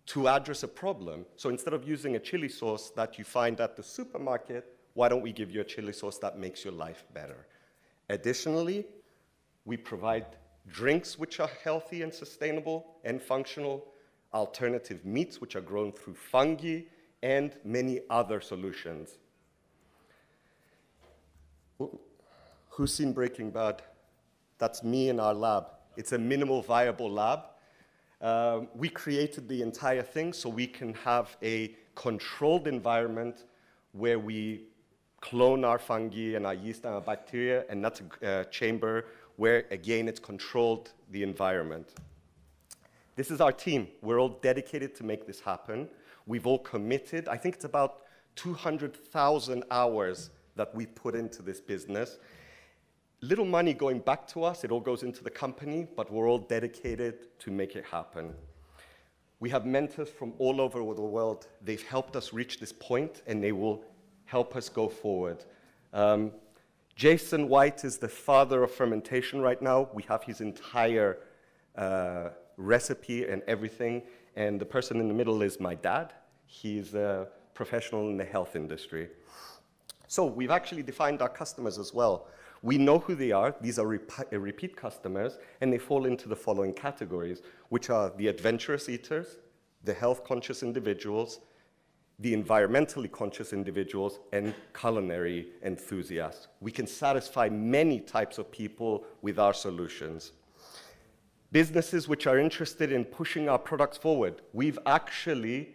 to address a problem. So instead of using a chili sauce that you find at the supermarket, why don't we give you a chili sauce that makes your life better? Additionally, we provide drinks which are healthy and sustainable and functional, alternative meats which are grown through fungi, and many other solutions. Who's seen Breaking Bad? That's me in our lab. It's a minimal viable lab. We created the entire thing so we can have a controlled environment where we clone our fungi and our yeast and our bacteria, and that's a chamber where, again, it's controlled the environment. This is our team. We're all dedicated to make this happen. We've all committed. I think it's about 200,000 hours that we put into this business. Little money going back to us. It all goes into the company, but we're all dedicated to make it happen. We have mentors from all over the world. They've helped us reach this point, and they will help us go forward. Jason White is the father of fermentation right now. We have his entire recipe and everything. And the person in the middle is my dad. He's a professional in the health industry. So we've actually defined our customers as well. We know who they are. These are repeat customers, and they fall into the following categories, which are the adventurous eaters, the health-conscious individuals, the environmentally conscious individuals, and culinary enthusiasts. We can satisfy many types of people with our solutions. Businesses which are interested in pushing our products forward, we've actually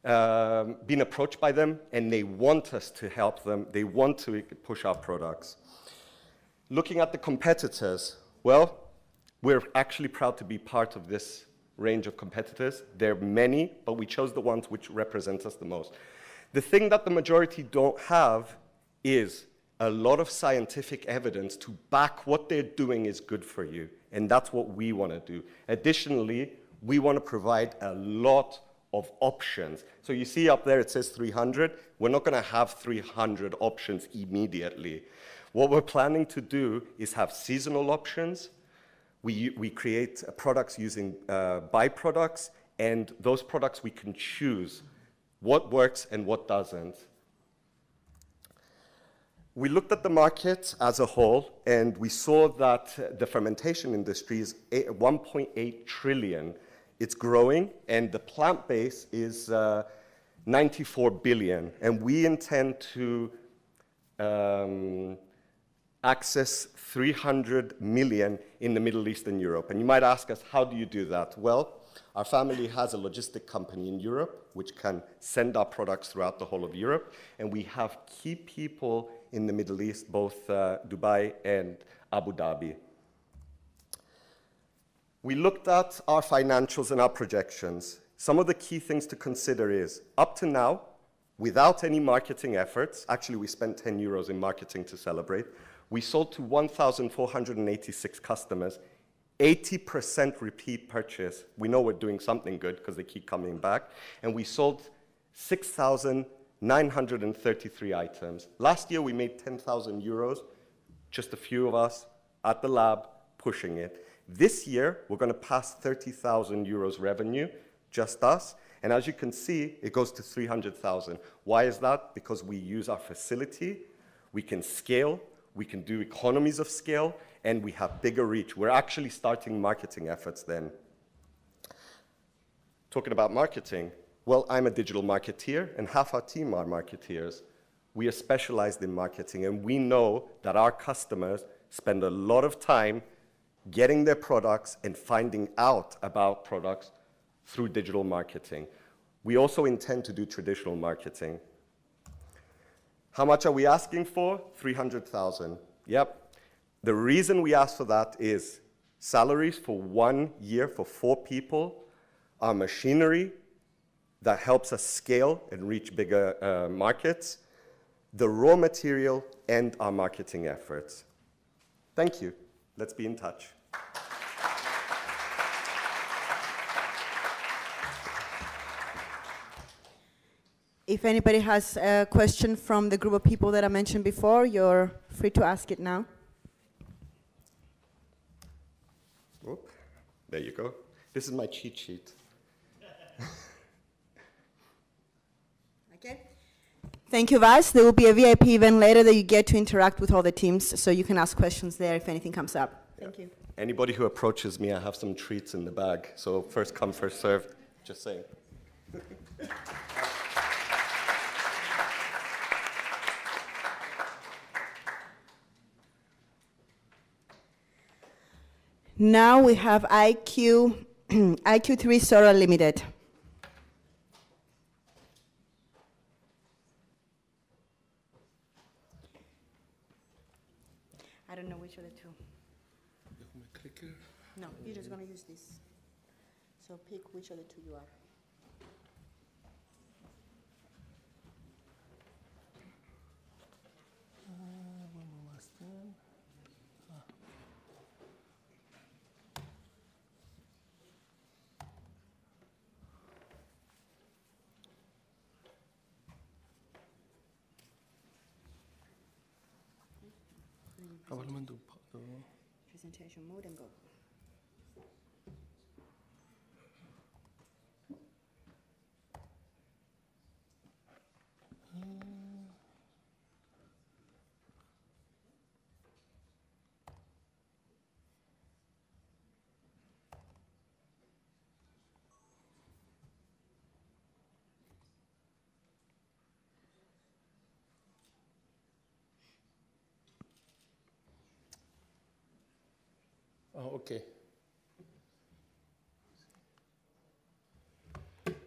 been approached by them, and they want us to help them. They want to push our products. Looking at the competitors, well, we're actually proud to be part of this range of competitors. There are many, but we chose the ones which represent us the most. The thing that the majority don't have is a lot of scientific evidence to back what they're doing is good for you, and that's what we want to do. Additionally, we want to provide a lot of options. So you see up there it says 300. We're not going to have 300 options immediately. What we're planning to do is have seasonal options. We create products using byproducts, and those products we can choose what works and what doesn't. We looked at the market as a whole, and we saw that the fermentation industry is 1.8 trillion. It's growing, and the plant base is 94 billion. And we intend to access 300 million in the Middle East and Europe. And you might ask us, how do you do that? Well, our family has a logistic company in Europe, which can send our products throughout the whole of Europe. And we have key people in the Middle East, both Dubai and Abu Dhabi. We looked at our financials and our projections. Some of the key things to consider is, up to now, without any marketing efforts, actually we spent 10 euros in marketing to celebrate, we sold to 1,486 customers, 80% repeat purchase. We know we're doing something good because they keep coming back. And we sold 6,933 items. Last year we made 10,000 euros, just a few of us at the lab pushing it. This year, we're going to pass 30,000 euros revenue, just us. And as you can see, it goes to 300,000. Why is that? Because we use our facility, we can scale, we can do economies of scale, and we have bigger reach. We're actually starting marketing efforts then. Talking about marketing, well, I'm a digital marketeer, and half our team are marketeers. We are specialized in marketing, and we know that our customers spend a lot of time getting their products and finding out about products through digital marketing. We also intend to do traditional marketing. How much are we asking for? 300,000. Yep. The reason we ask for that is salaries for 1 year for 4 people, our machinery that helps us scale and reach bigger markets, the raw material, and our marketing efforts. Thank you. Let's be in touch. If anybody has a question from the group of people that I mentioned before, you're free to ask it now. Oop, there you go. This is my cheat sheet. Okay. Thank you, Vas. There will be a VIP event later that you get to interact with all the teams, so you can ask questions there if anything comes up. Thank you. Anybody who approaches me, I have some treats in the bag. So first come, first served. Just saying. Now we have IQ3 Solar Limited. I don't know which of the two. No, you're just going to use this. So pick which of the two you are. Presentation mode and go. Oh, okay.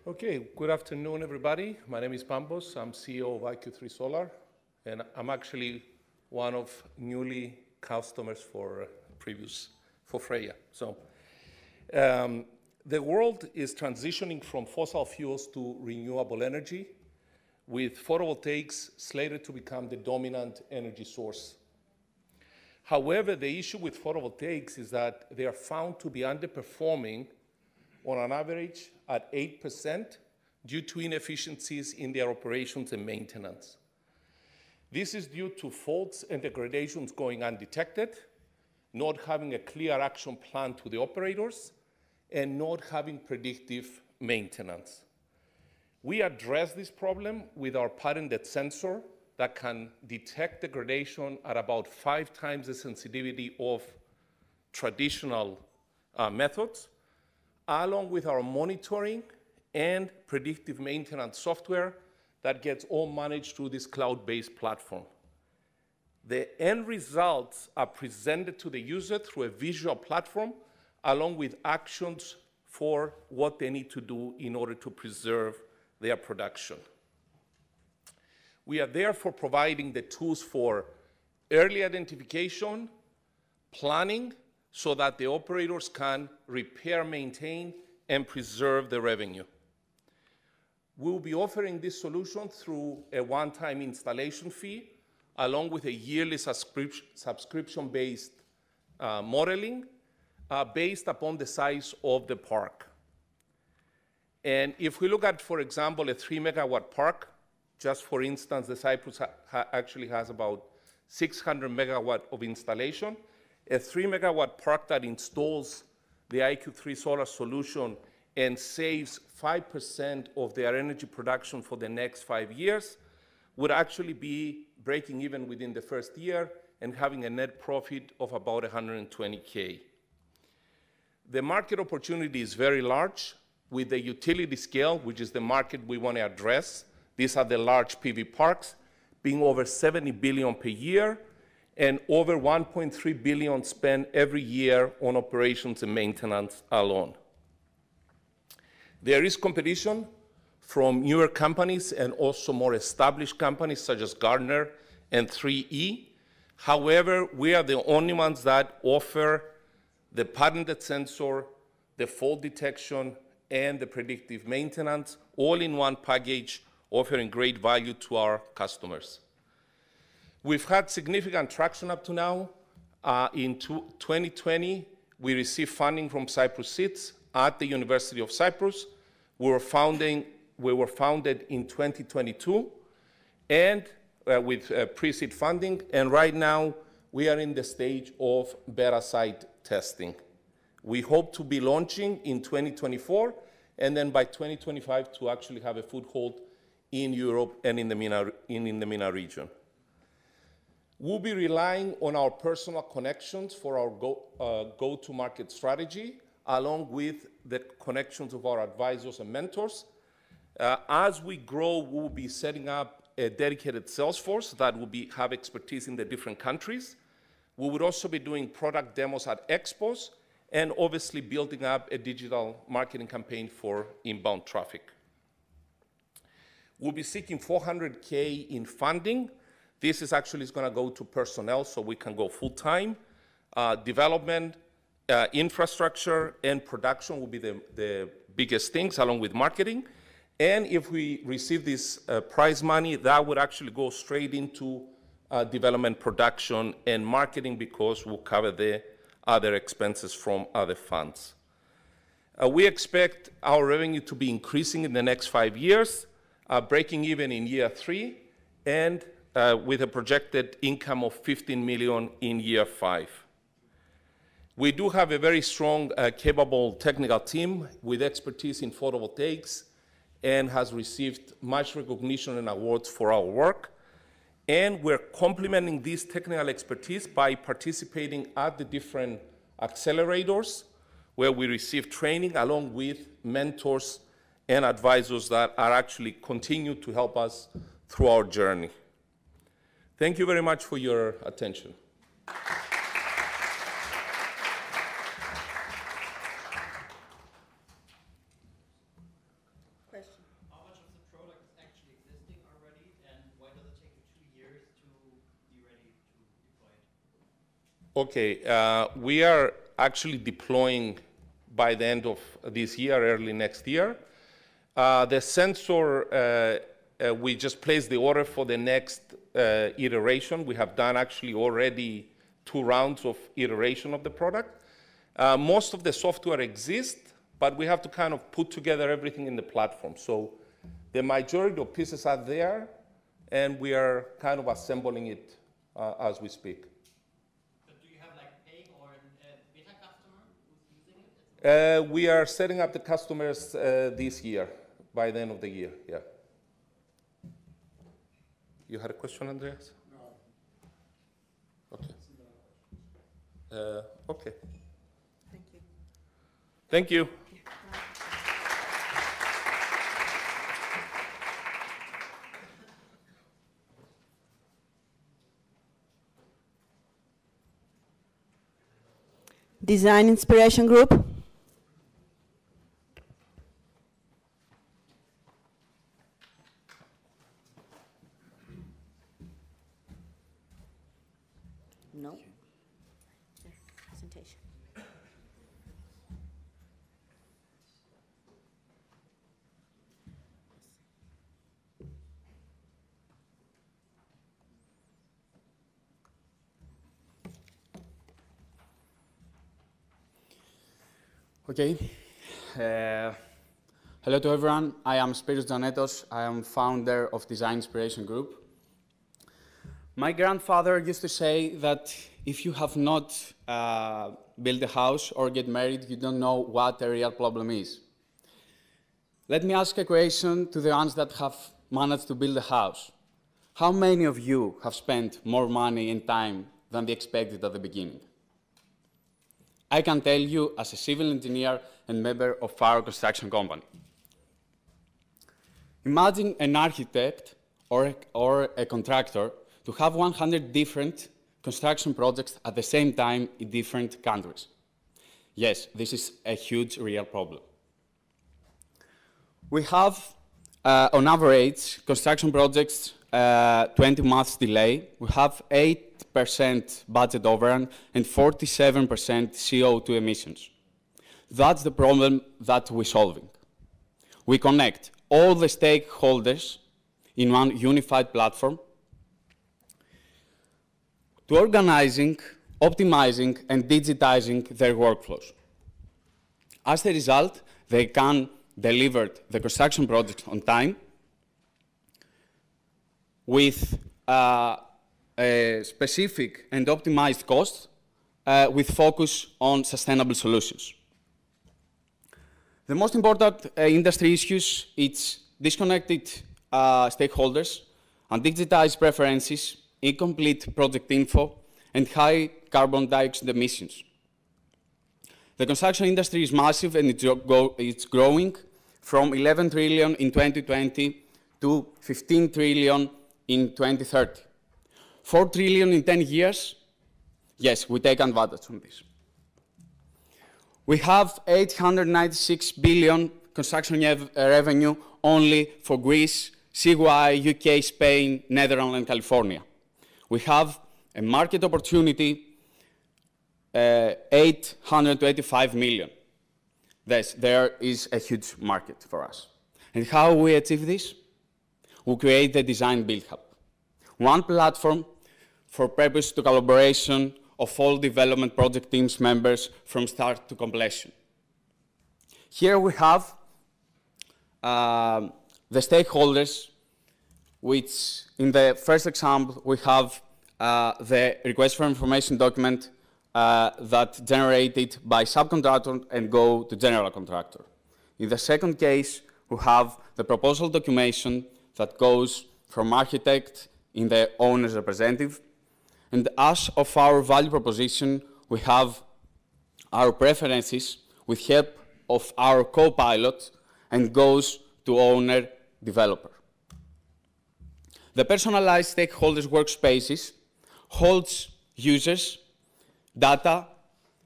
Okay, good afternoon, everybody. My name is Pambos. I'm CEO of IQ3 Solar, and I'm actually one of newly customers for Freya. So, the world is transitioning from fossil fuels to renewable energy, with photovoltaics slated to become the dominant energy source. However, the issue with photovoltaics is that they are found to be underperforming on an average at 8% due to inefficiencies in their operations and maintenance. This is due to faults and degradations going undetected, not having a clear action plan to the operators, and not having predictive maintenance. We address this problem with our patented sensor that can detect degradation at about 5 times the sensitivity of traditional methods, along with our monitoring and predictive maintenance software that gets all managed through this cloud-based platform. The end results are presented to the user through a visual platform, along with actions for what they need to do in order to preserve their production. We are therefore providing the tools for early identification, planning, so that the operators can repair, maintain, and preserve the revenue. We'll be offering this solution through a one-time installation fee, along with a yearly subscription-based modeling based upon the size of the park. And if we look at, for example, a 3-megawatt park, just for instance, the Cyprus actually has about 600 megawatt of installation. A 3-megawatt park that installs the IQ3 solar solution and saves 5% of their energy production for the next 5 years would actually be breaking even within the first year and having a net profit of about 120K. The market opportunity is very large, with the utility scale, which is the market we want to address. These are the large PV parks, being over 70 billion per year and over 1.3 billion spent every year on operations and maintenance alone. There is competition from newer companies and also more established companies such as Gartner and 3E. However, we are the only ones that offer the patented sensor, the fault detection, and the predictive maintenance, all in one package, offering great value to our customers. We've had significant traction up to now. In 2020, we received funding from Cyprus Seeds at the University of Cyprus. We were founded in 2022 and with pre-seed funding, and right now we are in the stage of beta site testing. We hope to be launching in 2024, and then by 2025 to actually have a foothold in Europe and in the MENA region. We'll be relying on our personal connections for our go-to-market strategy, along with the connections of our advisors and mentors. As we grow, we'll be setting up a dedicated sales force that will have expertise in the different countries. We would also be doing product demos at expos and obviously building up a digital marketing campaign for inbound traffic. We'll be seeking 400K in funding This is actually going to go to personnel, so we can go full-time. Development, infrastructure, and production will be the biggest things, along with marketing. And if we receive this prize money, that would actually go straight into development, production, and marketing, because we'll cover the other expenses from other funds. We expect our revenue to be increasing in the next 5 years, breaking even in year 3, and with a projected income of 15 million in year 5. We do have a very strong, capable technical team with expertise in photovoltaics, and has received much recognition and awards for our work. And we're complementing this technical expertise by participating at the different accelerators, where we receive training along with mentors and advisors that are actually continue to help us through our journey. Thank you very much for your attention. Question. How much of the product is actually existing already, and why does it take you 2 years to be ready to deploy it? Okay, we are actually deploying by the end of this year, early next year. The sensor, we just placed the order for the next iteration. We have done actually already 2 rounds of iteration of the product. Most of the software exists, but we have to kind of put together everything in the platform. So the majority of pieces are there, and we are kind of assembling it as we speak. We are setting up the customers this year, by the end of the year, yeah. You had a question, Andreas? No. Okay. Okay. Thank you. Thank you. Design Inspiration Group. No. Yes, presentation. Okay. Hello to everyone. I am Spiros Zanetos. I am founder of Design Inspiration Group. My grandfather used to say that if you have not built a house or get married, you don't know what a real problem is. Let me ask a question to the ones that have managed to build a house. How many of you have spent more money and time than they expected at the beginning? I can tell you as a civil engineer and member of our construction company. Imagine an architect or a contractor to have 100 different construction projects at the same time in different countries. Yes, this is a huge real problem. We have, on average, construction projects 20 months delay. We have 8% budget overrun and 47% CO2 emissions. That's the problem that we're solving. We connect all the stakeholders in one unified platform to organizing, optimizing, and digitizing their workflows. As a result, they can deliver the construction project on time with a specific and optimized cost with focus on sustainable solutions. The most important industry issues, it's disconnected stakeholders, undigitized preferences, incomplete project info, and high carbon dioxide emissions. The construction industry is massive and it's growing from 11 trillion in 2020 to 15 trillion in 2030. 4 trillion in 10 years, yes, we take advantage of this. We have 896 billion construction revenue only for Greece, CY, UK, Spain, Netherlands, and California. we have a market opportunity 885 million. There is a huge market for us. And how we achieve this? We create the Design Build Hub, one platform for purpose to collaboration of all development project teams members from start to completion. Here we have the stakeholders, which in the first example, we have the request for information document that generated by subcontractor and go to general contractor. In the second case, we have the proposal documentation that goes from architect in the owner's representative. And as of our value proposition, we have our preferences with help of our co-pilot and goes to owner developer. The personalized stakeholders workspaces holds users, data,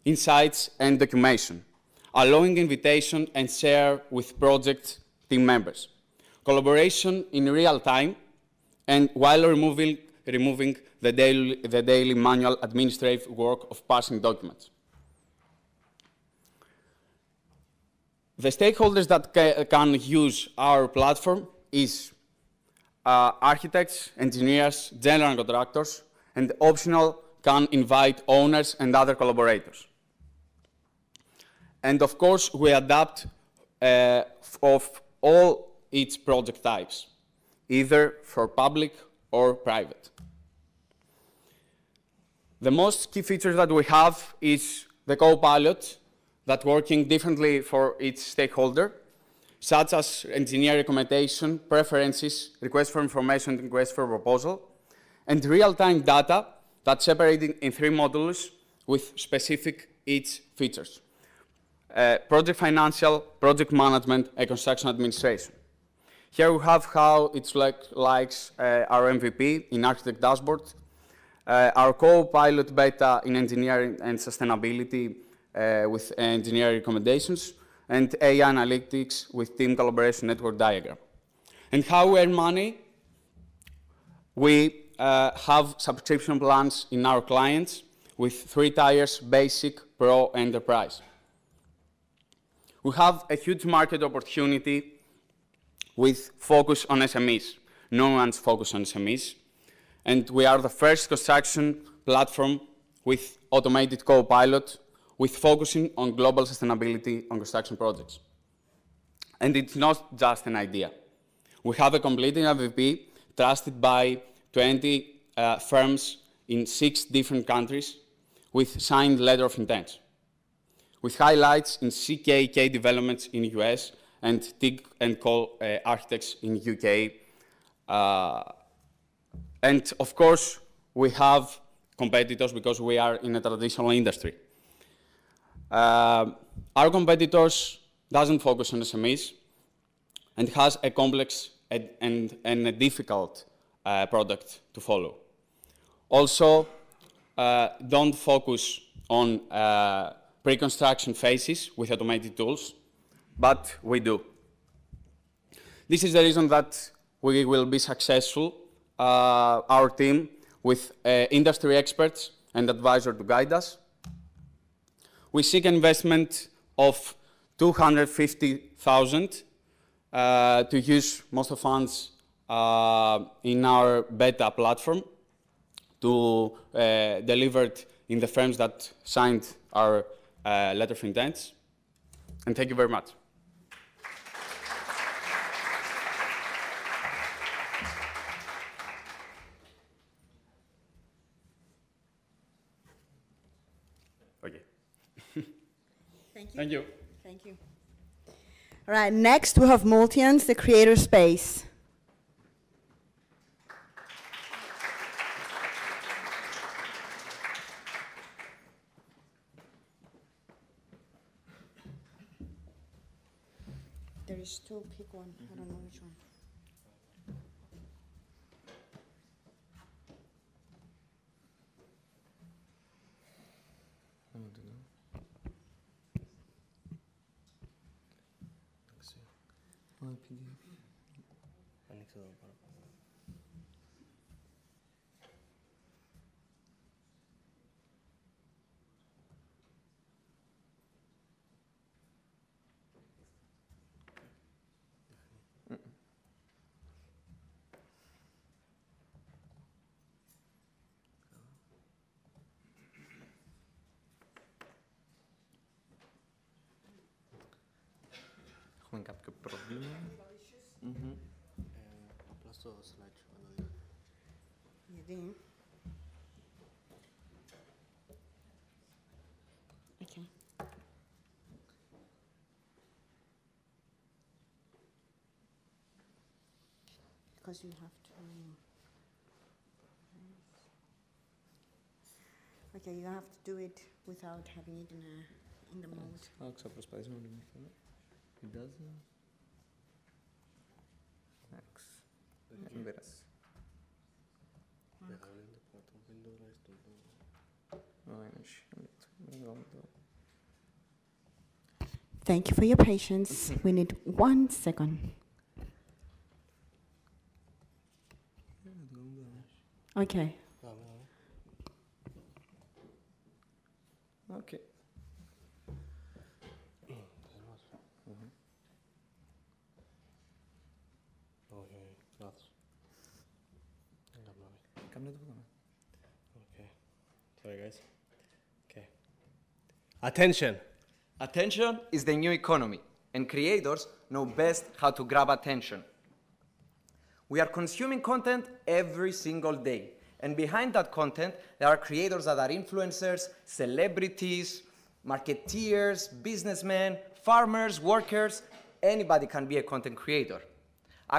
insights, and documentation, allowing invitation and share with project team members. Collaboration in real time, and while removing the daily manual administrative work of parsing documents. The stakeholders that can use our platform is architects, engineers, general contractors, and optional can invite owners and other collaborators. And of course, we adapt of all its project types, either for public or private. The most key features that we have is the co-pilot that working differently for each stakeholder, such as engineer recommendation, preferences, request for information, request for proposal, and real-time data that's separated in 3 modules with specific each features. Project financial, project management, and construction administration. Here we have how it's like our MVP in architect dashboard, our co-pilot beta in engineering and sustainability with engineering recommendations, and AI analytics with team collaboration network diagram. And how we earn money? We have subscription plans in our clients with 3 tiers, basic, pro, enterprise. We have a huge market opportunity with focus on SMEs. No one's focused on SMEs. And we are the first construction platform with automated co-pilot with focusing on global sustainability on construction projects. And it's not just an idea. We have a complete MVP trusted by 20 firms in 6 different countries with signed letter of intent, with highlights in CKK developments in the US and TIG and Co architects in the UK. And of course, we have competitors because we are in a traditional industry. Our competitors doesn't focus on SMEs and has a complex and a difficult product to follow. Also, don't focus on pre-construction phases with automated tools, but we do. This is the reason that we will be successful, our team, with industry experts and advisors to guide us. We seek investment of 250,000 to use most of funds in our beta platform to deliver it in the firms that signed our letter of intent. And thank you very much. Okay. Thank you. Thank you. Thank you. All right, next we have Multians, the creator space. There is 2, pick one. I don't know which one. έχουμε κάποιο πρόβλημα. Απλά στο slide. Γιατί? Okay. Because you have to. Okay, you have to do it without having it in the mode. Θα ξαπροσπαθήσουμε λίγο. It doesn't. Εντάξει. Δεν πειράζει. Thank you for your patience. We need 1 second. Okay. Okay. Okay. Sorry, guys. Okay. Attention. Attention is the new economy, and creators know best how to grab attention. We are consuming content every single day, and behind that content, there are creators that are influencers, celebrities, marketeers, businessmen, farmers, workers. Anybody can be a content creator.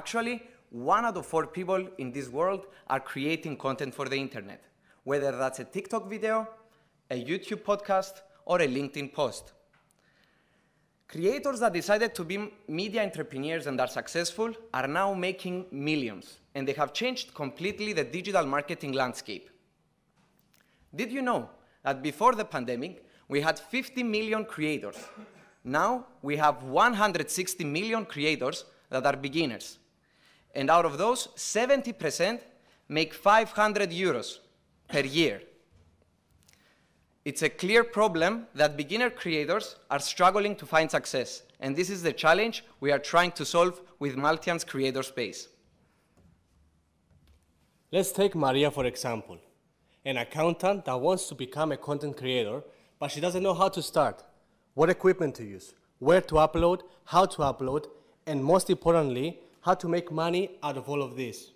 Actually, 1 out of 4 people in this world are creating content for the internet, whether that's a TikTok video, a YouTube podcast, or a LinkedIn post. Creators that decided to be media entrepreneurs and are successful are now making millions, and they have changed completely the digital marketing landscape. Did you know that before the pandemic, we had 50 million creators? Now we have 160 million creators that are beginners. And out of those, 70% make 500 euros per year. It's a clear problem that beginner creators are struggling to find success, and this is the challenge we are trying to solve with Maltian's creator space. Let's take Maria for example, an accountant that wants to become a content creator, but she doesn't know how to start, what equipment to use, where to upload, how to upload, and most importantly, how to make money out of all of this.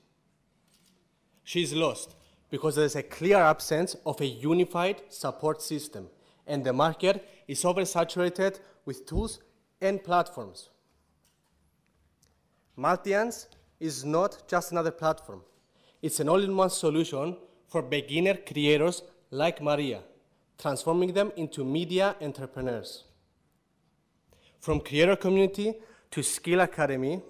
She's lost because there is a clear absence of a unified support system, and the market is oversaturated with tools and platforms. Maltians is not just another platform. It's an all-in-one solution for beginner creators like Maria, transforming them into media entrepreneurs. From creator community to skill academy,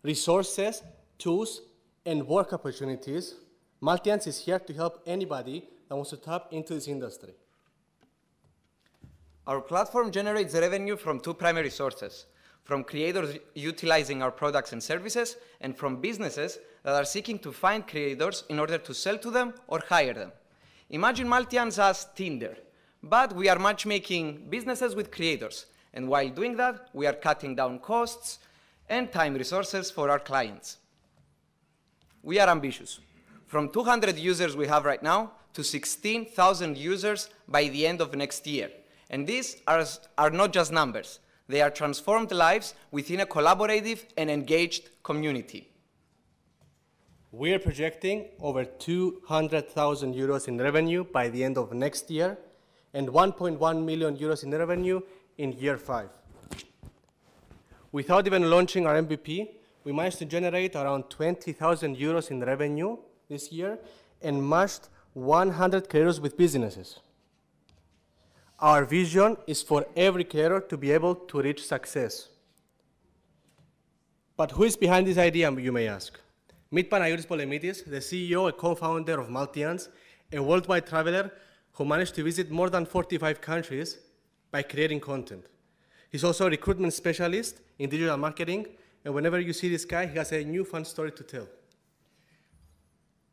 resources, tools, and work opportunities, Maltians is here to help anybody that wants to tap into this industry. Our platform generates revenue from 2 primary sources, from creators utilizing our products and services, and from businesses that are seeking to find creators in order to sell to them or hire them. Imagine Maltians as Tinder, but we are matchmaking businesses with creators, and while doing that, we are cutting down costs and time resources for our clients. We are ambitious. From 200 users we have right now to 16,000 users by the end of next year. And these are not just numbers. They are transformed lives within a collaborative and engaged community. We are projecting over 200,000 euros in revenue by the end of next year and 1.1 million euros in revenue in year 5. Without even launching our MVP, we managed to generate around 20,000 euros in revenue this year and matched 100 creators with businesses. Our vision is for every creator to be able to reach success. But who is behind this idea, you may ask? Meet Panagiotis Polemitis, the CEO and co-founder of Maltians, a worldwide traveler who managed to visit more than 45 countries by creating content. He's also a recruitment specialist in digital marketing, and whenever you see this guy, he has a new fun story to tell.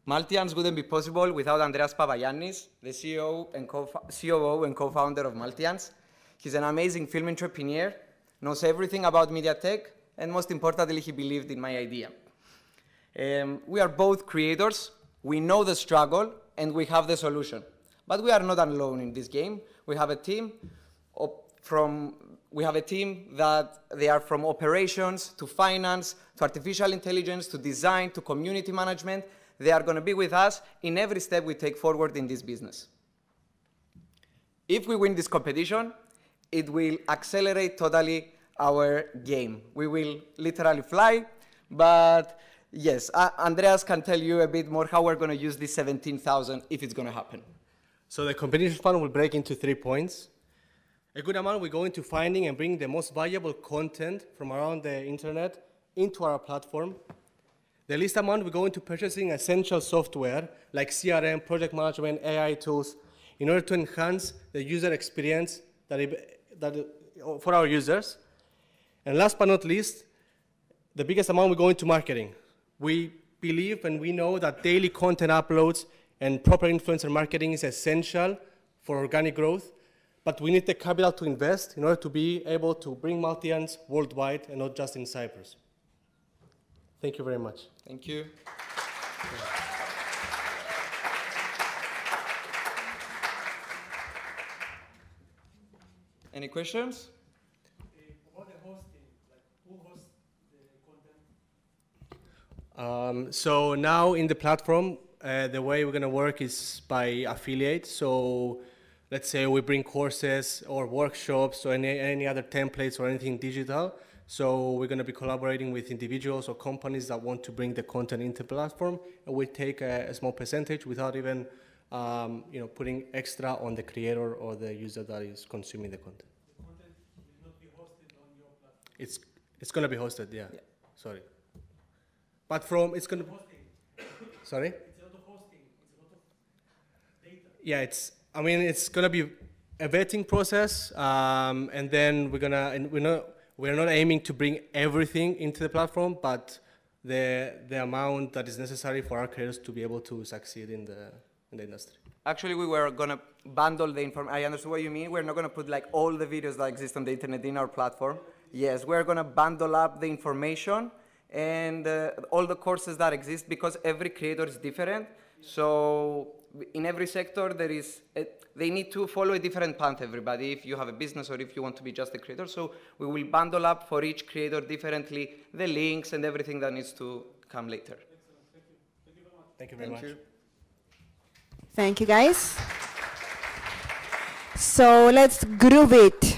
Maltians wouldn't be possible without Andreas Papagiannis, the COO and co-founder of Maltians. He's an amazing film entrepreneur, knows everything about media tech, and most importantly, he believed in my idea. We are both creators, we know the struggle, and we have the solution. But we are not alone in this game. We have a team from we have a team that they are from operations to finance, to artificial intelligence, to design, to community management. They are going to be with us in every step we take forward in this business. If we win this competition, it will accelerate totally our game. We will literally fly, but yes, Andreas can tell you a bit more how we're going to use this 17,000 if it's going to happen. So the competition fund will break into 3 points. A good amount we go into finding and bringing the most valuable content from around the internet into our platform. The least amount we go into purchasing essential software like CRM, project management, AI tools in order to enhance the user experience for our users. And last but not least, the biggest amount we go into marketing. We believe and we know that daily content uploads and proper influencer marketing is essential for organic growth, but we need the capital to invest in order to be able to bring multi-ants worldwide and not just in Cyprus. Thank you very much. Thank you. Any questions? About the hosting, like who hosts the content? So now in the platform, the way we're going to work is by affiliate. So let's say we bring courses or workshops or any other templates or anything digital. So we're going to be collaborating with individuals or companies that want to bring the content into the platform, and we take a small percentage without even putting extra on the creator or the user that is consuming the content. The content will not be hosted on your platform. It's going to be hosted, yeah. Sorry. But it's going to be sorry? It's a lot of hosting. It's a lot of data. Yeah, it's going to be a vetting process, and then we're not aiming to bring everything into the platform, but the amount that is necessary for our creators to be able to succeed in the industry. Actually, we were going to bundle the information. I understand what you mean. We're not going to put like all the videos that exist on the internet in our platform. Yes, we're going to bundle up the information and all the courses that exist, because every creator is different. So in every sector, they need to follow a different path, everybody, if you have a business or if you want to be just a creator. So we will bundle up for each creator differently the links and everything that needs to come later. Excellent. Thank you very much. Thank you, guys. So let's groove it.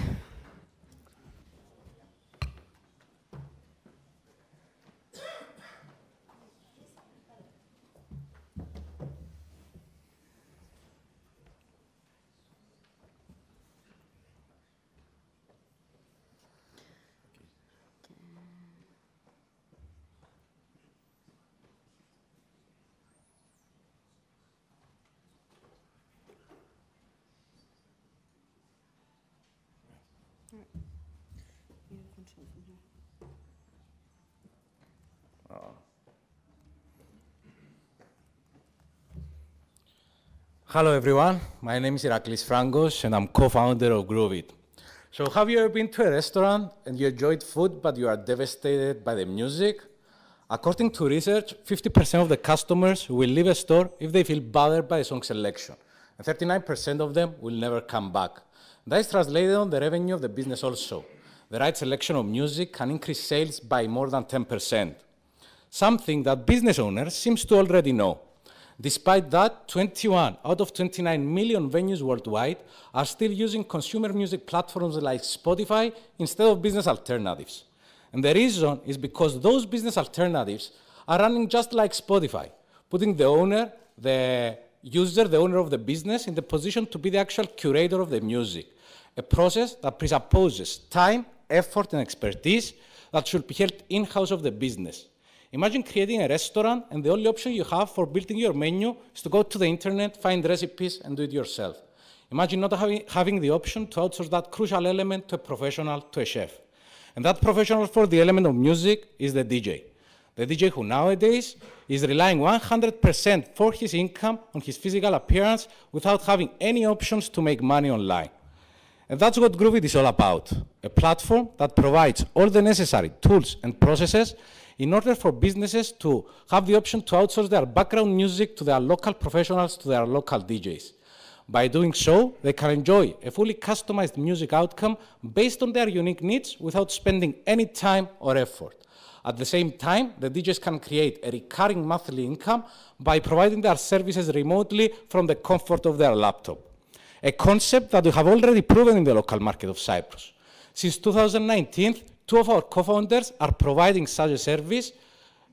Hello everyone, my name is Iraklis Frangos and I'm co-founder of Groovit. So have you ever been to a restaurant and you enjoyed food but you are devastated by the music? According to research, 50% of the customers will leave a store if they feel bothered by the song selection, and 39% of them will never come back. That is translated on the revenue of the business also. The right selection of music can increase sales by more than 10%, something that business owners seem to already know. Despite that, 21 out of 29 million venues worldwide are still using consumer music platforms like Spotify instead of business alternatives. And the reason is because those business alternatives are running just like Spotify, putting the owner, the user, the owner of the business, in the position to be the actual curator of the music, a process that presupposes time, effort, and expertise that should be held in-house of the business. Imagine creating a restaurant and the only option you have for building your menu is to go to the internet, find recipes, and do it yourself. Imagine not having the option to outsource that crucial element to a professional, to a chef. And that professional for the element of music is the DJ. The DJ who nowadays is relying 100% for his income on his physical appearance without having any options to make money online. And that's what Groovit is all about, a platform that provides all the necessary tools and processes in order for businesses to have the option to outsource their background music to their local professionals, to their local DJs. By doing so, they can enjoy a fully customized music outcome based on their unique needs without spending any time or effort. At the same time, the DJs can create a recurring monthly income by providing their services remotely from the comfort of their laptop. A concept that we have already proven in the local market of Cyprus. Since 2019, 2 of our co-founders are providing such a service,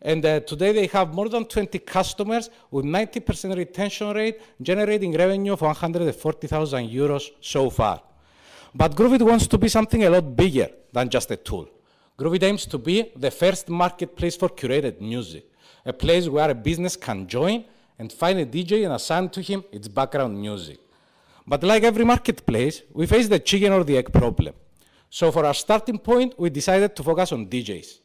and today they have more than 20 customers with 90% retention rate, generating revenue of 140,000 euros so far. But Groovit wants to be something a lot bigger than just a tool. Groovit aims to be the first marketplace for curated music, a place where a business can join and find a DJ and assign to him its background music. But like every marketplace, we face the chicken or the egg problem. So for our starting point, we decided to focus on DJs.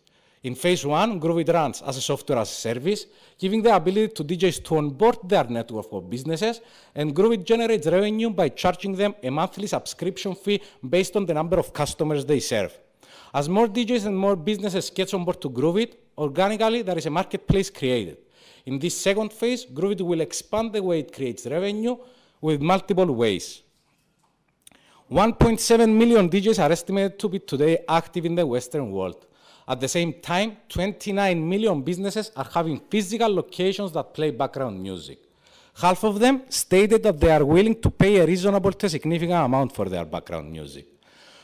In phase 1, Groovit runs as a software as a service, giving the ability to DJs to onboard their network of businesses, and Groovit generates revenue by charging them a monthly subscription fee based on the number of customers they serve. As more DJs and more businesses get on board to Groovit, organically there is a marketplace created. In this second phase, Groovit will expand the way it creates revenue with multiple ways. 1.7 million DJs are estimated to be today active in the Western world. At the same time, 29 million businesses are having physical locations that play background music. Half of them stated that they are willing to pay a reasonable to significant amount for their background music.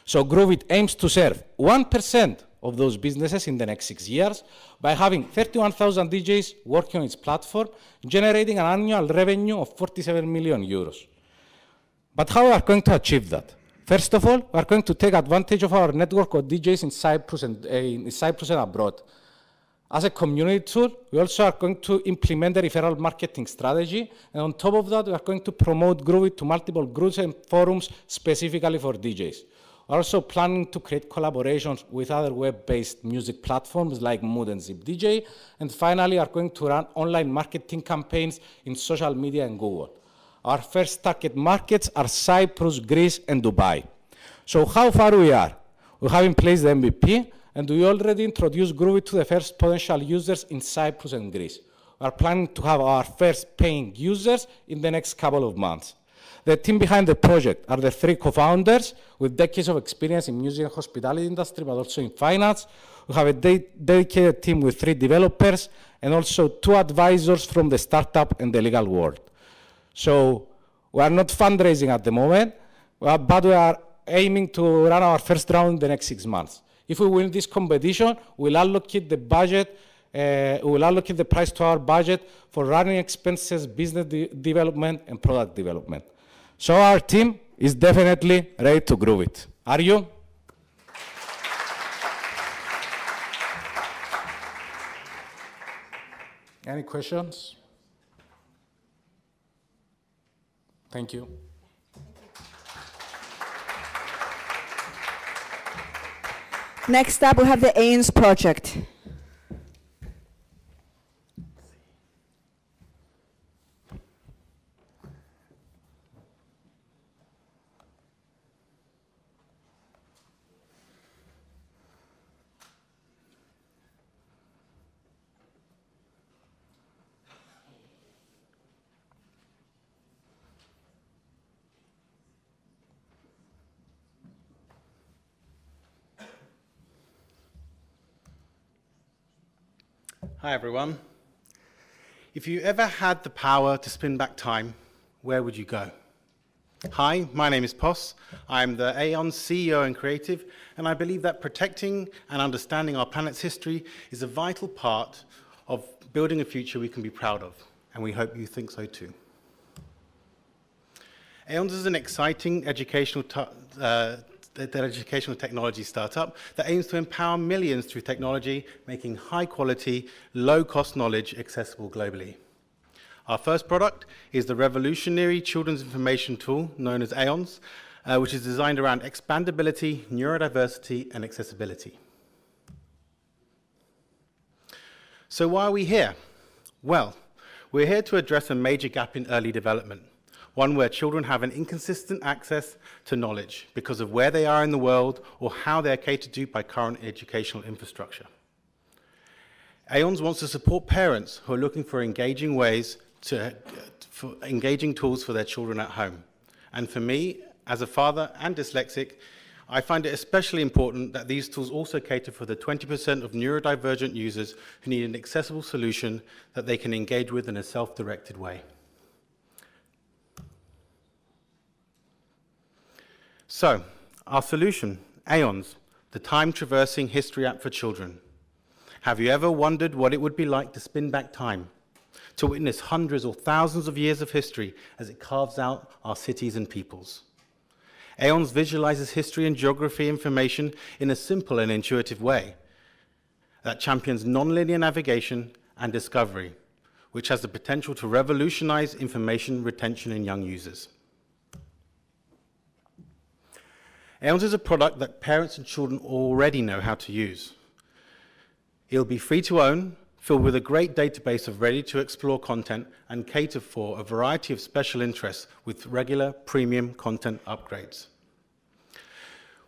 So Groovit aims to serve 1% of those businesses in the next 6 years by having 31,000 DJs working on its platform, generating an annual revenue of 47 million euros. But how are we going to achieve that? First of all, we are going to take advantage of our network of DJs in Cyprus and abroad. As a community tool, we also are going to implement a referral marketing strategy, and on top of that, we are going to promote Groovit to multiple groups and forums specifically for DJs. We're also planning to create collaborations with other web-based music platforms like Mood and Zip DJ, and finally, are going to run online marketing campaigns in social media and Google. Our first target markets are Cyprus, Greece, and Dubai. So how far we are? We have in place the MVP, and we already introduced Groovit to the first potential users in Cyprus and Greece. We are planning to have our first paying users in the next couple of months. The team behind the project are the 3 co-founders with decades of experience in music and hospitality industry, but also in finance. We have a dedicated team with 3 developers and also 2 advisors from the startup and the legal world. So we are not fundraising at the moment, but we are aiming to run our first round in the next 6 months. If we win this competition, we'll allocate the budget, we'll allocate the price to our budget for running expenses, business development, and product development. So our team is definitely ready to groove it. Are you? Any questions? Thank you. Next up, we have the AINS project. Hi, everyone. If you ever had the power to spin back time, where would you go? Hi, my name is Pos. I'm the Aeon CEO and creative, and I believe that protecting and understanding our planet's history is a vital part of building a future we can be proud of, and we hope you think so too. Aeons is an exciting educational technology startup that aims to empower millions through technology, making high-quality, low-cost knowledge accessible globally. Our first product is the revolutionary children's information tool known as Aeons, which is designed around expandability, neurodiversity, and accessibility. So why are we here? Well, we're here to address a major gap in early development, one where children have an inconsistent access to knowledge because of where they are in the world or how they're catered to by current educational infrastructure. Aeons wants to support parents who are looking for engaging ways engaging tools for their children at home, And for me, as a father and dyslexic, I find it especially important that these tools also cater for the 20% of neurodivergent users who need an accessible solution that they can engage with in a self-directed way. So, our solution, Aeons, the time-traversing history app for children. Have you ever wondered what it would be like to spin back time, to witness hundreds or thousands of years of history as it carves out our cities and peoples? Aeons visualizes history and geography information in a simple and intuitive way that champions nonlinear navigation and discovery, which has the potential to revolutionize information retention in young users. Aeons is a product that parents and children already know how to use. It'll be free to own, filled with a great database of ready-to-explore content, and cater for a variety of special interests with regular premium content upgrades.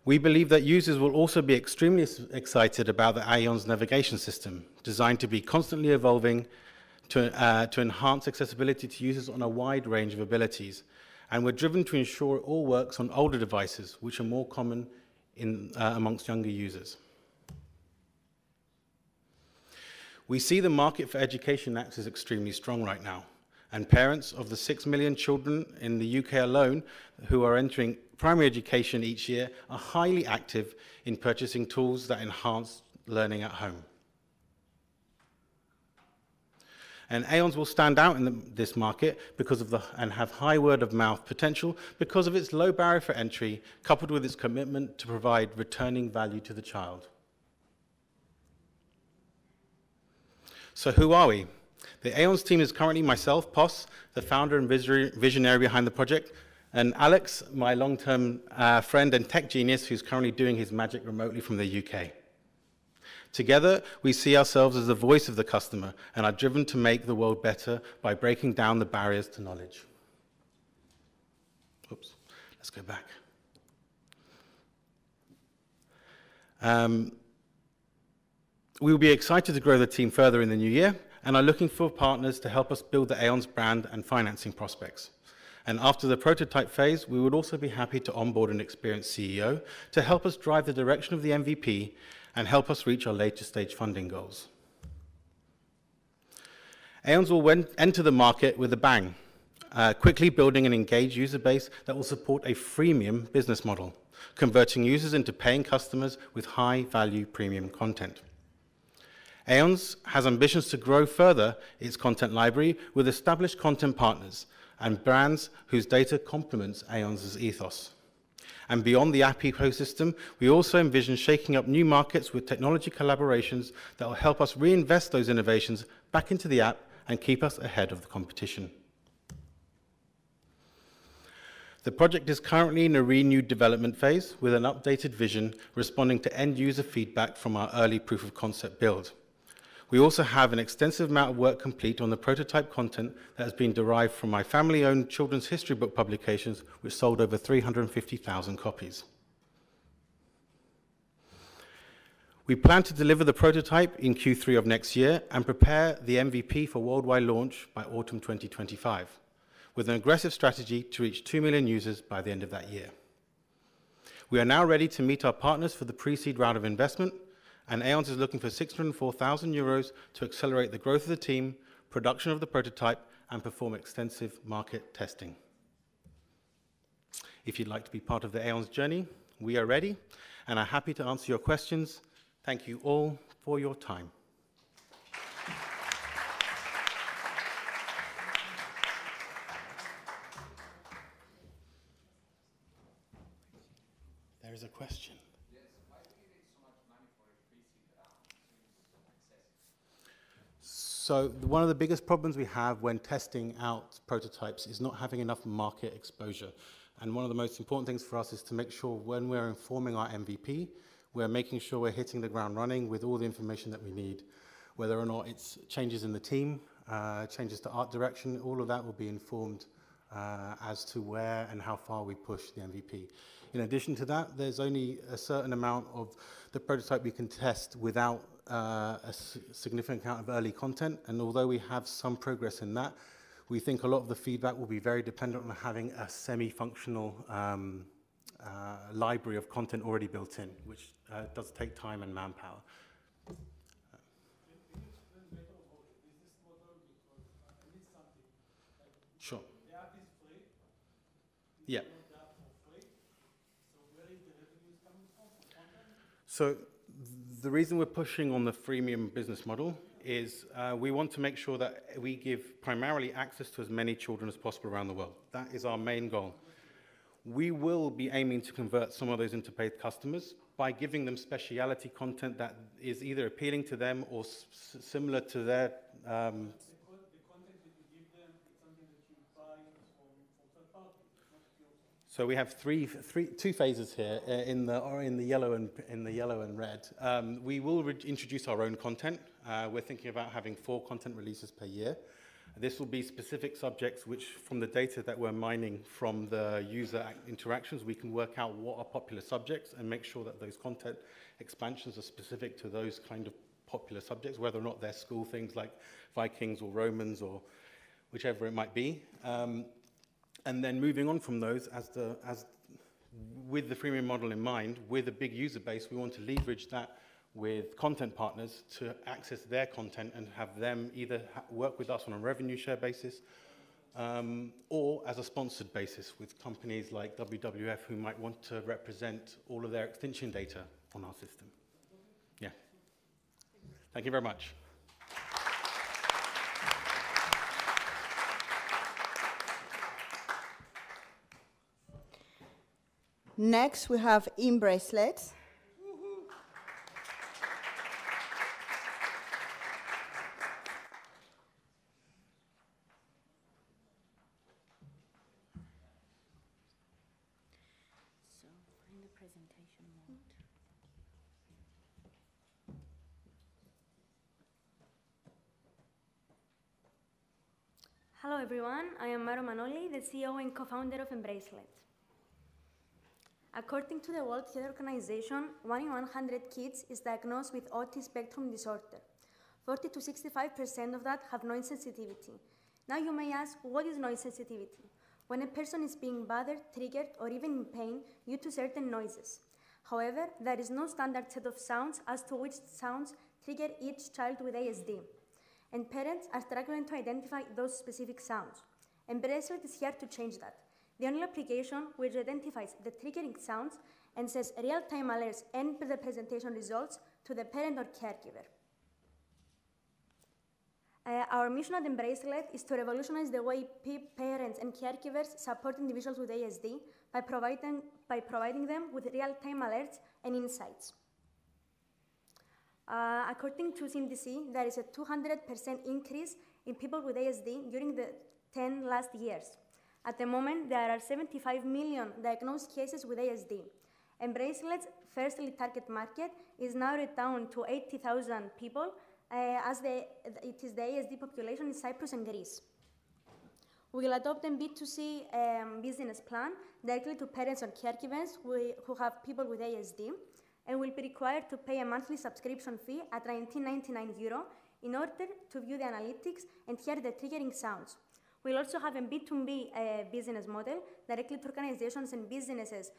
We believe that users will also be extremely excited about the Aeons navigation system, designed to be constantly evolving to enhance accessibility to users on a wide range of abilities. And we're driven to ensure it all works on older devices, which are more common amongst younger users. We see the market for education apps is extremely strong right now, and parents of the 6 million children in the UK alone who are entering primary education each year are highly active in purchasing tools that enhance learning at home. And Aeons will stand out in this market because of and have high word-of-mouth potential because of its low barrier for entry, coupled with its commitment to provide returning value to the child. So who are we? The Aeons team is currently myself, Pos, the founder and visionary behind the project, and Alex, my long-term friend and tech genius who's currently doing his magic remotely from the UK. Together, we see ourselves as the voice of the customer and are driven to make the world better by breaking down the barriers to knowledge. Oops, let's go back. We will be excited to grow the team further in the new year and are looking for partners to help us build the Aeons brand and financing prospects. And after the prototype phase, we would also be happy to onboard an experienced CEO to help us drive the direction of the MVP and help us reach our later stage funding goals. Aeons will enter the market with a bang, quickly building an engaged user base that will support a freemium business model, converting users into paying customers with high-value premium content. Aeons has ambitions to grow further its content library with established content partners and brands whose data complements Aeons' ethos. And beyond the app ecosystem, we also envision shaking up new markets with technology collaborations that will help us reinvest those innovations back into the app and keep us ahead of the competition. The project is currently in a renewed development phase with an updated vision responding to end-user feedback from our early proof of concept build. We also have an extensive amount of work complete on the prototype content that has been derived from my family-owned children's history book publications, which sold over 350,000 copies. We plan to deliver the prototype in Q3 of next year and prepare the MVP for worldwide launch by autumn 2025, with an aggressive strategy to reach 2 million users by the end of that year. We are now ready to meet our partners for the pre-seed round of investment, and Aeons is looking for €604,000 to accelerate the growth of the team, production of the prototype, and perform extensive market testing. If you'd like to be part of the Aeons journey, we are ready and are happy to answer your questions. Thank you all for your time. There is a question. So one of the biggest problems we have when testing out prototypes is not having enough market exposure. And one of the most important things for us is to make sure when we're informing our MVP, we're making sure we're hitting the ground running with all the information that we need. Whether or not it's changes in the team, changes to art direction, all of that will be informed as to where and how far we push the MVP. In addition to that, there's only a certain amount of the prototype we can test without a significant amount of early content, and although we have some progress in that, We think a lot of the feedback will be very dependent on having a semi-functional library of content already built in, which does take time and manpower. Sure. The app is free. Yeah. The app for free. So where is the revenue coming from? So the reason we're pushing on the freemium business model is we want to make sure that we give primarily access to as many children as possible around the world. That is our main goal. We will be aiming to convert some of those into paid customers by giving them speciality content that is either appealing to them or similar to their The content that you give them is something that you buy from third parties, not your. So we have two phases here in the yellow and red. We will introduce our own content. We're thinking about having 4 content releases per year. This will be specific subjects which, from the data that we're mining from the user interactions, we can work out what are popular subjects and make sure that those content expansions are specific to those kind of popular subjects, whether or not they're school things like Vikings or Romans or whichever it might be. And then moving on from those, with the freemium model in mind, with a big user base, we want to leverage that with content partners to access their content and have them either work with us on a revenue share basis or as a sponsored basis with companies like WWF who might want to represent all of their extension data on our system. Yeah. Thank you very much. Next, we have bracelets. Hello everyone, I am Maro Manoli, the CEO and co-founder of Embracelet. According to the World Health Organization, 1 in 100 kids is diagnosed with autism spectrum disorder. 40 to 65% of that have noise sensitivity. Now you may ask, what is noise sensitivity? When a person is being bothered, triggered, or even in pain due to certain noises. However, there is no standard set of sounds as to which sounds trigger each child with ASD. And parents are struggling to identify those specific sounds. And Bracelet is here to change that. The only application which identifies the triggering sounds and says real-time alerts and the presentation results to the parent or caregiver. Our mission at Embracelet is to revolutionize the way parents and caregivers support individuals with ASD by providing them with real-time alerts and insights. According to CNDC, there is a 200% increase in people with ASD during the 10 last years. At the moment, there are 75 million diagnosed cases with ASD. Embracelet's firstly target market is narrowed down to 80,000 people, as it is the ASD population in Cyprus and Greece. We will adopt a B2C business plan directly to parents or caregivers who have people with ASD, and will be required to pay a monthly subscription fee at €19.99 in order to view the analytics and hear the triggering sounds. We'll also have a B2B business model directly to organizations and businesses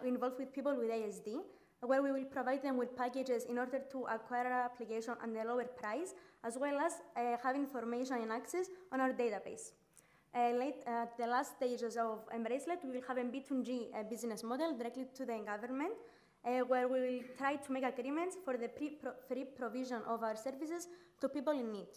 involved with people with ASD, where we will provide them with packages in order to acquire our application at a lower price, as well as have information and access on our database. At the last stages of Embracelet, we will have a B2G business model directly to the government, where we will try to make agreements for the free provision of our services to people in need.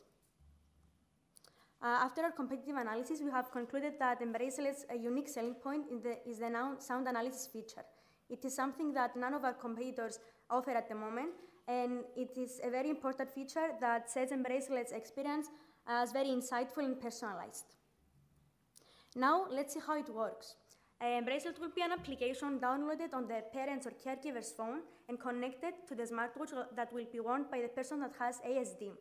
After our competitive analysis, we have concluded that Embracelet's unique selling point is the sound analysis feature. It is something that none of our competitors offer at the moment, and it is a very important feature that sets Embracelet's experience as very insightful and personalized. Now, let's see how it works. Bracelet will be an application downloaded on the parent's or caregiver's phone and connected to the smartwatch that will be worn by the person that has ASD.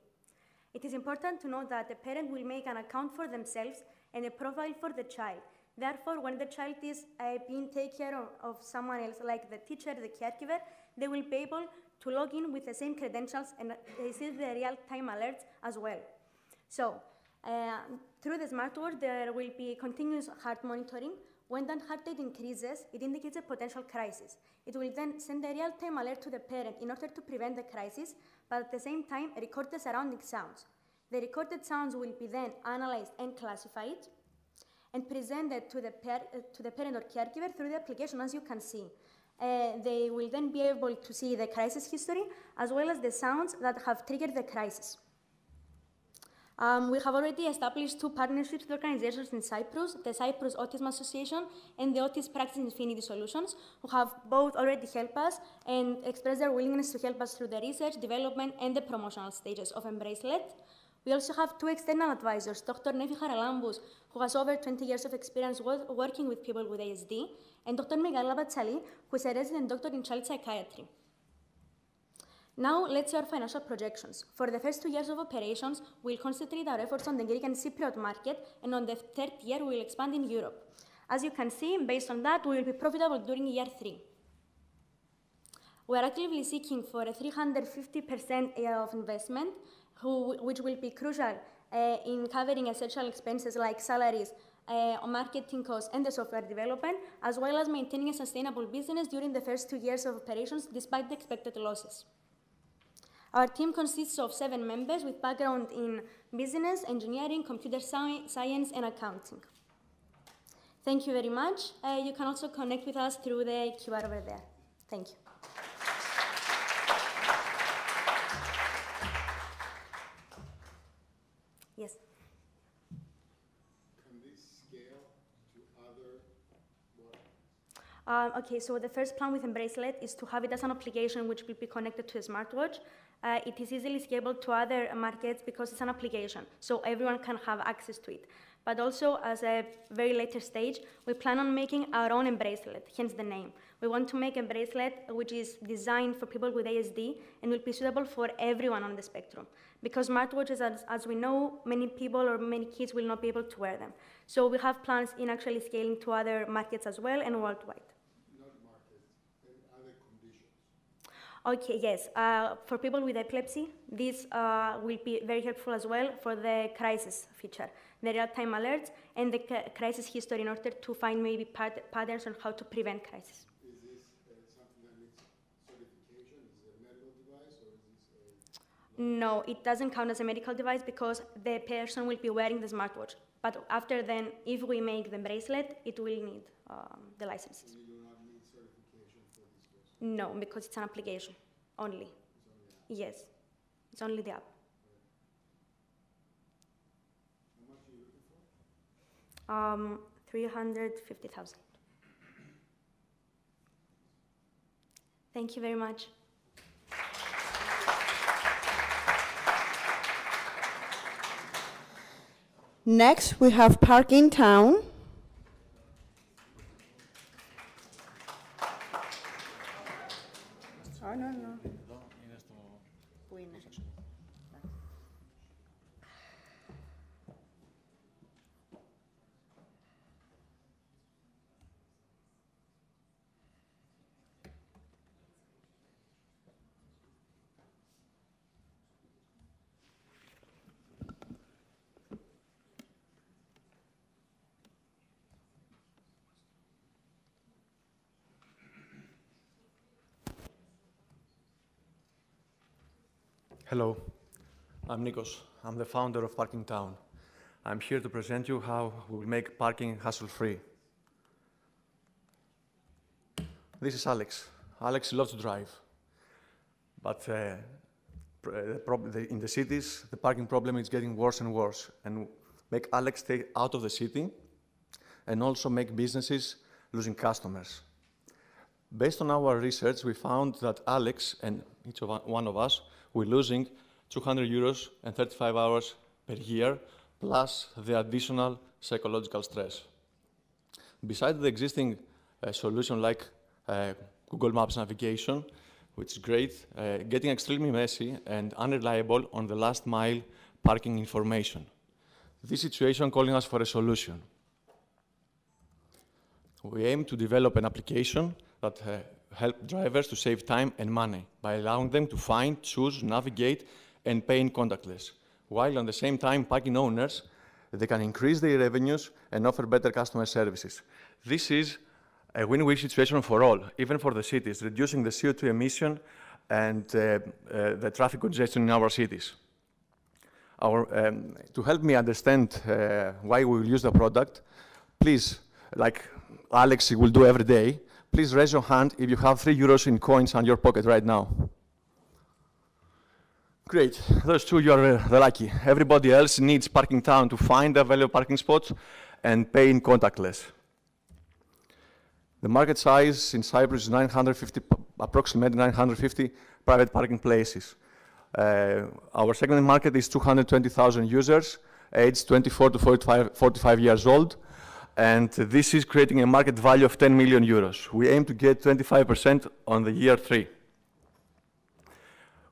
It is important to note that the parent will make an account for themselves and a profile for the child. Therefore, when the child is being taken care of someone else, like the teacher, the caregiver, they will be able to log in with the same credentials and receive the real-time alerts as well. So, Through the smartwatch, there will be continuous heart monitoring. When that heart rate increases, it indicates a potential crisis. It will then send a real-time alert to the parent in order to prevent the crisis, but at the same time, record the surrounding sounds. The recorded sounds will be then analyzed and classified and presented to the parent or caregiver through the application, as you can see. They will then be able to see the crisis history as well as the sounds that have triggered the crisis. We have already established 2 partnerships with organizations in Cyprus, the Cyprus Autism Association and the Autism Practice Infinity Solutions, who have both already helped us and expressed their willingness to help us through the research, development, and the promotional stages of Embracelet. We also have 2 external advisors, Dr. Nefi Haralambous, who has over 20 years of experience working with people with ASD, and Dr. Mikaela Batsali, who is a resident doctor in child psychiatry. Now, let's see our financial projections. For the first 2 years of operations, we'll concentrate our efforts on the Greek and Cypriot market, and on the 3rd year, we will expand in Europe. As you can see, based on that, we will be profitable during year 3. We are actively seeking for a 350% of investment, which will be crucial in covering essential expenses like salaries, marketing costs, and the software development, as well as maintaining a sustainable business during the first 2 years of operations despite the expected losses. Our team consists of 7 members with background in business, engineering, computer science, and accounting. Thank you very much. You can also connect with us through the QR over there. Thank you. Yes. Can this scale to other Okay, so the first plan with Embracelet is to have it as an application which will be connected to a smartwatch. It is easily scalable to other markets because it's an application, so everyone can have access to it. But also, as a very later stage, we plan on making our own Embracelet, hence the name. We want to make a bracelet which is designed for people with ASD and will be suitable for everyone on the spectrum. Because smartwatches, as we know, many people or many kids will not be able to wear them. So we have plans in actually scaling to other markets as well and worldwide. Not markets, and other conditions. Okay, yes. For people with epilepsy, this will be very helpful as well for the crisis feature, the real-time alerts and the crisis history in order to find maybe patterns on how to prevent crisis. Is this something that needs certification? Is it a medical device or is this a... No, it doesn't count as a medical device because the person will be wearing the smartwatch. But after then, if we make the bracelet, it will need the licenses. So you do not need certification for this person? No, because it's an application only. Yes, it's only the app. How much are you looking for? 350,000. Thank you very much. Next, we have Park in Town. Oh, no, no. Πού είναι? Hello, I'm Nikos. I'm the founder of Parking Town. I'm here to present you how we will make parking hassle-free. This is Alex. Alex loves to drive. But in the cities, the parking problem is getting worse and worse. And make Alex stay out of the city and also make businesses losing customers. Based on our research, we found that Alex and each one of us we're losing 200 euros and 35 hours per year, plus the additional psychological stress. Besides the existing solution like Google Maps navigation, which is great, getting extremely messy and unreliable on the last mile parking information. This situation calling us for a solution. We aim to develop an application that help drivers to save time and money by allowing them to find, choose, navigate, and pay in contactless, while at the same time parking owners they can increase their revenues and offer better customer services. This is a win-win situation for all, even for the cities, reducing the CO2 emission and the traffic congestion in our cities. To help me understand why we will use the product, please, like Alex will do every day, please raise your hand if you have 3 euros in coins in your pocket right now. Great, those two, you are the lucky. Everybody else needs Parking Town to find available parking spots and pay in contactless. The market size in Cyprus is approximately 950 private parking places. Our segment market is 220,000 users, aged 24 to 45 years old, and this is creating a market value of 10 million euros. We aim to get 25% on the year 3.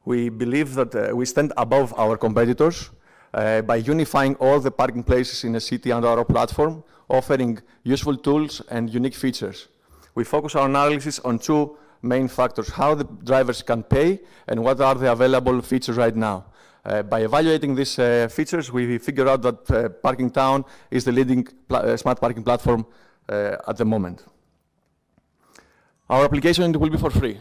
We believe that we stand above our competitors by unifying all the parking places in a city under our platform, offering useful tools and unique features. We focus our analysis on 2 main factors: how the drivers can pay and what are the available features right now. By evaluating these features, we figure out that Parking Town is the leading smart parking platform at the moment. Our application will be for free.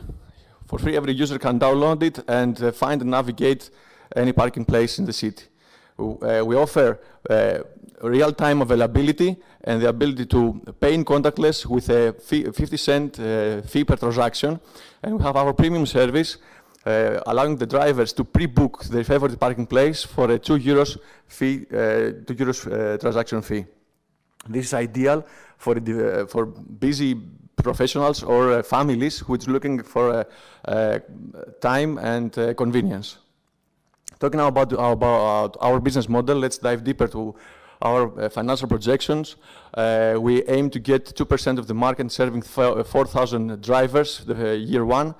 For free, every user can download it and find and navigate any parking place in the city. We offer real-time availability and the ability to pay in contactless with a 50-cent fee per transaction. And we have our premium service allowing the drivers to pre-book their favorite parking place for a 2 euros fee, transaction fee. This is ideal for busy professionals or families who is looking for time and convenience. Talking now about our business model, let's dive deeper to our financial projections. We aim to get 2% of the market, serving 4,000 drivers year 1.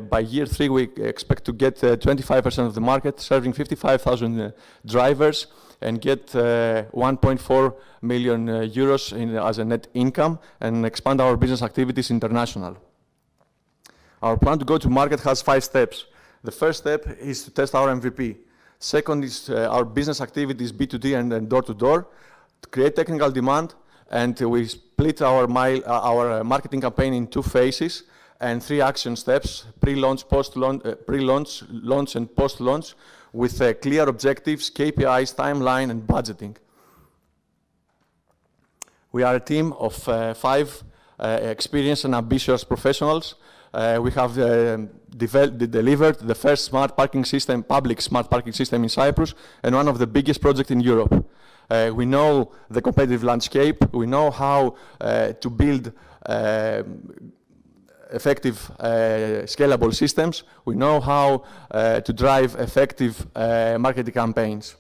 By year 3, we expect to get 25% of the market, serving 55,000 drivers, and get 1.4 million euros as a net income, and expand our business activities international. Our plan to go to market has 5 steps. The first step is to test our MVP. Second is our business activities, B2D and door-to-door, to create technical demand, and we split our marketing campaign in 2 phases and 3 action steps: pre-launch, post-launch, launch, and post-launch, with clear objectives, KPIs, timeline, and budgeting. We are a team of 5 experienced and ambitious professionals. We have delivered the first smart parking system, public smart parking system in Cyprus, and one of the biggest projects in Europe. We know the competitive landscape. We know how to build effective, scalable systems. We know how to drive effective marketing campaigns.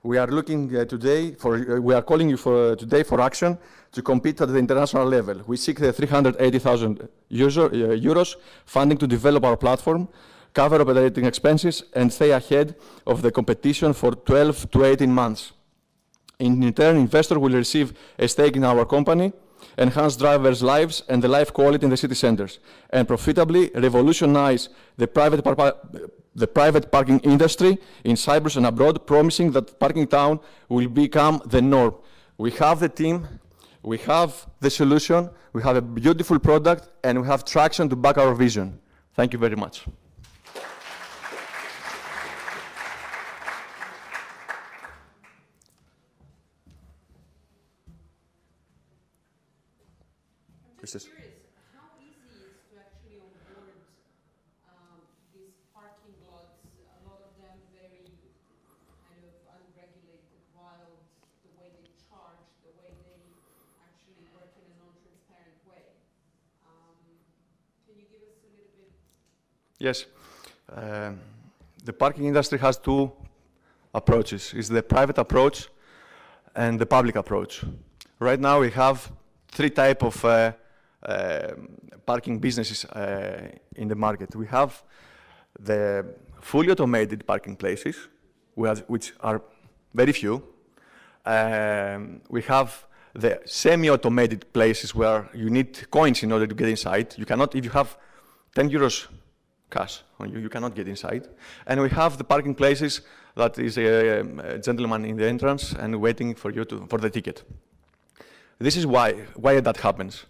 We are calling you today for action to compete at the international level. We seek the 380,000 euros funding to develop our platform, cover operating expenses, and stay ahead of the competition for 12 to 18 months. In return, investors will receive a stake in our company, enhance drivers' lives and the life quality in the city centers, and profitably revolutionize the private parking industry in Cyprus and abroad, promising that Parking Town will become the norm. We have the team, we have the solution, we have a beautiful product, and we have traction to back our vision. Thank you very much. I'm just curious, how easy is to actually onboard these parking lots? A lot of them very kind of unregulated, wild, the way they charge, the way they actually work in a non-transparent way. Can you give us a little bit? Yes. The parking industry has 2 approaches. It's the private approach and the public approach. Right now we have 3 types of parking businesses in the market. We have the fully automated parking places, which are very few. We have the semi-automated places where you need coins in order to get inside. You cannot, if you have 10 euros cash on you. You cannot get inside. And we have the parking places that is a gentleman in the entrance and waiting for you for the ticket. This is why that happens.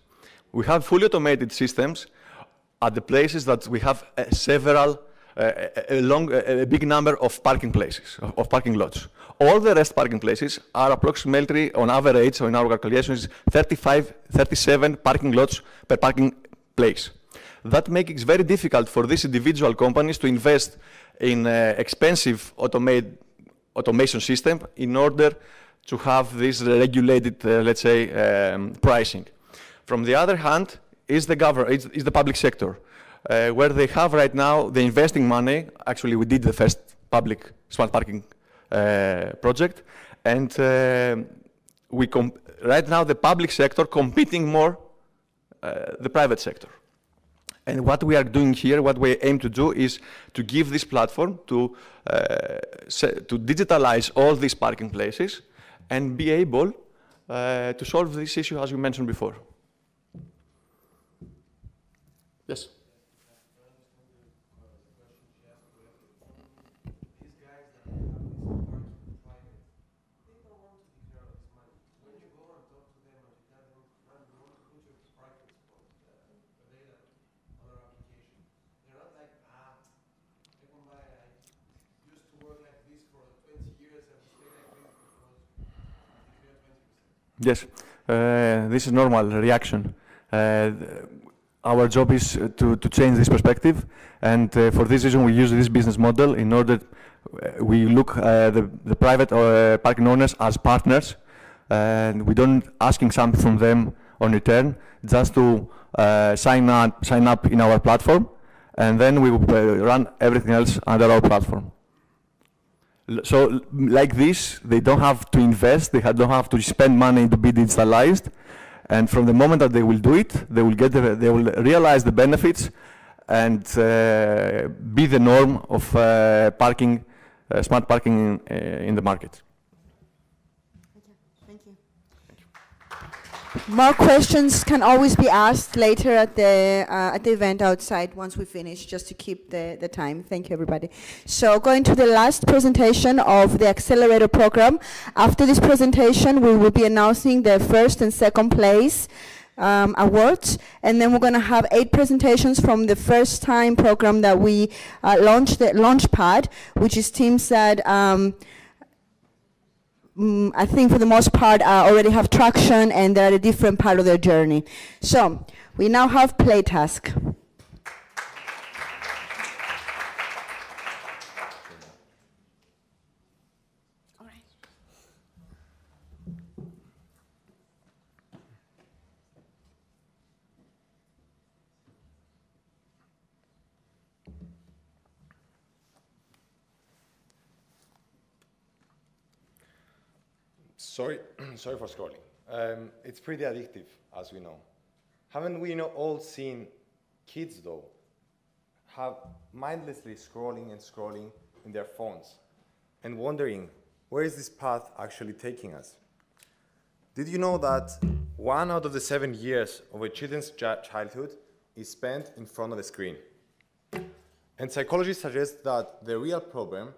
We have fully automated systems at the places that we have a big number of parking places, of parking lots. All the rest parking places are approximately, on average, so in our calculations, 37 parking lots per parking place. That makes it very difficult for these individual companies to invest in expensive automation system in order to have this regulated, let's say, pricing. From the other hand, is the public sector, where they have right now the investing money. Actually, we did the first public smart parking project, and right now the public sector competing more the private sector. And what we are doing here, what we aim to do, is to give this platform to digitalize all these parking places and be able to solve this issue as we mentioned before. Yes? Yes, this is normal reaction. Our job is to change this perspective, and for this reason we use this business model in order we look the private parking owners as partners, and we don't asking something from them on return, just to sign up in our platform, and then we run everything else under our platform. So like this, they don't have to invest, they don't have to spend money to be digitalized, and from the moment that they will do it, they will realize the benefits and be the norm of smart parking in the market. Thank you. More questions can always be asked later at the event outside once we finish, just to keep the time. Thank you, everybody. So going to the last presentation of the Accelerator program. After this presentation, we will be announcing the first and second place awards, and then we're going to have 8 presentations from the first time program that we launched, the Launchpad, which is teams that I think for the most part already have traction and they're at a different part of their journey. So we now have play task. Sorry for scrolling. It's pretty addictive, as we know. Haven't we all seen kids, though, have mindlessly scrolling and scrolling in their phones and wondering, where is this path actually taking us? Did you know that 1 out of the 7 years of a children's childhood is spent in front of a screen? And psychologists suggest that the real problem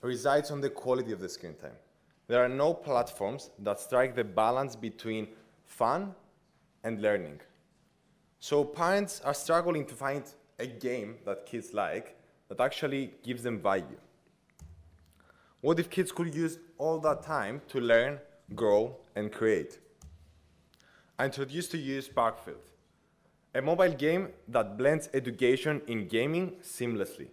resides on the quality of the screen time. There are no platforms that strike the balance between fun and learning. So parents are struggling to find a game that kids like that actually gives them value. What if kids could use all that time to learn, grow, and create? I introduced to you Sparkfield, a mobile game that blends education in gaming seamlessly,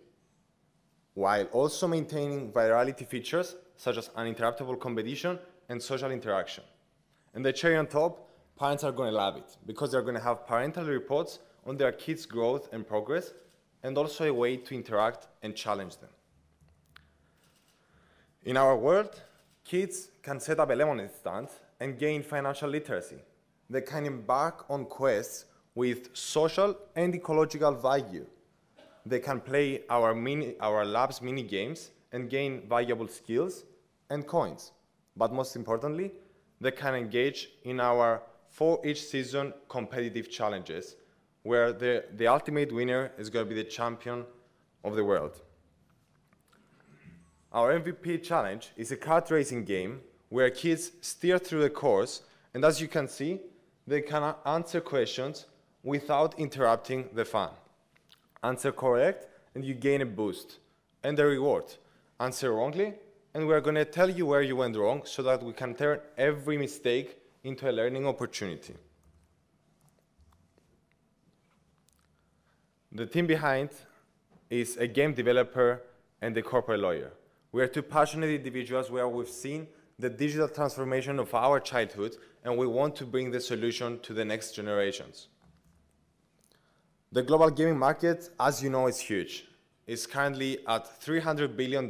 while also maintaining virality features such as uninterruptible competition and social interaction. And the cherry on top, parents are going to love it because they're going to have parental reports on their kids' growth and progress, and also a way to interact and challenge them. In our world, kids can set up a lemonade stand and gain financial literacy. They can embark on quests with social and ecological value. They can play our lab's mini games and gain valuable skills and coins. But most importantly, they can engage in our for each season competitive challenges where the ultimate winner is going to be the champion of the world. Our MVP challenge is a kart racing game where kids steer through the course, and as you can see, they can answer questions without interrupting the fun. Answer correct, and you gain a boost and a reward. Answer wrongly, and we're going to tell you where you went wrong so that we can turn every mistake into a learning opportunity. The team behind is a game developer and a corporate lawyer. We are two passionate individuals where we've seen the digital transformation of our childhood, and we want to bring the solution to the next generations. The global gaming market, as you know, is huge. It's currently at $300 billion,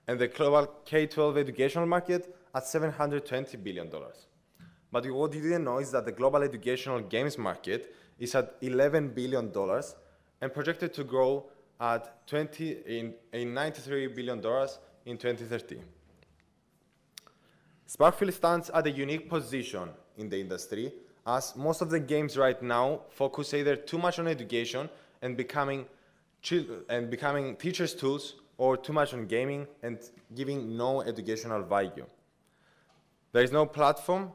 and the global K-12 educational market at $720 billion. But what you didn't know is that the global educational games market is at $11 billion and projected to grow at $93 billion in 2030. Sparkfield stands at a unique position in the industry, as most of the games right now focus either too much on education and becoming teachers' tools, or too much on gaming and giving no educational value. There is no platform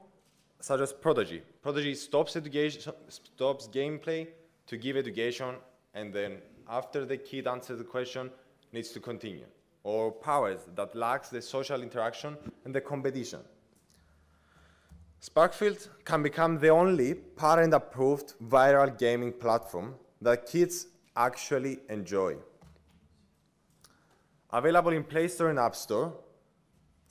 such as Prodigy. Prodigy stops gameplay to give education, and then after the kid answers the question, needs to continue. Or Powers, that lacks the social interaction and the competition. Sparkfield can become the only parent-approved viral gaming platform that kids actually enjoy. Available in Play Store and App Store,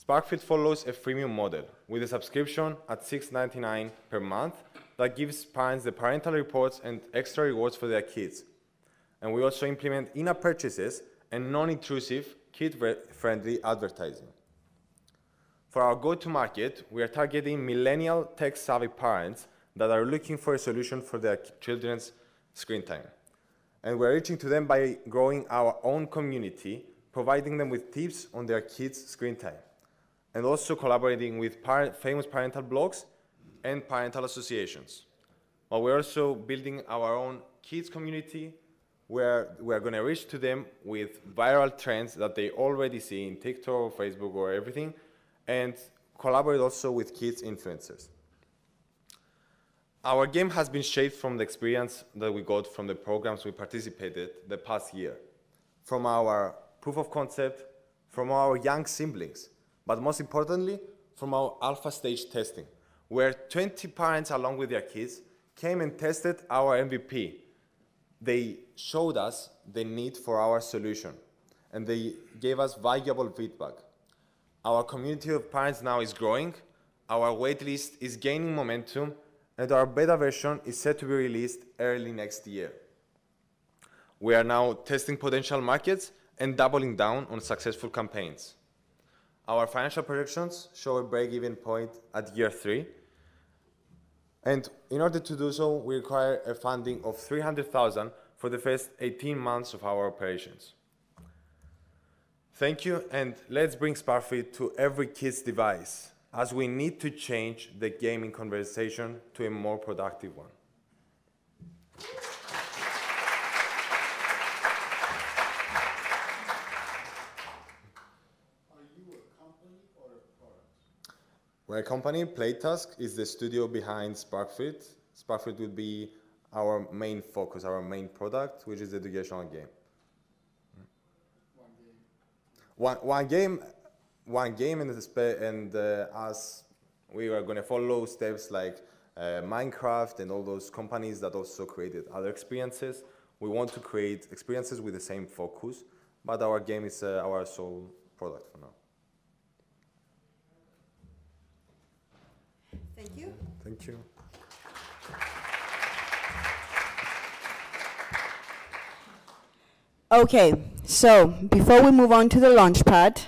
Sparkfield follows a freemium model with a subscription at $6.99 per month that gives parents the parental reports and extra rewards for their kids. And we also implement in-app purchases and non-intrusive, kid-friendly advertising. For our go-to-market, we are targeting millennial tech-savvy parents that are looking for a solution for their children's screen time. And we're reaching to them by growing our own community, providing them with tips on their kids' screen time, and also collaborating with famous parental blogs and parental associations. But we're also building our own kids community, where we're going to reach to them with viral trends that they already see in TikTok or Facebook or everything, and collaborate also with kids influencers. Our game has been shaped from the experience that we got from the programs we participated the past year, from our proof of concept, from our young siblings, but most importantly, from our alpha stage testing, where 20 parents along with their kids came and tested our MVP. They showed us the need for our solution, and they gave us valuable feedback. Our community of parents now is growing, our waitlist is gaining momentum, and our beta version is set to be released early next year. We are now testing potential markets and doubling down on successful campaigns. Our financial projections show a break-even point at year 3. And in order to do so, we require a funding of $300,000 for the first 18 months of our operations. Thank you, and let's bring Sparkfield to every kid's device, as we need to change the gaming conversation to a more productive one. We're a company. Playtask is the studio behind Sparkfield. Sparkfield will be our main focus, our main product, which is the educational game. One game, and as we are going to follow steps like Minecraft and all those companies that also created other experiences. We want to create experiences with the same focus, but our game is our sole product for now. Thank you. Thank you. Okay, so before we move on to the launchpad,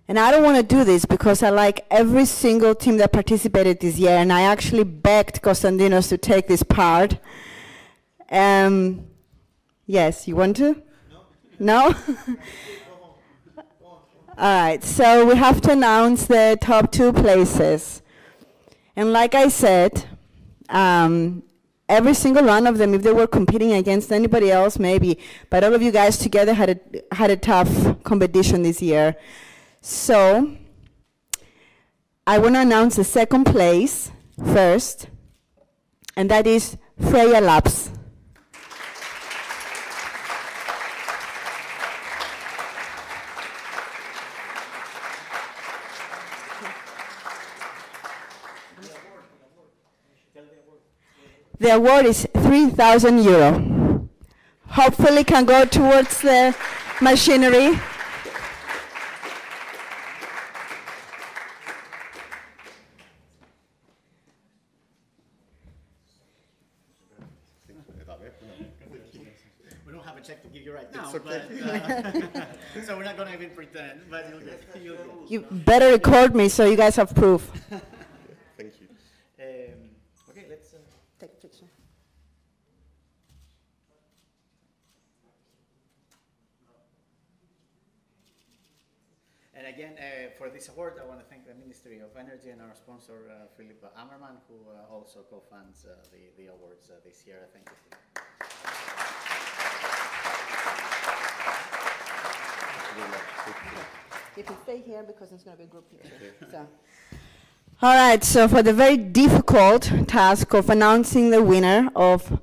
and I don't want to do this because I like every single team that participated this year, and I actually begged Konstantinos to take this part. Yes, you want to? No? All right, so we have to announce the top 2 places. And like I said, every single one of them, if they were competing against anybody else, maybe. But all of you guys together had a tough competition this year. So I want to announce the second place first, and that is Freya Labs. The award is €3,000. Hopefully can go towards the machinery. We don't have a check to give you right now, It's okay. but, so we're not going to even pretend, but you'll get it. You better record me so you guys have proof. Thank you. Okay, let's take a picture. And again, for this award, I want to thank the Ministry of Energy and our sponsor, Philip Ammerman, who also co-funds the awards this year. Thank you. You can stay here because it's going to be a group picture. So. All right, so for the very difficult task of announcing the winner of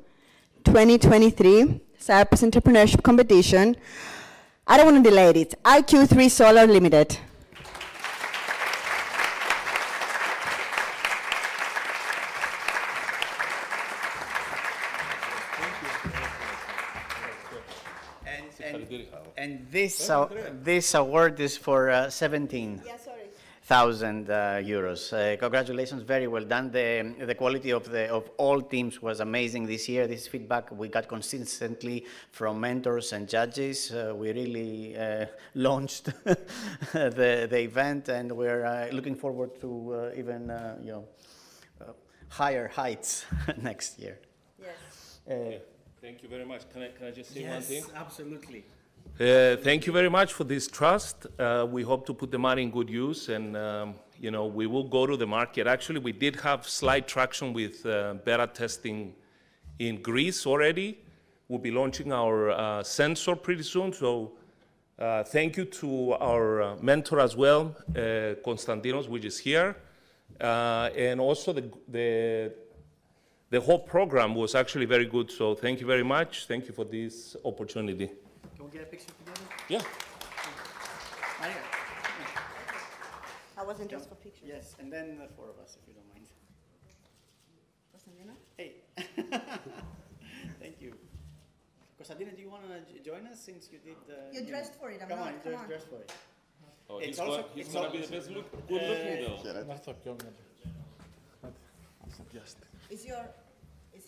2023 Cyprus Entrepreneurship Competition, I don't want to delay it. IQ3 Solar Limited. And this award is for 17,000 euros. Congratulations, very well done. The quality of all teams was amazing this year. This feedback we got consistently from mentors and judges. We really launched the event, and we're looking forward to even higher heights next year. Yes. Thank you very much. Can I just say one thing? Yes, absolutely. Thank you very much for this trust. We hope to put the money in good use, and we will go to the market. Actually, we did have slight traction with beta testing in Greece already. We'll be launching our sensor pretty soon. So thank you to our mentor as well, Konstantinos, which is here, and also the whole program was actually very good. So thank you very much. Thank you for this opportunity. Can we get a picture together? Yeah. Maria. I wasn't just for pictures. Yes, and then the four of us, if you don't mind. Constantina? Hey. Thank you. Constantina, do you want to join us since you did the... You're dressed for it, I'm come not, on, come you're on. dressed for it. Oh, It's he's also- he's it's going to al- be the best good looking though. Is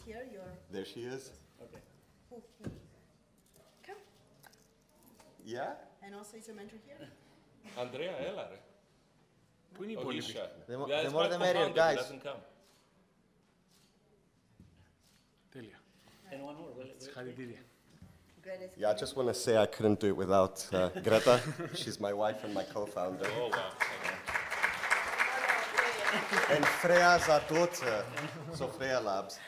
here your... There she is. Okay. Who? Here. Come. Yeah? And also is your mentor here? Andrea, έλα ρε. Πού είναι η υπόλοιπη? The more the merrier, guys. Τέλεια. And one more. Συγχαρητήρια. Yeah, I just want to say I couldn't do it without Greta. She's my wife and my co-founder. Oh, wow. And Freya's our daughter, so Freya Labs.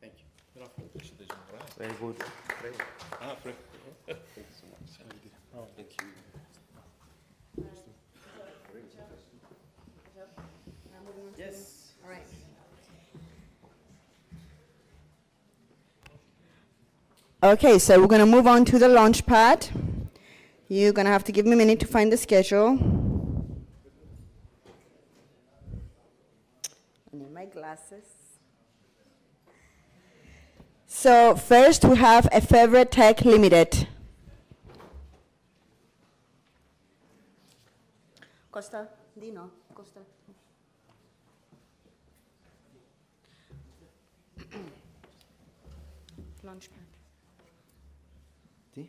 Thank you. Very good. Freya. Ah, Freya. Thank you so much. Thank you. Yes. All right. Okay, so we're going to move on to the launch pad. You're going to have to give me a minute to find the schedule. I need my glasses. So first we have a favorite Tech Limited. Costa, Dino, Costa. Launchpad. Sì?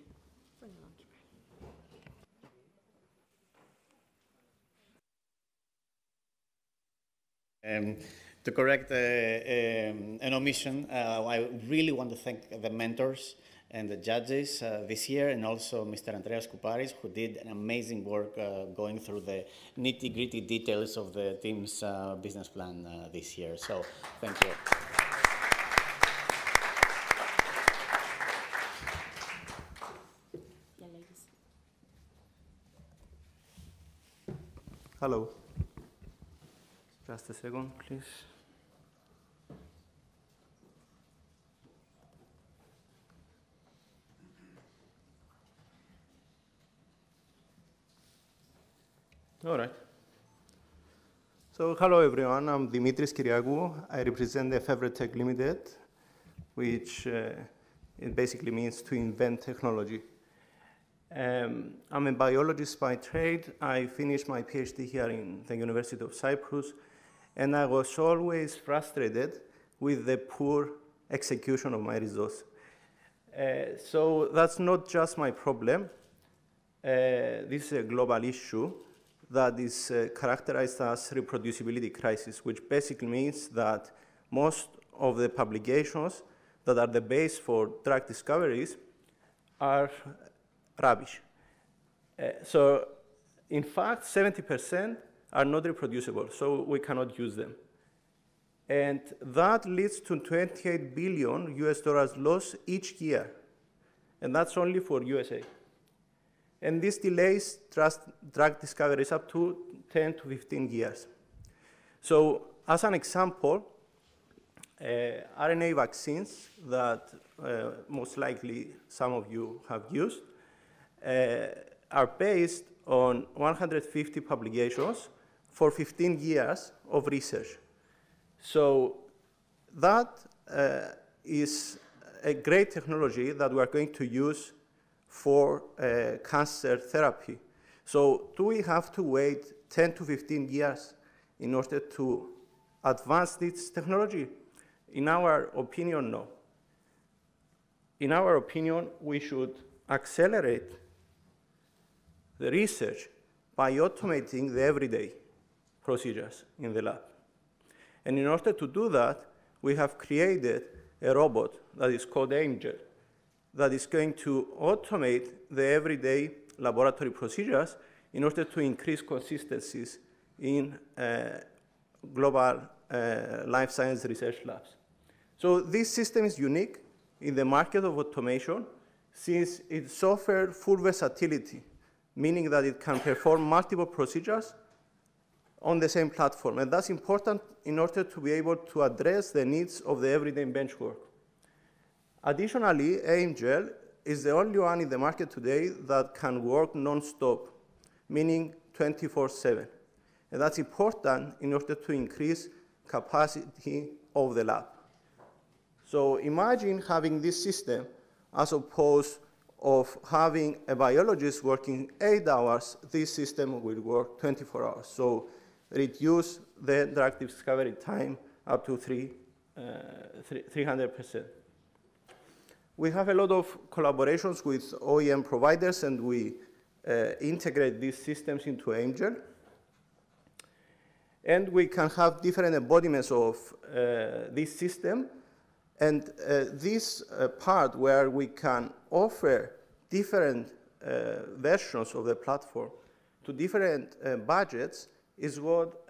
To correct an omission, I really want to thank the mentors and the judges this year, and also Mr. Andreas Kouparis, who did an amazing work going through the nitty-gritty details of the team's business plan this year. So, thank you. Hello. Just a second, please. All right. So, hello everyone. I'm Dimitris Kyriakou. I represent the Tech Limited, which it basically means to invent technology. I'm a biologist by trade. I finished my PhD here in the University of Cyprus, and I was always frustrated with the poor execution of my results. So that's not just my problem. This is a global issue that is characterized as reproducibility crisis, which basically means that most of the publications that are the base for drug discoveries are rubbish. So, in fact, 70% are not reproducible, so we cannot use them. And that leads to $28 billion loss each year, and that's only for USA. And this delays drug discoveries up to 10 to 15 years. So, as an example, RNA vaccines that most likely some of you have used are based on 150 publications for 15 years of research. So that is a great technology that we are going to use for cancer therapy. So do we have to wait 10 to 15 years in order to advance this technology? In our opinion, no. In our opinion, we should accelerate the research by automating the everyday procedures in the lab. And in order to do that, we have created a robot that is called Angel that is going to automate the everyday laboratory procedures in order to increase consistencies in global life science research labs. So this system is unique in the market of automation since it offers full versatility, meaning that it can perform multiple procedures on the same platform. And that's important in order to be able to address the needs of the everyday bench work. Additionally, Angel is the only one in the market today that can work non-stop, meaning 24/7. And that's important in order to increase capacity of the lab. So imagine having this system as opposed of having a biologist working 8 hours. This system will work 24 hours. So reduce the drug discovery time up to 300%. We have a lot of collaborations with OEM providers, and we integrate these systems into Angel. And we can have different embodiments of this system. And this part where we can offer different versions of the platform to different budgets is what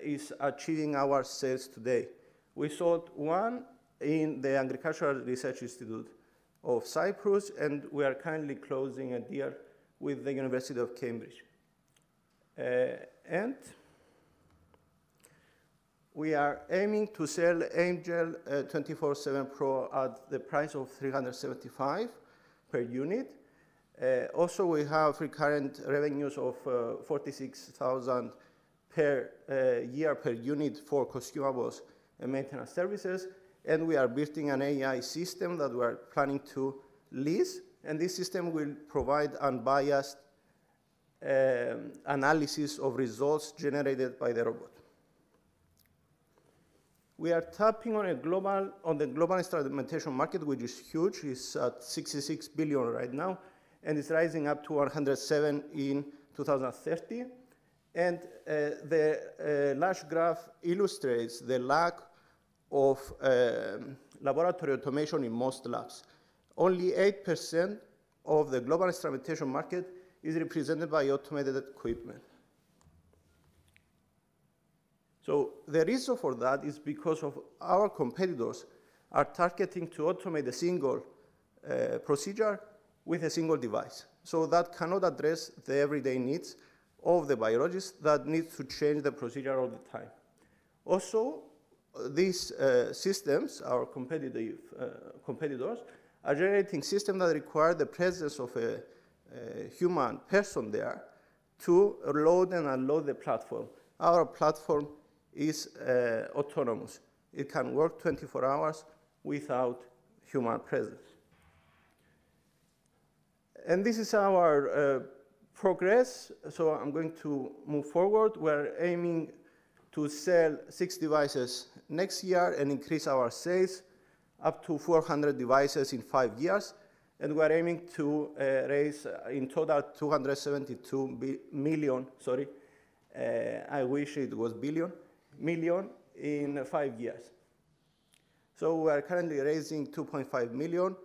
is achieving our sales today. We sold one in the Agricultural Research Institute of Cyprus, and we are currently closing a deal with the University of Cambridge. And we are aiming to sell Angel 24/7 Pro at the price of $375 per unit. Also, we have recurrent revenues of $46,000 per year per unit for consumables and maintenance services. And we are building an AI system that we are planning to lease. And this system will provide unbiased analysis of results generated by the robot. We are tapping on the global instrumentation market, which is huge. It's at $66 billion right now, and it's rising up to 107 in 2030. And the large graph illustrates the lack of laboratory automation in most labs. only 8% of the global instrumentation market is represented by automated equipment. So the reason for that is because of our competitors are targeting to automate a single procedure with a single device. So that cannot address the everyday needs of the biologists that need to change the procedure all the time. Also, these systems, our competitors, are generating systems that require the presence of a human person there to load and unload the platform. Our platform is autonomous. It can work 24 hours without human presence. And this is our progress. So I'm going to move forward. We're aiming to sell 6 devices next year and increase our sales up to 400 devices in 5 years. And we're aiming to raise in total 272 million, sorry, I wish it was billion, million in 5 years. So we are currently raising 2.5 million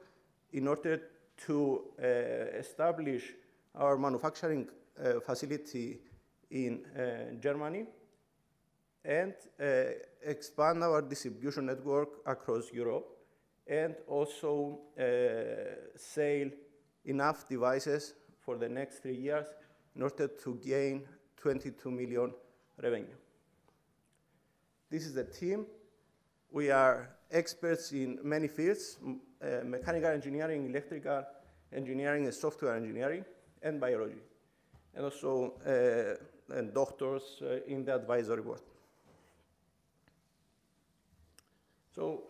in order to establish our manufacturing facility in Germany and expand our distribution network across Europe, and also sell enough devices for the next 3 years in order to gain 22 million revenue. This is the team. We are experts in many fields, mechanical engineering, electrical engineering, and software engineering, and biology, and also and doctors in the advisory board. So,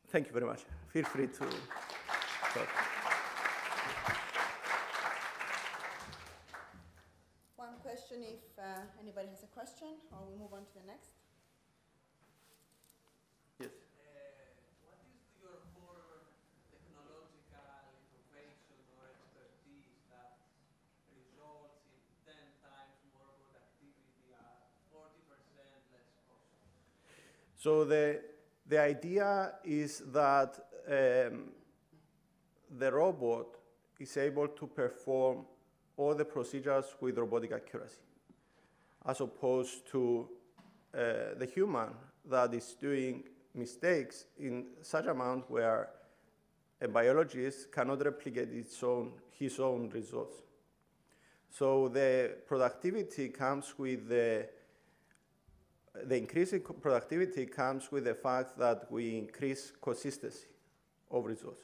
thank you very much. Feel free to talk. One question if anybody has a question, or we move on to the next. Yes. What is your core technological innovation or expertise that results in 10 times more productivity at 40% less cost? So the idea is that the robot is able to perform all the procedures with robotic accuracy, as opposed to the human that is doing mistakes in such amount where a biologist cannot replicate his own results. So the productivity comes with the increase in productivity comes with the fact that we increase consistency of results.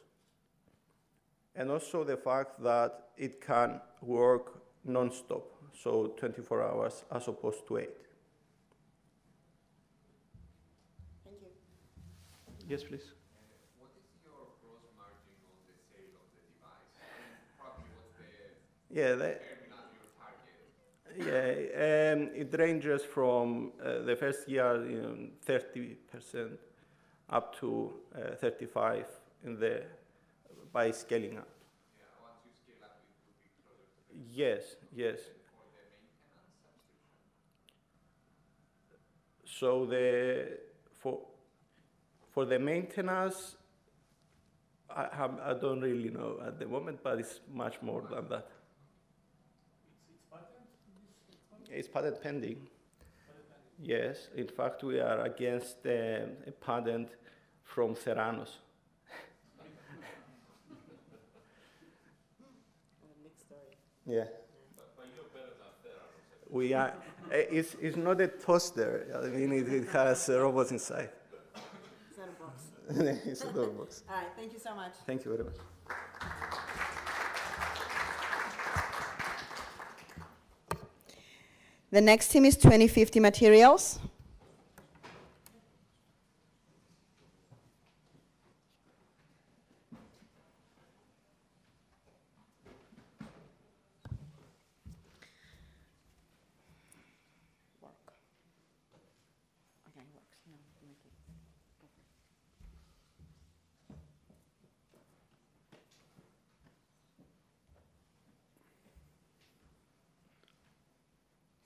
And also the fact that it can work non-stop, so 24 hours as opposed to 8. Thank you. Yes, please. What is your gross margin on the sale of the device? Probably what's the terminal your target? Yeah, it ranges from the first year 30% up to 35% by scaling up. Yeah, once you scale up, it will be closer to the Yes, yes. For the maintenance subscription? So for the maintenance, I don't really know at the moment, but it's much more than that. It's patent? It's patent pending. Yes, in fact, we are against a patent from Theranos. Yeah. But you're better than Theranos. We are. It's not a toaster. I mean, it has robots inside. It's not a box. It's a door box. All right, thank you so much. Thank you very much. The next team is 2050 Materials.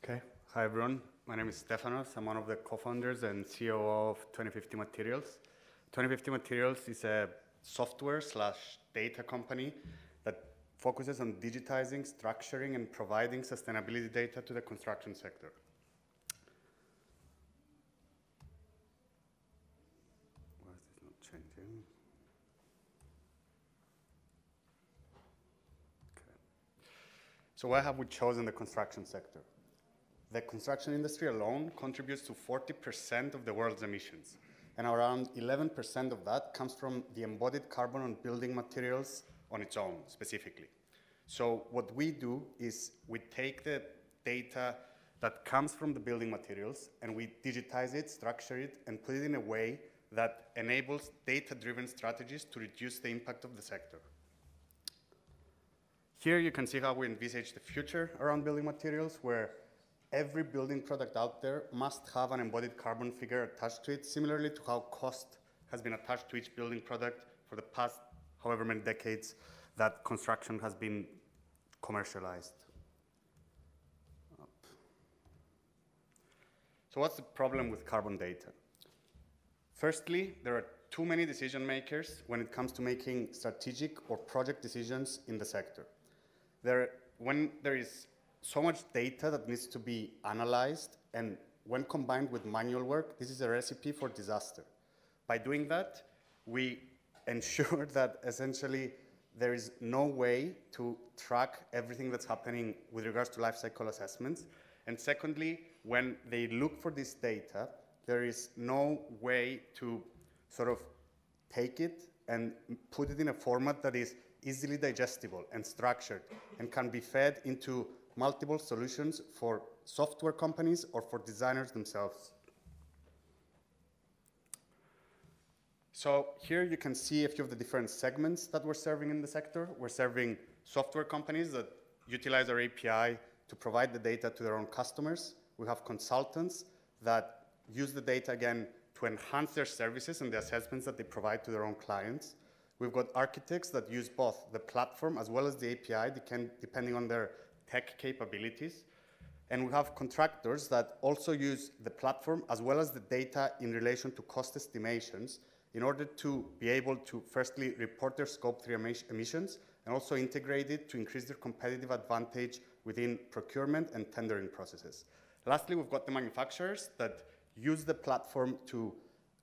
Okay. Hi, everyone. My name is Stefanos. I'm one of the co-founders and CEO of 2050 Materials. 2050 Materials is a software/data company that focuses on digitizing, structuring, and providing sustainability data to the construction sector. Why is this not changing? Okay. So why have we chosen the construction sector? The construction industry alone contributes to 40% of the world's emissions, and around 11% of that comes from the embodied carbon on building materials on its own, specifically. So what we do is we take the data that comes from the building materials and we digitize it, structure it, and put it in a way that enables data-driven strategies to reduce the impact of the sector. Here you can see how we envisage the future around building materials, where every building product out there must have an embodied carbon figure attached to it, similarly to how cost has been attached to each building product for the past however many decades that construction has been commercialized. So what's the problem with carbon data? Firstly, there are too many decision makers when it comes to making strategic or project decisions in the sector. When there is so much data that needs to be analyzed, and when combined with manual work, this is a recipe for disaster. By doing that, we ensure that essentially there is no way to track everything that's happening with regards to life cycle assessments. And secondly, when they look for this data, there is no way to sort of take it and put it in a format that is easily digestible and structured and can be fed into multiple solutions for software companies or for designers themselves. So here you can see a few of the different segments that we're serving in the sector. We're serving software companies that utilize our API to provide the data to their own customers. We have consultants that use the data again to enhance their services and the assessments that they provide to their own clients. We've got architects that use both the platform as well as the API, depending on their tech capabilities. And we have contractors that also use the platform as well as the data in relation to cost estimations in order to be able to firstly report their Scope 3 emissions and also integrate it to increase their competitive advantage within procurement and tendering processes. Lastly, we've got the manufacturers that use the platform to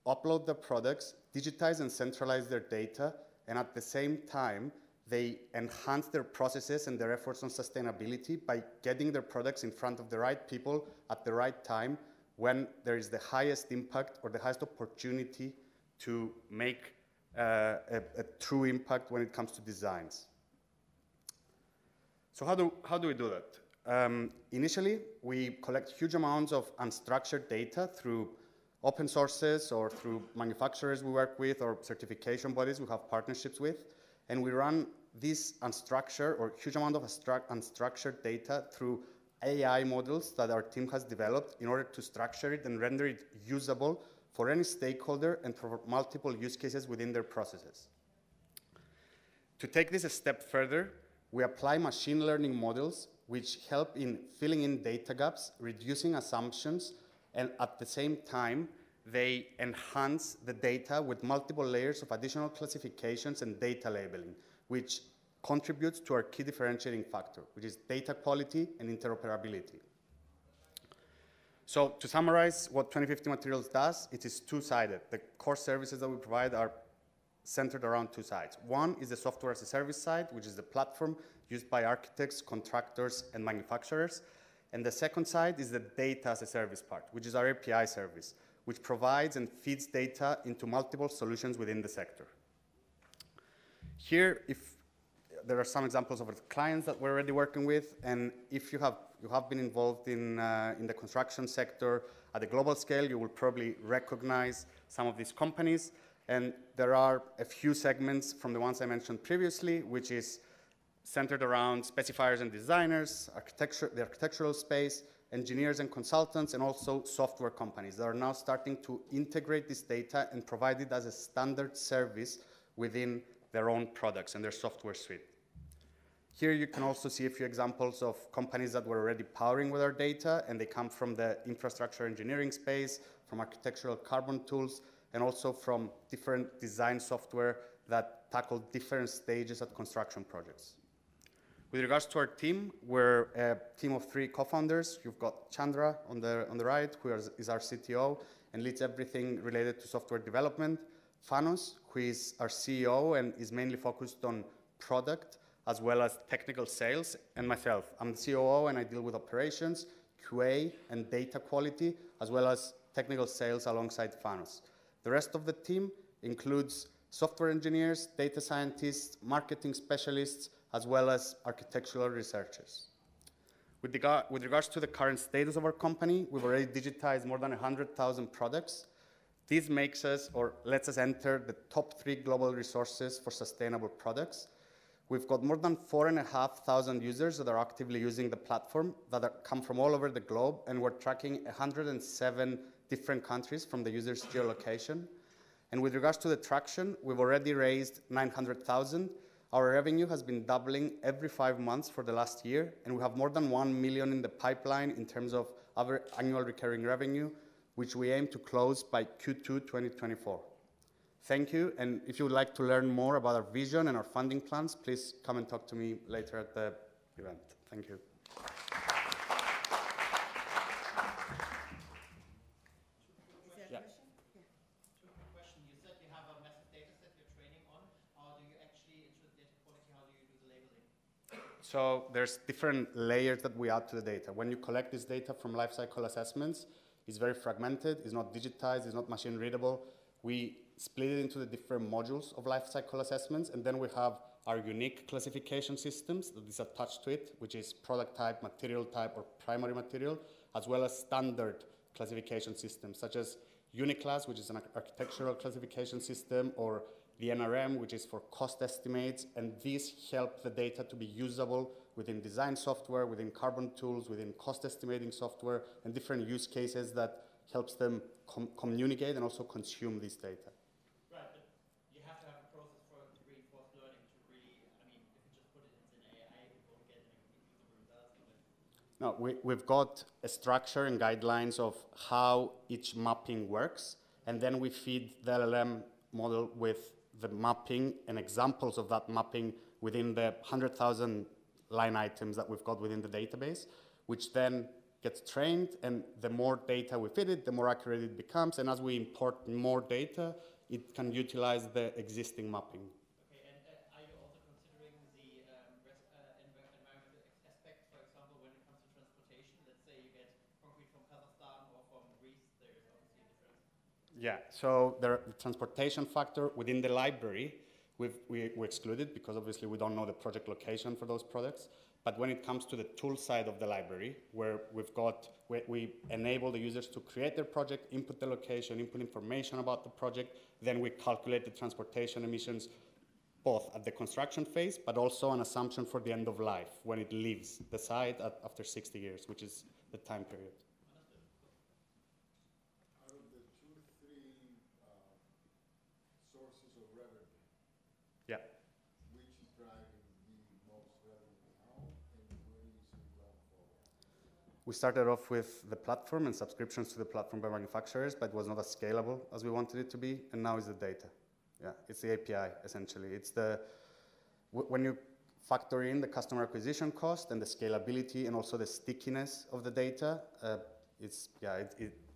upload their products, digitize and centralize their data, and at the same time, they enhance their processes and their efforts on sustainability by getting their products in front of the right people at the right time when there is the highest impact or the highest opportunity to make a true impact when it comes to designs. So how do we do that? Initially, we collect huge amounts of unstructured data through open sources or through manufacturers we work with or certification bodies we have partnerships with. And we run this unstructured or huge amount of unstructured data through AI models that our team has developed in order to structure it and render it usable for any stakeholder and for multiple use cases within their processes. To take this a step further, we apply machine learning models which help in filling in data gaps, reducing assumptions, and at the same time, they enhance the data with multiple layers of additional classifications and data labeling, which contributes to our key differentiating factor, which is data quality and interoperability. So to summarize what 2050 Materials does, it is two-sided. The core services that we provide are centered around two sides. One is the software as a service side, which is the platform used by architects, contractors, and manufacturers. And the second side is the data as a service part, which is our API service, which provides and feeds data into multiple solutions within the sector. Here, there are some examples of the clients that we're already working with, and if you have been involved in the construction sector at a global scale, you will probably recognize some of these companies. And there are a few segments from the ones I mentioned previously, which is centered around specifiers and designers, the architectural space, engineers and consultants, and also software companies that are now starting to integrate this data and provide it as a standard service within their own products and their software suite. Here you can also see a few examples of companies that were already powering with our data, and they come from the infrastructure engineering space, from architectural carbon tools, and also from different design software that tackle different stages at construction projects. With regards to our team, we're a team of 3 co-founders. You've got Chandra on the right, who is our CTO and leads everything related to software development. Fanos, who is our CEO and is mainly focused on product as well as technical sales, and myself. I'm the COO and I deal with operations, QA, and data quality, as well as technical sales alongside Fanos. The rest of the team includes software engineers, data scientists, marketing specialists, as well as architectural researchers. With regards to the current status of our company, we've already digitized more than 100,000 products. This makes us, or lets us enter the top 3 global resources for sustainable products. We've got more than 4,500 users that are actively using the platform that come from all over the globe, and we're tracking 107 different countries from the user's geolocation. And with regards to the traction, we've already raised 900,000. Our revenue has been doubling every 5 months for the last year, and we have more than 1 million in the pipeline in terms of our annual recurring revenue, which we aim to close by Q2 2024. Thank you, and if you would like to learn more about our vision and our funding plans, please come and talk to me later at the event. Thank you. So there's different layers that we add to the data. When you collect this data from lifecycle assessments, it's very fragmented, it's not digitized, it's not machine readable. We split it into the different modules of lifecycle assessments, and then we have our unique classification systems that is attached to it, which is product type, material type, or primary material, as well as standard classification systems, such as Uniclass, which is an architectural classification system, or the NRM, which is for cost estimates, and these help the data to be usable within design software, within carbon tools, within cost estimating software, and different use cases that helps them communicate and also consume this data. Right, but you have to have a process for reinforced learning to really, I mean, if you just put it into an AI, you won't get any usable results of it. No, we've got a structure and guidelines of how each mapping works, and then we feed the LLM model with the mapping and examples of that mapping within the 100,000 line items that we've got within the database, which then gets trained, and the more data we feed it, the more accurate it becomes, and as we import more data, it can utilize the existing mapping. Okay, and are you also considering the environmental aspect, for example, when it comes to transportation? Let's say you get concrete from Kazakhstan or from Greece, there is obviously a difference. Yeah, so the transportation factor within the library, we excluded because obviously we don't know the project location for those products. But when it comes to the tool side of the library, where we enable the users to create their project, input the location, input information about the project, then we calculate the transportation emissions both at the construction phase, but also an assumption for the end of life, when it leaves the site after 60 years, which is the time period. Yeah. Which is driving the most revenue now, and where do you see it going forward? We started off with the platform and subscriptions to the platform by manufacturers, but it was not as scalable as we wanted it to be, and now is the data. Yeah, it's the API, essentially. It's when you factor in the customer acquisition cost and the scalability and also the stickiness of the data, it's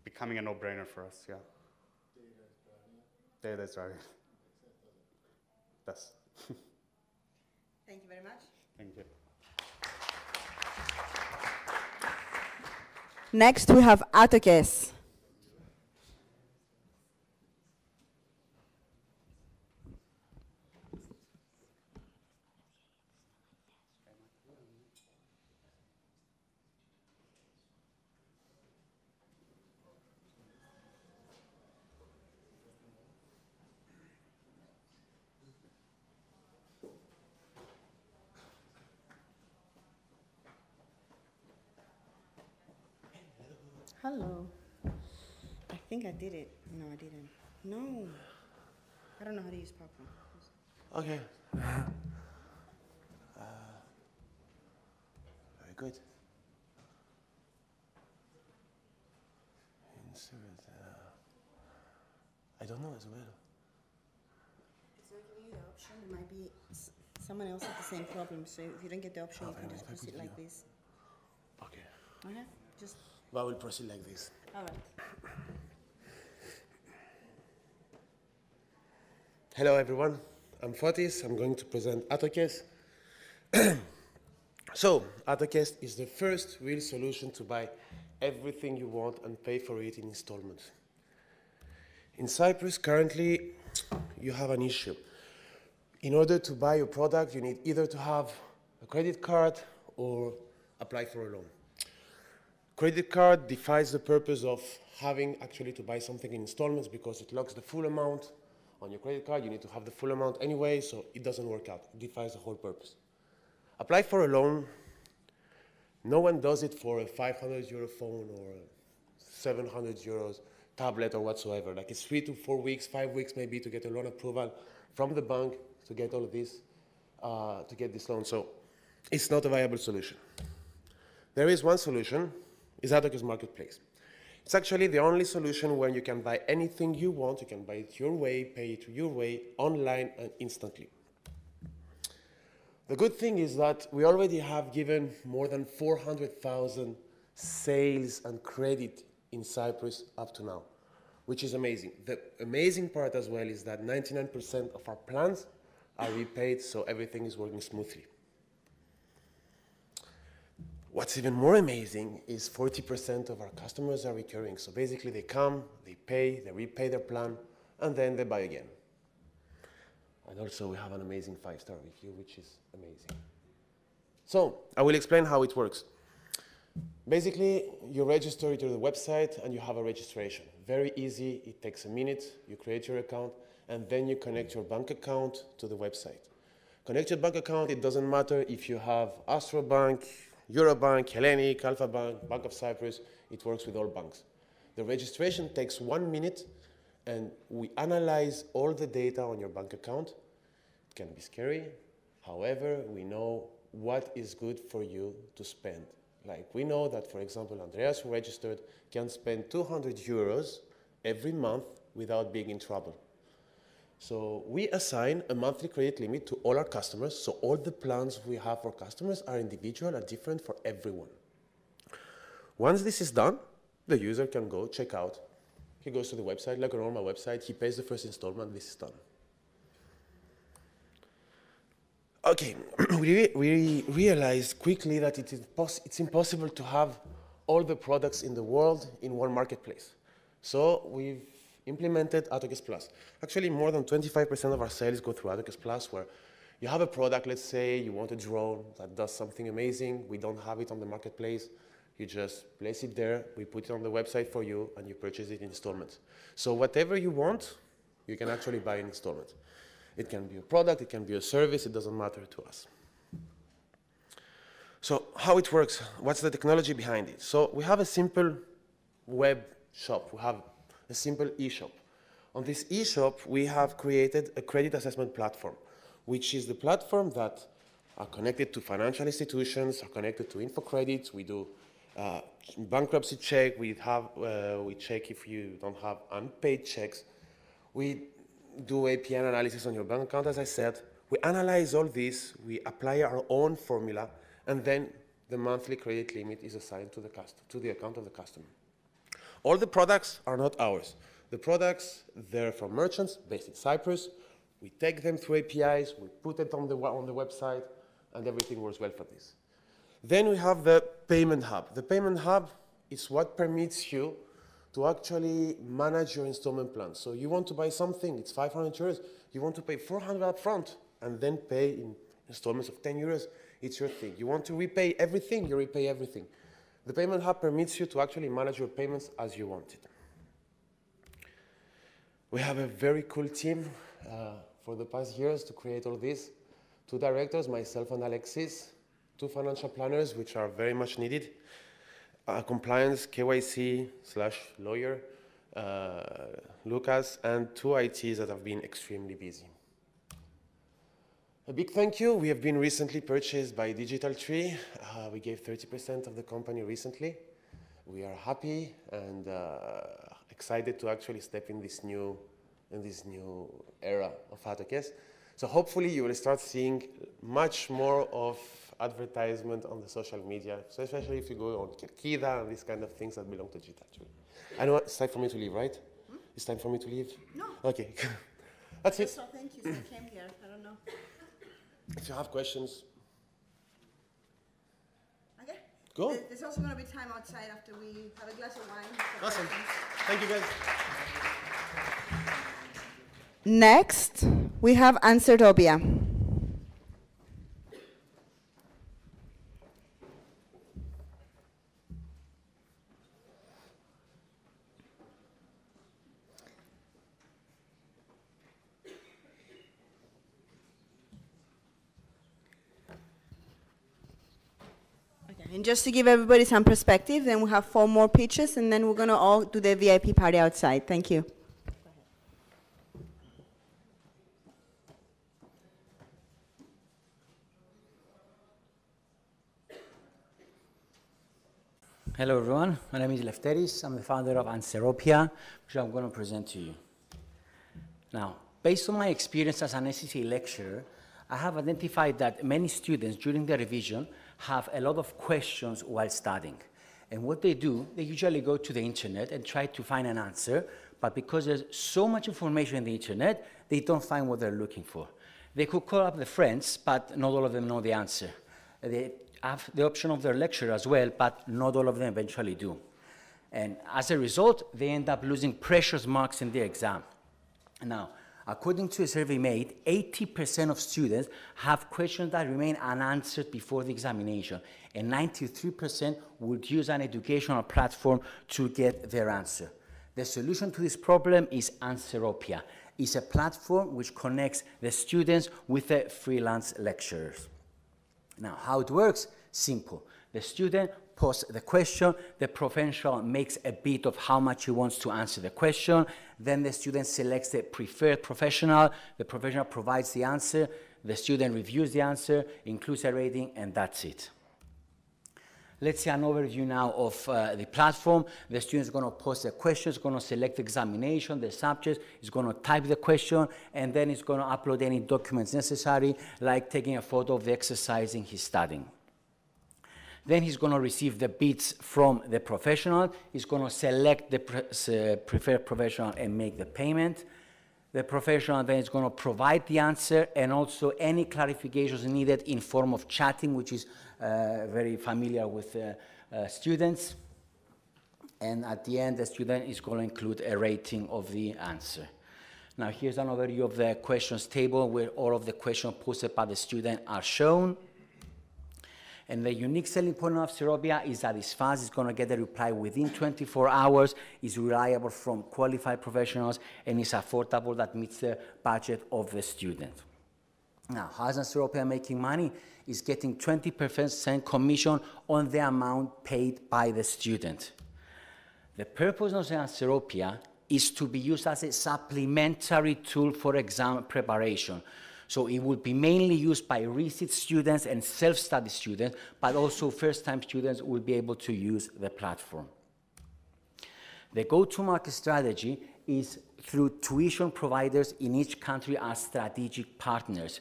becoming a no-brainer for us, yeah. Data is driving it. Yes. Thank you very much. Thank you. Next, we have Atokes. Hello. I think I did it. No, I didn't. No. I don't know how to use PowerPoint. Okay. Very good. Insert. I don't know as well. It's So if you get the option, it might be someone else has the same problem. So if you don't get the option, you can just proceed like this. Okay. Okay? Just. But I will proceed like this. All right. Hello, everyone. I'm Fotis. I'm going to present AutoCast. So, AutoCast is the first real solution to buy everything you want and pay for it in installments. In Cyprus, currently, you have an issue. In order to buy a product, you need either to have a credit card or apply for a loan. Credit card defies the purpose of having actually to buy something in installments because it locks the full amount on your credit card. You need to have the full amount anyway, so it doesn't work out. It defies the whole purpose. Apply for a loan. No one does it for a 500 euro phone or a 700 euros tablet or whatsoever. Like it's 3 to 4 weeks, 5 weeks maybe to get a loan approval from the bank to get all of this, to get this loan. So it's not a viable solution. There is one solution, is AutoCast Marketplace. It's actually the only solution where you can buy anything you want, you can buy it your way, pay it your way, online and instantly. The good thing is that we already have given more than 400,000 sales and credit in Cyprus up to now, which is amazing. The amazing part as well is that 99% of our plans are repaid, so everything is working smoothly. What's even more amazing is 40% of our customers are recurring. So basically they come, they pay, they repay their plan, and then they buy again. And also we have an amazing 5-star review, which is amazing. So I will explain how it works. Basically, you register to the website and you have a registration. Very easy, it takes a minute, you create your account, and then you connect your bank account to the website. Connect your bank account, it doesn't matter if you have Astrobank, Eurobank, Hellenic, Alpha Bank, Bank of Cyprus, it works with all banks. The registration takes 1 minute and we analyze all the data on your bank account. It can be scary, however, we know what is good for you to spend. Like we know that, for example, Andreas, who registered, can spend 200 euros every month without being in trouble. So we assign a monthly credit limit to all our customers, so all the plans we have for customers are individual and different for everyone. Once this is done, the user can go check out. He goes to the website like a normal website, he pays the first installment, this is done. Okay, we realized quickly that it's impossible to have all the products in the world in one marketplace. So we've implemented AutoCast Plus. Actually, more than 25% of our sales go through AutoCast Plus, where you have a product, let's say you want a drone that does something amazing, we don't have it on the marketplace, you just place it there, we put it on the website for you, and you purchase it in installments. So whatever you want, you can actually buy in installments. It can be a product, it can be a service, it doesn't matter to us. So how it works, what's the technology behind it? So we have a simple web shop, we have a simple e-shop. On this e-shop, we have created a credit assessment platform, which is the platform that are connected to financial institutions, are connected to InfoCredits. We do bankruptcy check. We check if you don't have unpaid checks. We do APN analysis on your bank account, as I said. We analyze all this. We apply our own formula, and then the monthly credit limit is assigned to the account of the customer. All the products are not ours. The products, they're from merchants based in Cyprus. We take them through APIs, we put it on the website, and everything works well for this. Then we have the payment hub. The payment hub is what permits you to actually manage your installment plan. So you want to buy something, it's 500 euros, you want to pay 400 up front, and then pay in installments of 10 euros, it's your thing. You want to repay everything, you repay everything. The payment hub permits you to actually manage your payments as you want it. We have a very cool team for the past years to create all this. 2 directors, myself and Alexis, 2 financial planners, which are very much needed, compliance, KYC/lawyer, Lucas, and 2 ITs that have been extremely busy. A big thank you. We have been recently purchased by Digital Tree. We gave 30% of the company recently. We are happy and excited to actually step in this new in this new era of AutoCAS. So hopefully you will start seeing much more of advertisement on the social media, so especially if you go on Kida and these kind of things that belong to Gita. I know it's time for me to leave, right? It's time for me to leave? No. Okay. That's it. So thank you. So I came here. I don't know. If you have questions. Okay. Go. There's also going to be time outside after we have a glass of wine. Awesome. Thank you, guys. Next, we have Anserobia. And just to give everybody some perspective, then we have 4 more pitches, and then we're going to all do the VIP party outside. Thank you. Hello, everyone. My name is Lefteris. I'm the founder of Anserobia, which I'm going to present to you. Now, based on my experience as an SEC lecturer, I have identified that many students during the revision have a lot of questions while studying. And what they do, they usually go to the internet and try to find an answer, but because there's so much information on the internet, they don't find what they're looking for. They could call up their friends, but not all of them know the answer. They have the option of their lecturer as well, but not all of them eventually do. And as a result, they end up losing precious marks in the exam. Now, according to a survey made, 80% of students have questions that remain unanswered before the examination, and 93% would use an educational platform to get their answer. The solution to this problem is Anserobia. It's a platform which connects the students with the freelance lecturers. Now, how it works? Simple. The student posts the question, the professional makes a bid of how much he wants to answer the question, then the student selects the preferred professional, the professional provides the answer, the student reviews the answer, includes a rating, and that's it. Let's see an overview now of the platform. The student is going to post the question, is going to select the examination, the subject, is going to type the question, and then it's going to upload any documents necessary, like taking a photo of the exercising he's studying. Then he's going to receive the bids from the professional. He's going to select the preferred professional and make the payment. The professional then is going to provide the answer and also any clarifications needed in form of chatting, which is very familiar with students. And at the end, the student is going to include a rating of the answer. Now, here's an overview of the questions table where all of the questions posted by the student are shown. And the unique selling point of Anserobia is that it's fast, it's going to get a reply within 24 hours, it's reliable from qualified professionals, and it's affordable that meets the budget of the student. Now, how is Anserobia making money? It's getting 20% commission on the amount paid by the student. The purpose of Anserobia is to be used as a supplementary tool for exam preparation. So it will be mainly used by research students and self-study students, but also first-time students will be able to use the platform. The go-to-market strategy is through tuition providers in each country as strategic partners.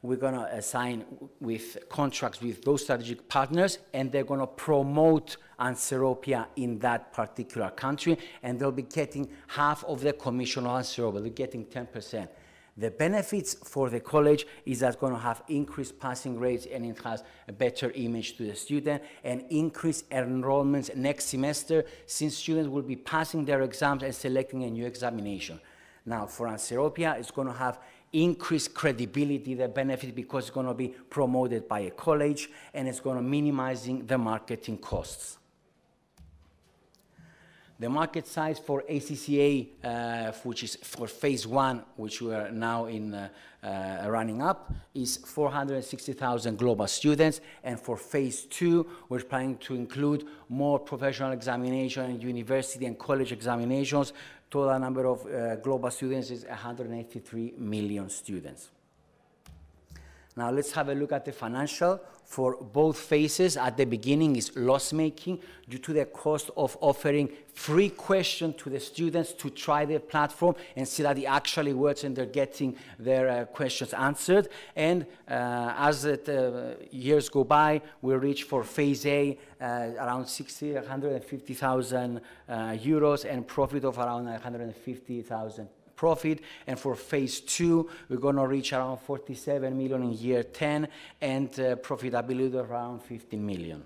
We're going to assign with contracts with those strategic partners, and they're going to promote Anserobia in that particular country, and they'll be getting half of the commission on Anserobia. They're getting 10%. The benefits for the college is that it's going to have increased passing rates, and it has a better image to the student, and increased enrollments next semester, since students will be passing their exams and selecting a new examination. Now, for Anserobia, it's going to have increased credibility, the benefit, because it's going to be promoted by a college, and it's going to minimizing the marketing costs. The market size for ACCA, which is for phase 1, which we are now in running up, is 460,000 global students. And for phase 2, we're planning to include more professional examination and university and college examinations. Total number of global students is 183 million students. Now let's have a look at the financial. For both phases, at the beginning is loss-making due to the cost of offering free questions to the students to try the platform and see that it actually works and they're getting their questions answered. And as the years go by, we reach for phase A around 150,000 euros and profit of around 150,000 profit, and for phase 2, we're going to reach around 47 million in year 10 and profitability of around 15 million.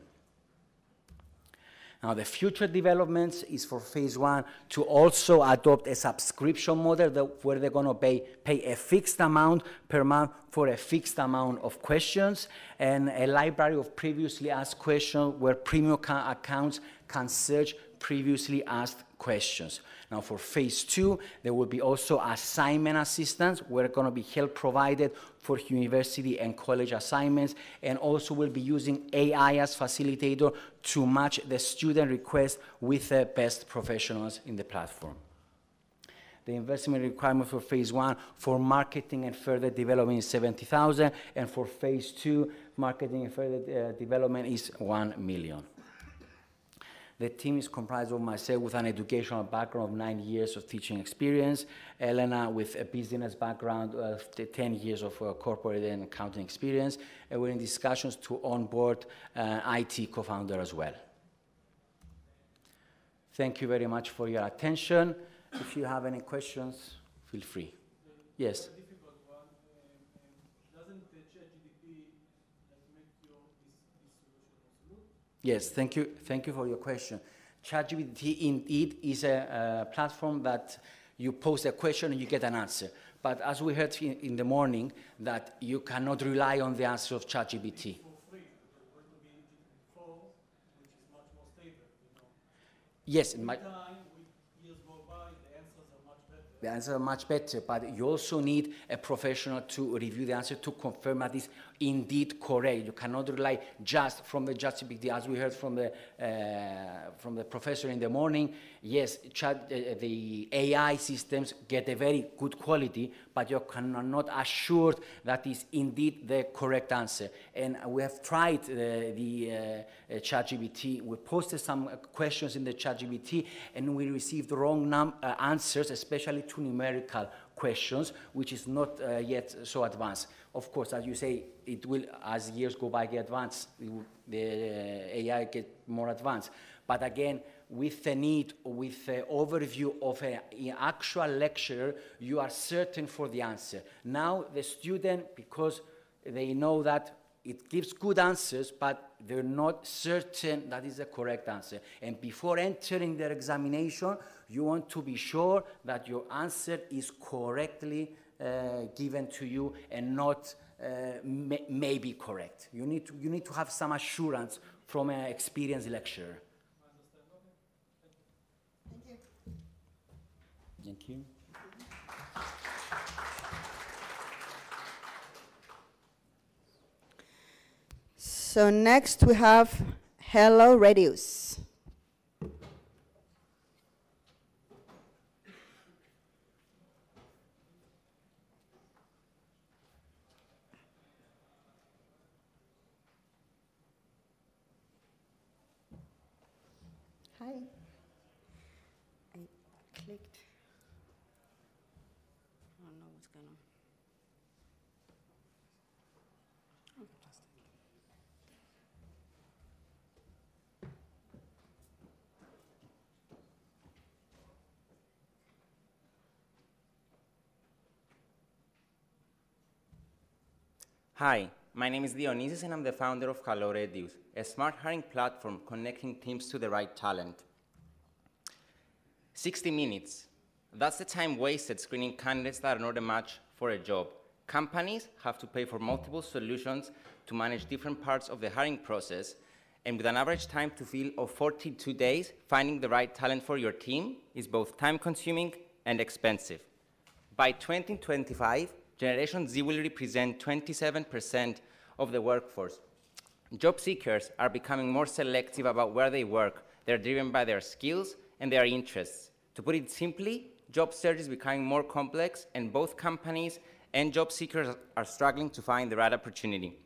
Now, the future developments is for phase 1 to also adopt a subscription model where they're going to pay a fixed amount per month for a fixed amount of questions, and a library of previously asked questions where premium accounts can search previously asked questions. Now for phase 2, there will be also assignment assistance where going to be help provided for university and college assignments, and also will be using AI as facilitator to match the student request with the best professionals in the platform. The investment requirement for phase 1 for marketing and further development is 70,000, and for phase 2, marketing and further development is 1 million. The team is comprised of myself with an educational background of 9 years of teaching experience, Elena with a business background of 10 years of corporate and accounting experience, and we're in discussions to onboard IT co-founder as well. Thank you very much for your attention. If you have any questions, feel free. Yes? Yes, thank you for your question. ChatGPT indeed is a platform that you post a question and you get an answer. But as we heard in the morning, that you cannot rely on the answer of ChatGPT. Yes, the answers are much better, but you also need a professional to review the answer to confirm that it's indeed correct. You cannot rely just from the ChatGPT, as we heard from the professor in the morning. Yes, the AI systems get a very good quality, but you cannot assure that is indeed the correct answer. And we have tried the ChatGPT. We posted some questions in the ChatGPT, and we received wrong answers, especially to numerical questions, which is not yet so advanced. Of course, as you say, it will, as years go by, get advanced. The AI get more advanced. But again, with the need, with the overview of an actual lecturer, you are certain for the answer. Now, the student, because they know that it gives good answers, but they're not certain that is the correct answer. And before entering their examination, you want to be sure that your answer is correctly given to you and not maybe correct. You need to have some assurance from an experienced lecturer. Thank you. So next we have Hello Radius. Hi. I clicked. I don't know what's going on. Oh, fantastic. Hi, my name is Dionysius and I'm the founder of Hello Radius, a smart hiring platform connecting teams to the right talent. 60 minutes. That's the time wasted screening candidates that are not a match for a job. Companies have to pay for multiple solutions to manage different parts of the hiring process, and with an average time to fill of 42 days, finding the right talent for your team is both time-consuming and expensive. By 2025, Generation Z will represent 27% of the workforce. Job seekers are becoming more selective about where they work. They're driven by their skills and their interests. To put it simply, job search is becoming more complex, and both companies and job seekers are struggling to find the right opportunity.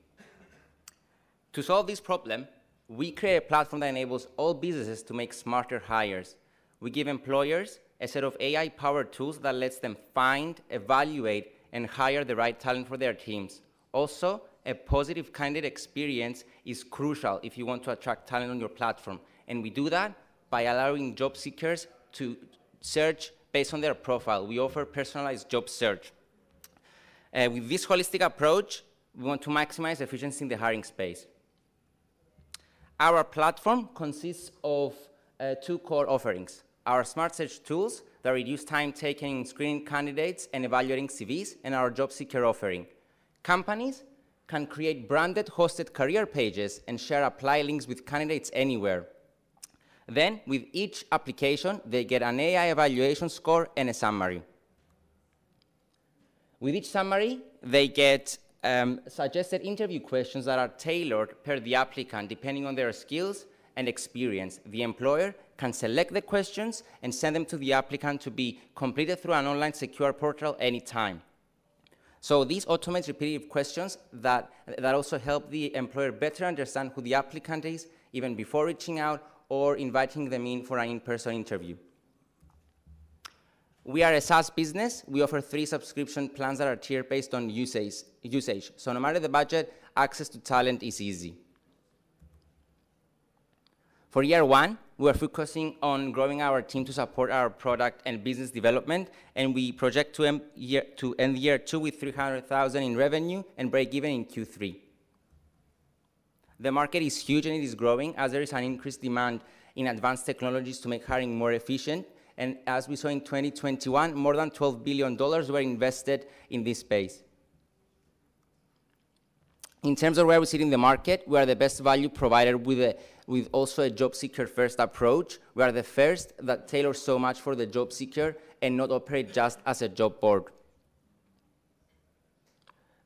To solve this problem, we create a platform that enables all businesses to make smarter hires. We give employers a set of AI-powered tools that lets them find, evaluate, and hire the right talent for their teams. Also, a positive candidate experience is crucial if you want to attract talent on your platform. And we do that by allowing job seekers to search based on their profile. We offer personalized job search. With this holistic approach, we want to maximize efficiency in the hiring space. Our platform consists of two core offerings. Our smart search tools that reduce time taken in screening candidates and evaluating CVs, and our job seeker offering. Companies can create branded hosted career pages and share apply links with candidates anywhere. Then, with each application, they get an AI evaluation score and a summary. With each summary, they get suggested interview questions that are tailored per the applicant, depending on their skills and experience. The employer can select the questions and send them to the applicant to be completed through an online secure portal anytime. So these automate repetitive questions that also help the employer better understand who the applicant is, even before reaching out or inviting them in for an in-person interview. We are a SaaS business. We offer 3 subscription plans that are tiered based on usage. So no matter the budget, access to talent is easy. For year 1, we are focusing on growing our team to support our product and business development, and we project to end year 2 with $300,000 in revenue and break even in Q3. The market is huge and it is growing as there is an increased demand in advanced technologies to make hiring more efficient. And as we saw in 2021, more than $12 billion were invested in this space. In terms of where we sit in the market, we are the best value provider with also a job seeker first approach. We are the first that tailors so much for the job seeker and not operate just as a job board.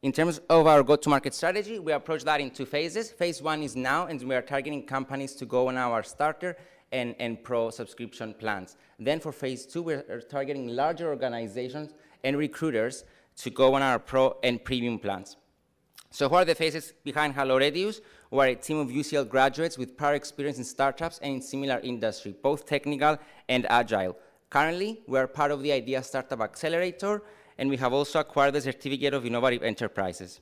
In terms of our go-to-market strategy, we approach that in 2 phases. Phase 1 is now, and we are targeting companies to go on our starter and pro subscription plans. Then for phase 2, we're targeting larger organizations and recruiters to go on our pro and premium plans. So who are the faces behind Hello Radius? We are a team of UCL graduates with prior experience in startups and in similar industry, both technical and agile. Currently, we are part of the Idea Startup Accelerator, and we have also acquired the Certificate of Innovative Enterprises.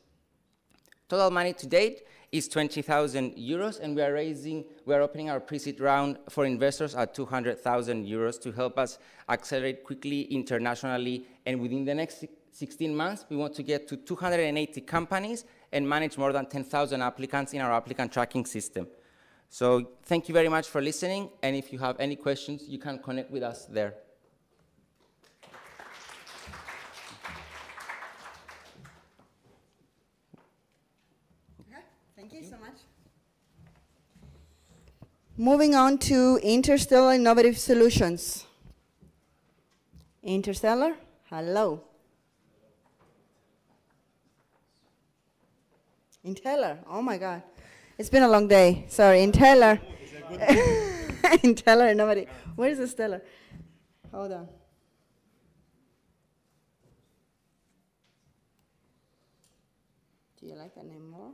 Total money to date is 20,000 euros, and we are opening our pre-seed round for investors at 200,000 euros to help us accelerate quickly internationally. And within the next 16 months, we want to get to 280 companies and manage more than 10,000 applicants in our applicant tracking system. So thank you very much for listening, and if you have any questions, you can connect with us there. Thank you so much. Moving on to Interstellar Innovative Solutions. Interstellar, hello. Inteller, oh my God. It's been a long day. Sorry, Inteller. Inteller Innovative. Where is the Stellar? Hold on. Do you like that name more?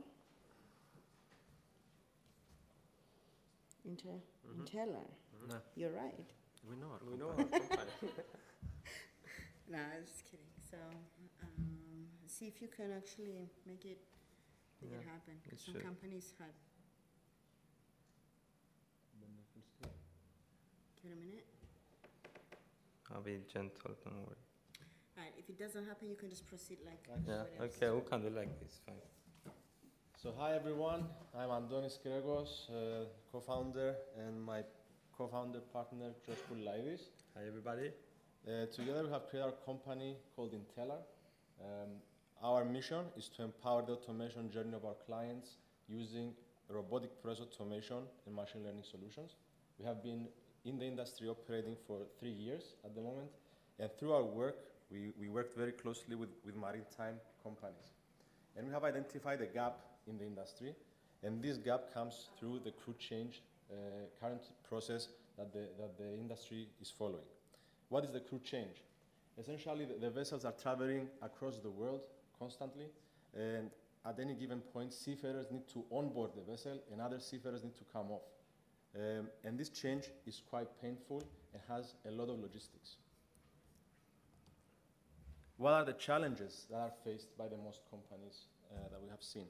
Inteller. No. You're right. We know our company. No, I was just kidding. So, see if you can actually make it happen. Because some companies have. Give it a minute. I'll be gentle, don't worry. All right, if it doesn't happen, you can just proceed like Okay, we can do like this, fine. So hi everyone, I'm Antonis Gregos, co-founder, and my co-founder partner Josh Koulaidis. Hi everybody. Together we have created our company called Inteller. Our mission is to empower the automation journey of our clients using robotic process automation and machine learning solutions. We have been in the industry operating for 3 years at the moment, and through our work, we worked very closely with maritime companies. And we have identified a gap in the industry, and this gap comes through the crew change current process that the industry is following. What is the crew change? Essentially, the vessels are traveling across the world constantly, and at any given point, seafarers need to onboard the vessel and other seafarers need to come off. And this change is quite painful and has a lot of logistics. What are the challenges that are faced by the most companies that we have seen?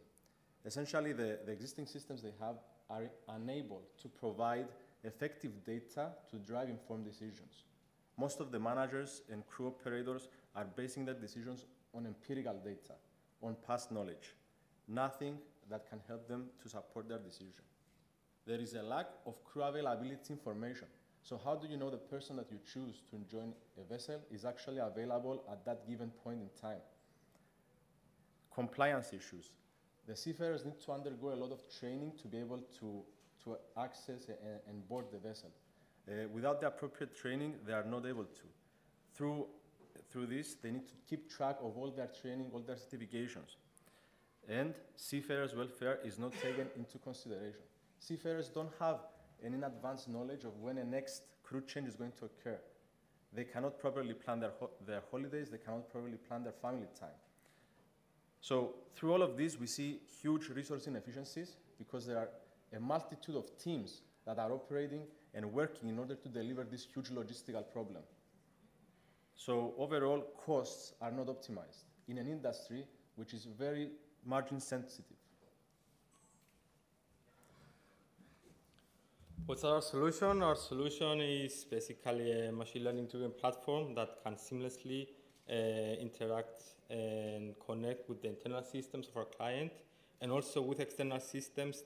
Essentially, the existing systems they have are unable to provide effective data to drive informed decisions. Most of the managers and crew operators are basing their decisions on empirical data, on past knowledge, nothing that can help them to support their decision. There is a lack of crew availability information. So how do you know the person that you choose to join a vessel is actually available at that given point in time? Compliance issues. The seafarers need to undergo a lot of training to be able to access and board the vessel. Without the appropriate training, they are not able to. Through this, they need to keep track of all their training, all their certifications. And seafarers' welfare is not taken into consideration. Seafarers don't have an in-advance knowledge of when a next crew change is going to occur. They cannot properly plan their holidays, they cannot properly plan their family time. So through all of this, we see huge resource inefficiencies because there are a multitude of teams that are operating and working in order to deliver this huge logistical problem. So overall, costs are not optimized in an industry which is very margin sensitive. What's our solution? Our solution is basically a machine learning driven platform that can seamlessly interact and connect with the internal systems of our client and also with external systems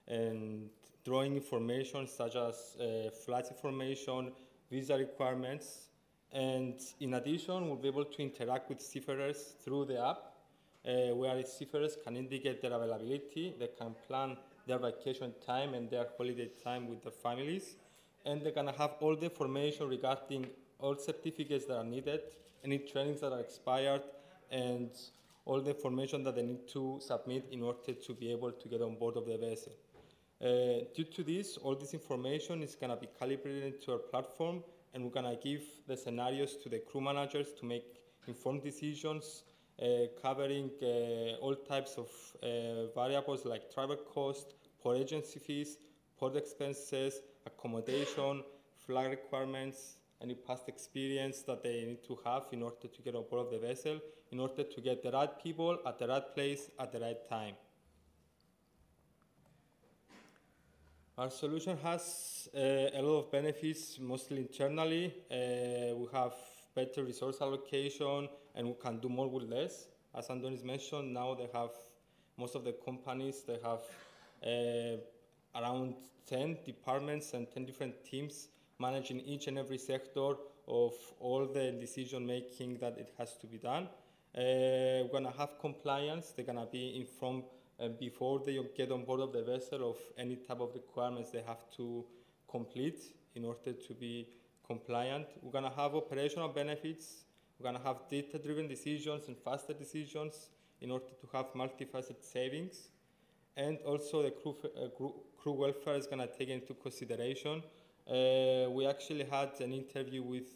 and drawing information such as flight information, visa requirements. And in addition, we'll be able to interact with seafarers through the app where seafarers can indicate their availability, they can plan their vacation time and their holiday time with their families, and they're gonna have all the information regarding all certificates that are needed, any trainings that are expired, and all the information that they need to submit in order to be able to get on board of the vessel. Due to this, all this information is gonna be calibrated into our platform, and we're gonna give the scenarios to the crew managers to make informed decisions, covering all types of variables like travel cost, port agency fees, port expenses, accommodation, flag requirements, any past experience that they need to have in order to get on board of the vessel, in order to get the right people at the right place at the right time. Our solution has a lot of benefits, mostly internally. We have better resource allocation, and we can do more with less. As Andonis mentioned, now they have, most of the companies, they have around 10 departments and 10 different teams managing each and every sector of all the decision making that it has to be done. We're gonna have compliance, they're gonna be informed before they get on board of the vessel of any type of requirements they have to complete in order to be compliant. We're going to have operational benefits. We're going to have data-driven decisions and faster decisions in order to have multifaceted savings. And also the crew welfare is going to take into consideration. We actually had an interview with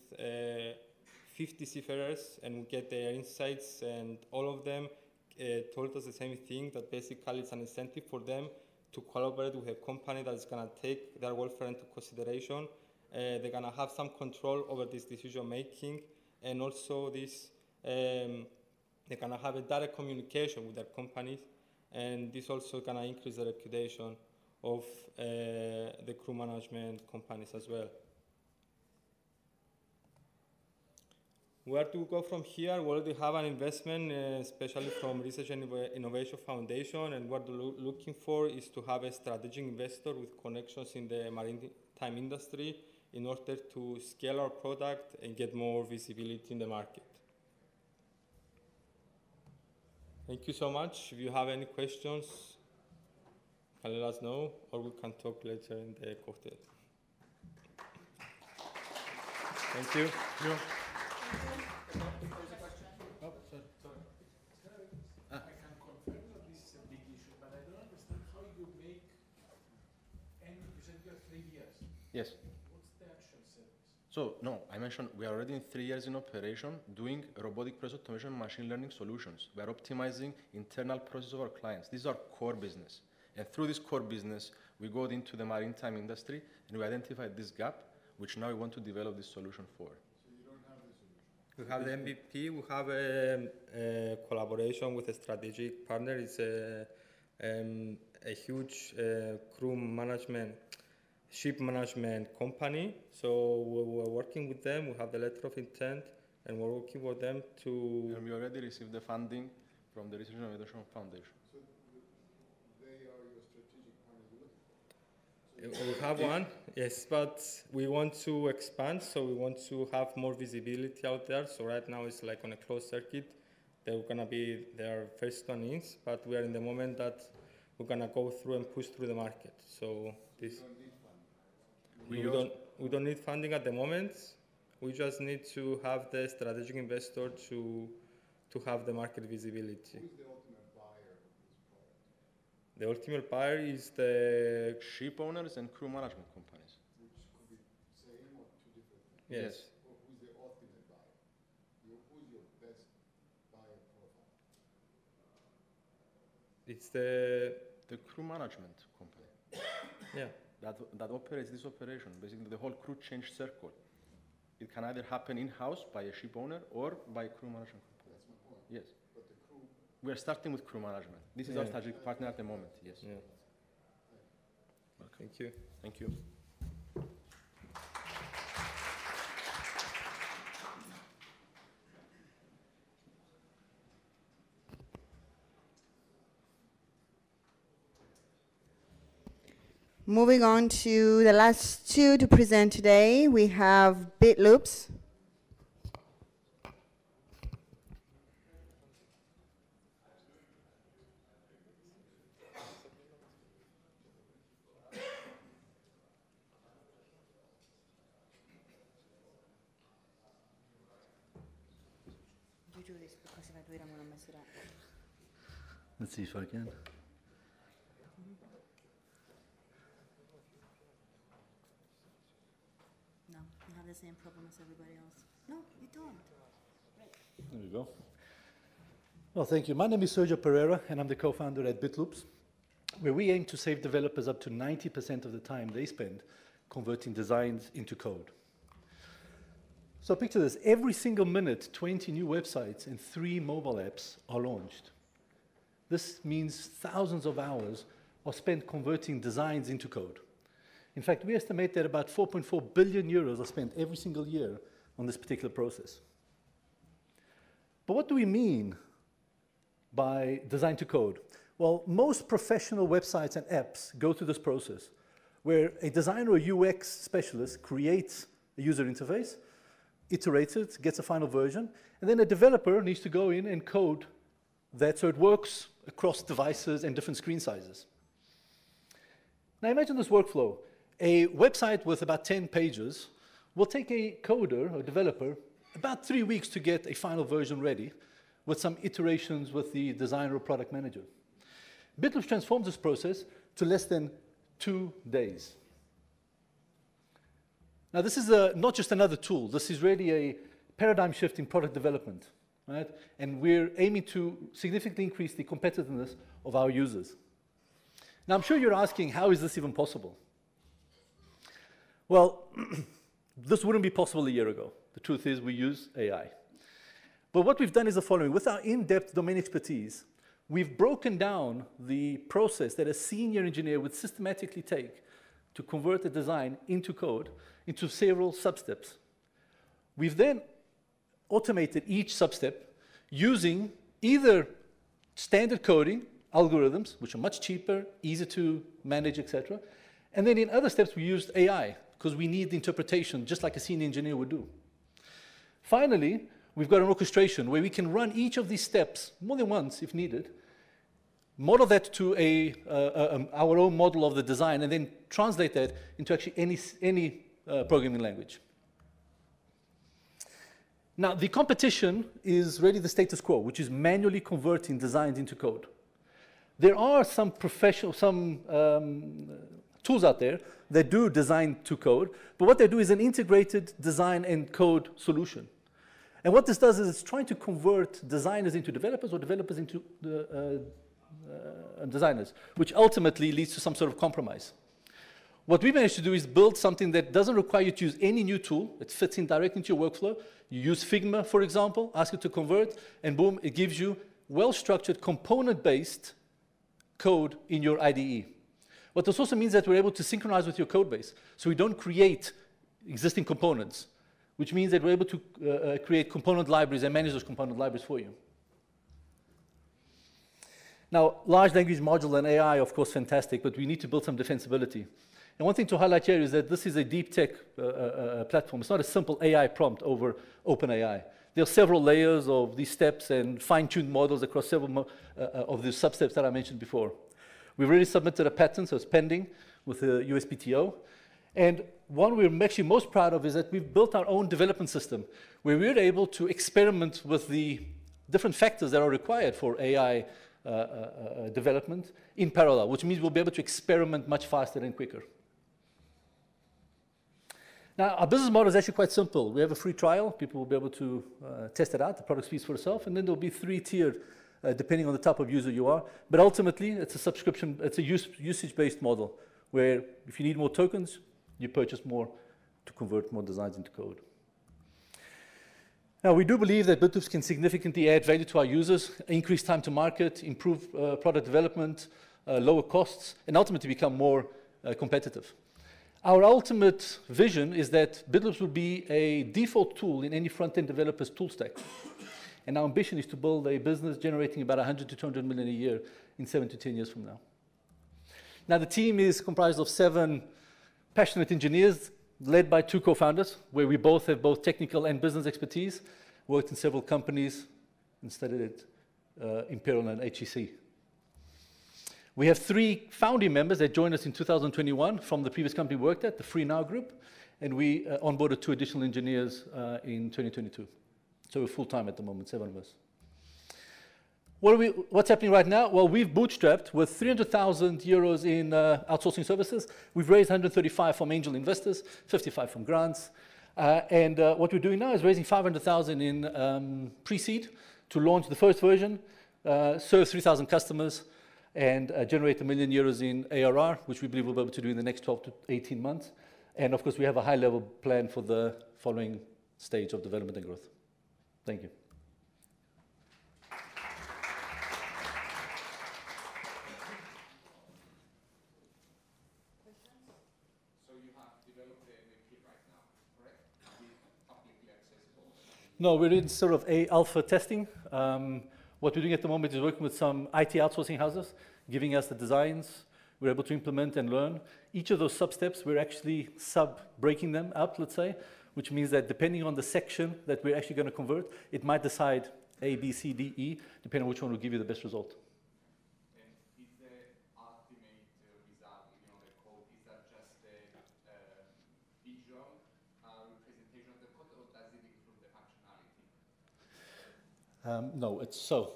50 seafarers and we get their insights, and all of them told us the same thing, that basically it's an incentive for them to collaborate with a company that is going to take their welfare into consideration. They're going to have some control over this decision making, and also this, they're going to have a direct communication with their companies, and this also going to increase the reputation of the crew management companies as well. Where do we go from here? We already have an investment, especially from Research and Innovation Foundation, and what we're looking for is to have a strategic investor with connections in the maritime industry in order to scale our product and get more visibility in the market. Thank you so much. If you have any questions, you can let us know, or we can talk later in the cocktail. Thank you. Yeah. Oh, sorry. I can confirm that this is a big issue, but I don't understand how you make, and you said you have 3 years. Yes. What's the actual service? So, no, I mentioned we are already in 3 years in operation doing robotic process automation and machine learning solutions. We are optimizing internal processes of our clients. This is our core business. And through this core business, we go into the maritime industry and we identified this gap, which now we want to develop this solution for. So you don't have the solution? We have the MVP, we have a collaboration with a strategic partner. It's a huge crew management, ship management company. So we're working with them, we have the letter of intent, and we're working with them to... And we already received the funding from the Research and Innovation Foundation. So they are your strategic partner you're looking for? So we have one, yes, but we want to expand, so we want to have more visibility out there. So right now it's like on a closed circuit. They're gonna be their first one is, but we are in the moment that we're gonna go through and push through the market. So this... We don't need funding at the moment. We just need to have the strategic investor to have the market visibility. Who is the ultimate buyer of this product? The ultimate buyer is the ship owners and crew management companies. Which could be same or two different things? Yes. Or who is the ultimate buyer? Who is your best buyer profile? It's the crew management company. Yeah. That operates this operation. Basically, the whole crew change circle. It can either happen in-house by a ship owner or by a crew management company. That's my point. Yes. But the crew... We are starting with crew management. This is our strategic partner at the moment, yes. Yeah. Thank you. Thank you. Moving on to the last two to present today, we have BitLoops. You do this because if I do it, I'm going to mess it up. Let's see if I can. No, you have the same problem as everybody else. No, you don't. There we go. Well, thank you. My name is Sergio Pereira, and I'm the co-founder at BitLoops, where we aim to save developers up to 90% of the time they spend converting designs into code. So picture this. Every single minute, 20 new websites and 3 mobile apps are launched. This means thousands of hours are spent converting designs into code. In fact, we estimate that about 4.4 billion euros are spent every single year on this particular process. But what do we mean by design to code? Well, most professional websites and apps go through this process where a designer or UX specialist creates a user interface, iterates it, gets a final version, and then a developer needs to go in and code that so it works across devices and different screen sizes. Now imagine this workflow. A website with about 10 pages will take a coder or developer about 3 weeks to get a final version ready with some iterations with the designer or product manager. BitLoops transforms this process to less than 2 days. Now this is not just another tool. This is really a paradigm shift in product development, right? And we're aiming to significantly increase the competitiveness of our users. Now I'm sure you're asking, how is this even possible? Well, this wouldn't be possible a year ago. The truth is we use AI. But what we've done is the following. With our in-depth domain expertise, we've broken down the process that a senior engineer would systematically take to convert a design into code into several sub-steps. We've then automated each sub-step using either standard coding algorithms, which are much cheaper, easy to manage, etc. And then in other steps, we used AI, because we need the interpretation just like a senior engineer would do. Finally, we've got an orchestration where we can run each of these steps more than once if needed, model that to our own model of the design, and then translate that into actually any programming language. Now, the competition is really the status quo, which is manually converting designs into code. There are some tools out there that do design to code, but what they do is an integrated design and code solution. And what this does is it's trying to convert designers into developers or developers into designers, which ultimately leads to some sort of compromise. What we managed to do is build something that doesn't require you to use any new tool. It fits in directly into your workflow. You use Figma, for example, ask it to convert, and boom, it gives you well-structured, component-based code in your IDE. What this also means that we're able to synchronize with your code base. So we don't create existing components, which means that we're able to create component libraries and manage those component libraries for you. Now, large language module and AI, of course, fantastic, but we need to build some defensibility. And one thing to highlight here is that this is a deep tech platform. It's not a simple AI prompt over OpenAI. There are several layers of these steps and fine-tuned models across several of the substeps that I mentioned before. We've already submitted a patent, so it's pending with the USPTO. And one we're actually most proud of is that we've built our own development system where we're able to experiment with the different factors that are required for AI development in parallel, which means we'll be able to experiment much faster and quicker. Now, our business model is actually quite simple. We have a free trial. People will be able to test it out. The product speaks for itself. And then there'll be 3-tiered, depending on the type of user you are. But ultimately, it's a subscription. It's a usage-based model where if you need more tokens, you purchase more to convert more designs into code. Now, we do believe that BitLoops can significantly add value to our users, increase time to market, improve product development, lower costs, and ultimately become more competitive. Our ultimate vision is that BitLoops will be a default tool in any front-end developer's tool stack. And our ambition is to build a business generating about 100 to 200 million a year in 7 to 10 years from now. Now, the team is comprised of 7 passionate engineers led by 2 co-founders, where we both have both technical and business expertise, worked in several companies, and studied at Imperial and HEC. We have 3 founding members that joined us in 2021 from the previous company we worked at, the Free Now group, and we onboarded 2 additional engineers in 2022. So we're full-time at the moment, 7 of us. What's happening right now? Well, we've bootstrapped with 300,000 euros in outsourcing services. We've raised 135 from angel investors, 55 from grants. And what we're doing now is raising 500,000 in pre-seed to launch the first version, serve 3,000 customers, and generate €1 million in ARR, which we believe we'll be able to do in the next 12 to 18 months. And of course, we have a high-level plan for the following stage of development and growth. Thank you. No, we're in sort of alpha testing. What we're doing at the moment is working with some IT outsourcing houses, giving us the designs. We're able to implement and learn. Each of those sub-steps, we're actually breaking them up, let's say, which means that depending on the section that we're actually going to convert, it might decide A, B, C, D, E, depending on which one will give you the best result. And is the ultimate result, the code, is that just a visual representation of the code, or does it include the functionality? No,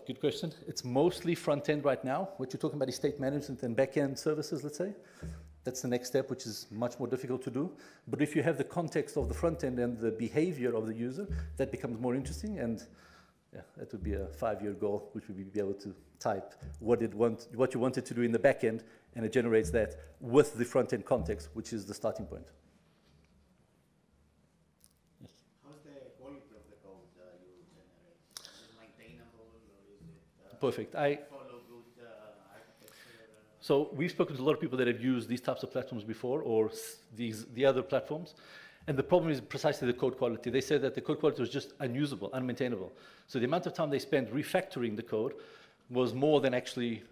good question. It's mostly front-end right now. What you're talking about is state management and back-end services, let's say. That's the next step, which is much more difficult to do. But if you have the context of the front-end and the behavior of the user, that becomes more interesting. And yeah, that would be a 5-year goal, which would be able to type what you wanted to do in the back-end, and it generates that with the front-end context, which is the starting point. Perfect. So we've spoken to a lot of people that have used these types of platforms before, or the other platforms, and the problem is precisely the code quality. They said that the code quality was just unusable, unmaintainable. So the amount of time they spent refactoring the code was more than actually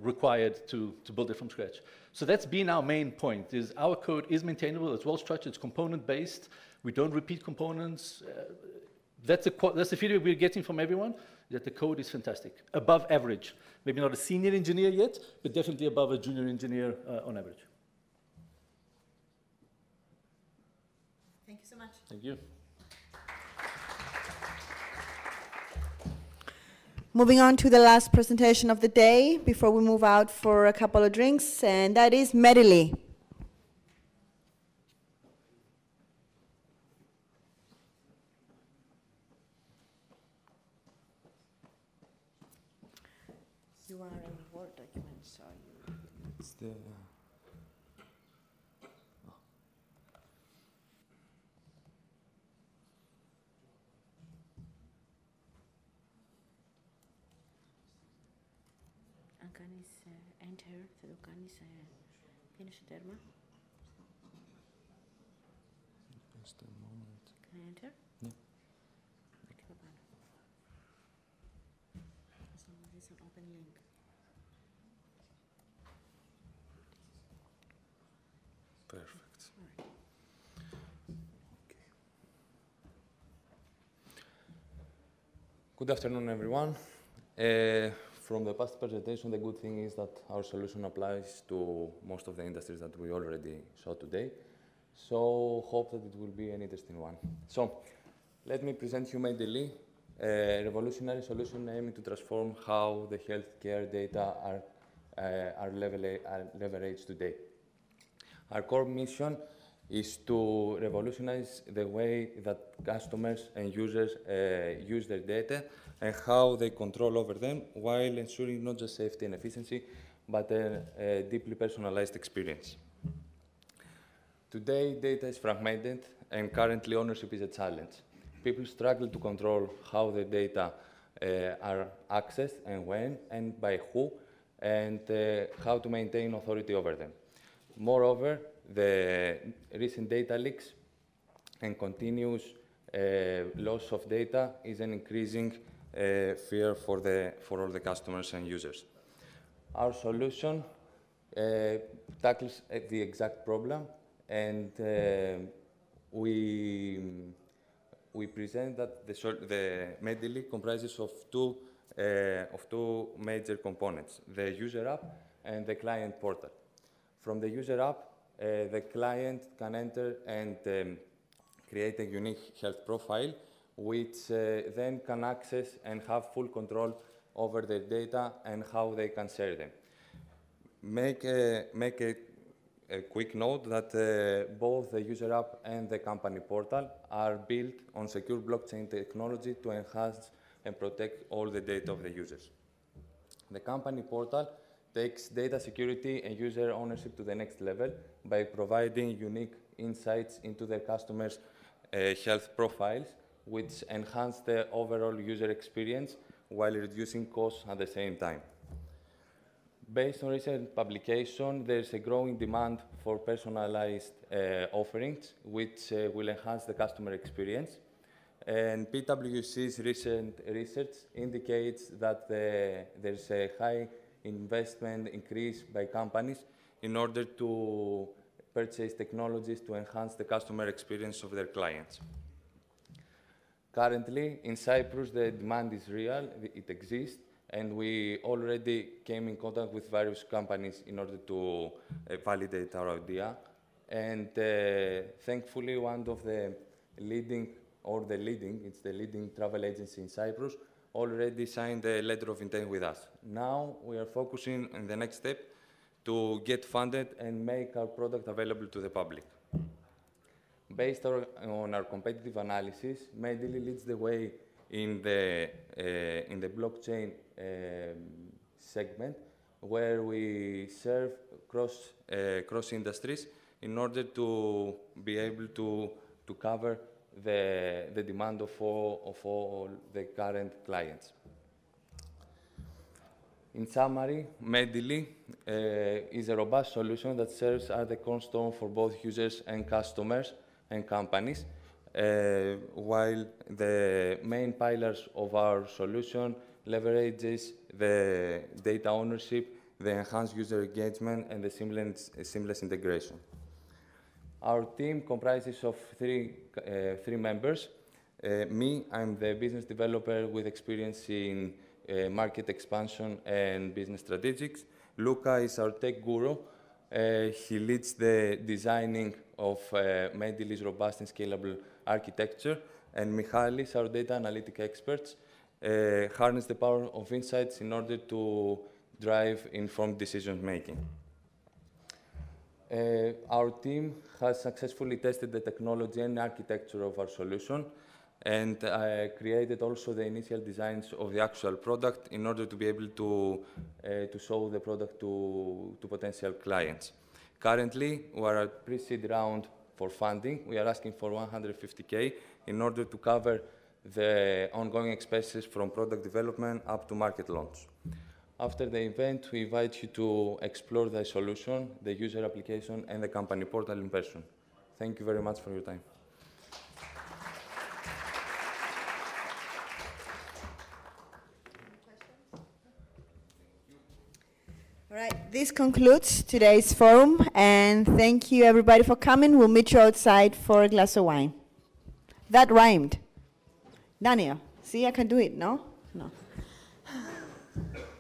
required to build it from scratch. So that's been our main point, is our code is maintainable, it's well-structured, it's component-based, we don't repeat components. That's the feedback we're getting from everyone, that the code is fantastic, above average. Maybe not a senior engineer yet, but definitely above a junior engineer on average. Thank you so much. Thank you. Moving on to the last presentation of the day before we move out for a couple of drinks, and that is Medley. You are in Word document, so you... It's the... Αν κάνεις enter, θα το κάνεις πίνω στο τέρμα. Just a moment. Can I enter? Yeah. Εκεί από πάνω. As long as it's an open link. Perfect. Good afternoon, everyone. From the past presentation, the good thing is that our solution applies to most of the industries that we already saw today. So, hope that it will be an interesting one. So, let me present you Medley, a revolutionary solution aiming to transform how the healthcare data are leveraged today. Our core mission is to revolutionize the way that customers and users use their data and how they control over them while ensuring not just safety and efficiency, but a deeply personalized experience. Today, data is fragmented, and currently ownership is a challenge. People struggle to control how the data are accessed and when and by who, and how to maintain authority over them. Moreover, the recent data leaks and continuous loss of data is an increasing fear for all the customers and users. Our solution tackles the exact problem, and we present that the Medley comprises of two major components: the user app and the client portal. From the user app, the client can enter and create a unique health profile, which then can access and have full control over their data and how they can share them. Make a quick note that both the user app and the company portal are built on secure blockchain technology to enhance and protect all the data of the users. The company portal takes data security and user ownership to the next level by providing unique insights into their customers' health profiles, which enhance the overall user experience while reducing costs at the same time. Based on recent publication, there's a growing demand for personalized offerings, which will enhance the customer experience. And PwC's recent research indicates that there's a high investment increase by companies in order to purchase technologies to enhance the customer experience of their clients. Currently, in Cyprus, the demand is real, it exists, and we already came in contact with various companies in order to validate our idea. And thankfully, one of the leading travel agency in Cyprus already signed a letter of intent with us. Now we are focusing on the next step to get funded and make our product available to the public. Based on our competitive analysis, Medley leads the way in the blockchain segment, where we serve cross industries in order to be able to cover the demand of all the current clients. In summary, Medley is a robust solution that serves as the cornerstone for both users and customers and companies, while the main pillars of our solution leverages the data ownership, the enhanced user engagement, and the seamless integration. Our team comprises of three members. Me, I'm the business developer with experience in market expansion and business strategics. Luca is our tech guru. He leads the designing of Medley's robust and scalable architecture. And Michalis, our data analytic experts, harness the power of insights in order to drive informed decision-making. Our team has successfully tested the technology and architecture of our solution and created also the initial designs of the actual product in order to be able to show the product to potential clients. Currently, we are at pre-seed round for funding. We are asking for 150K in order to cover the ongoing expenses from product development up to market launch. After the event, we invite you to explore the solution, the user application, and the company portal in person. Thank you very much for your time. All right, this concludes today's forum, and thank you everybody for coming. We'll meet you outside for a glass of wine. That rhymed. Daniel, see, I can do it, no? No.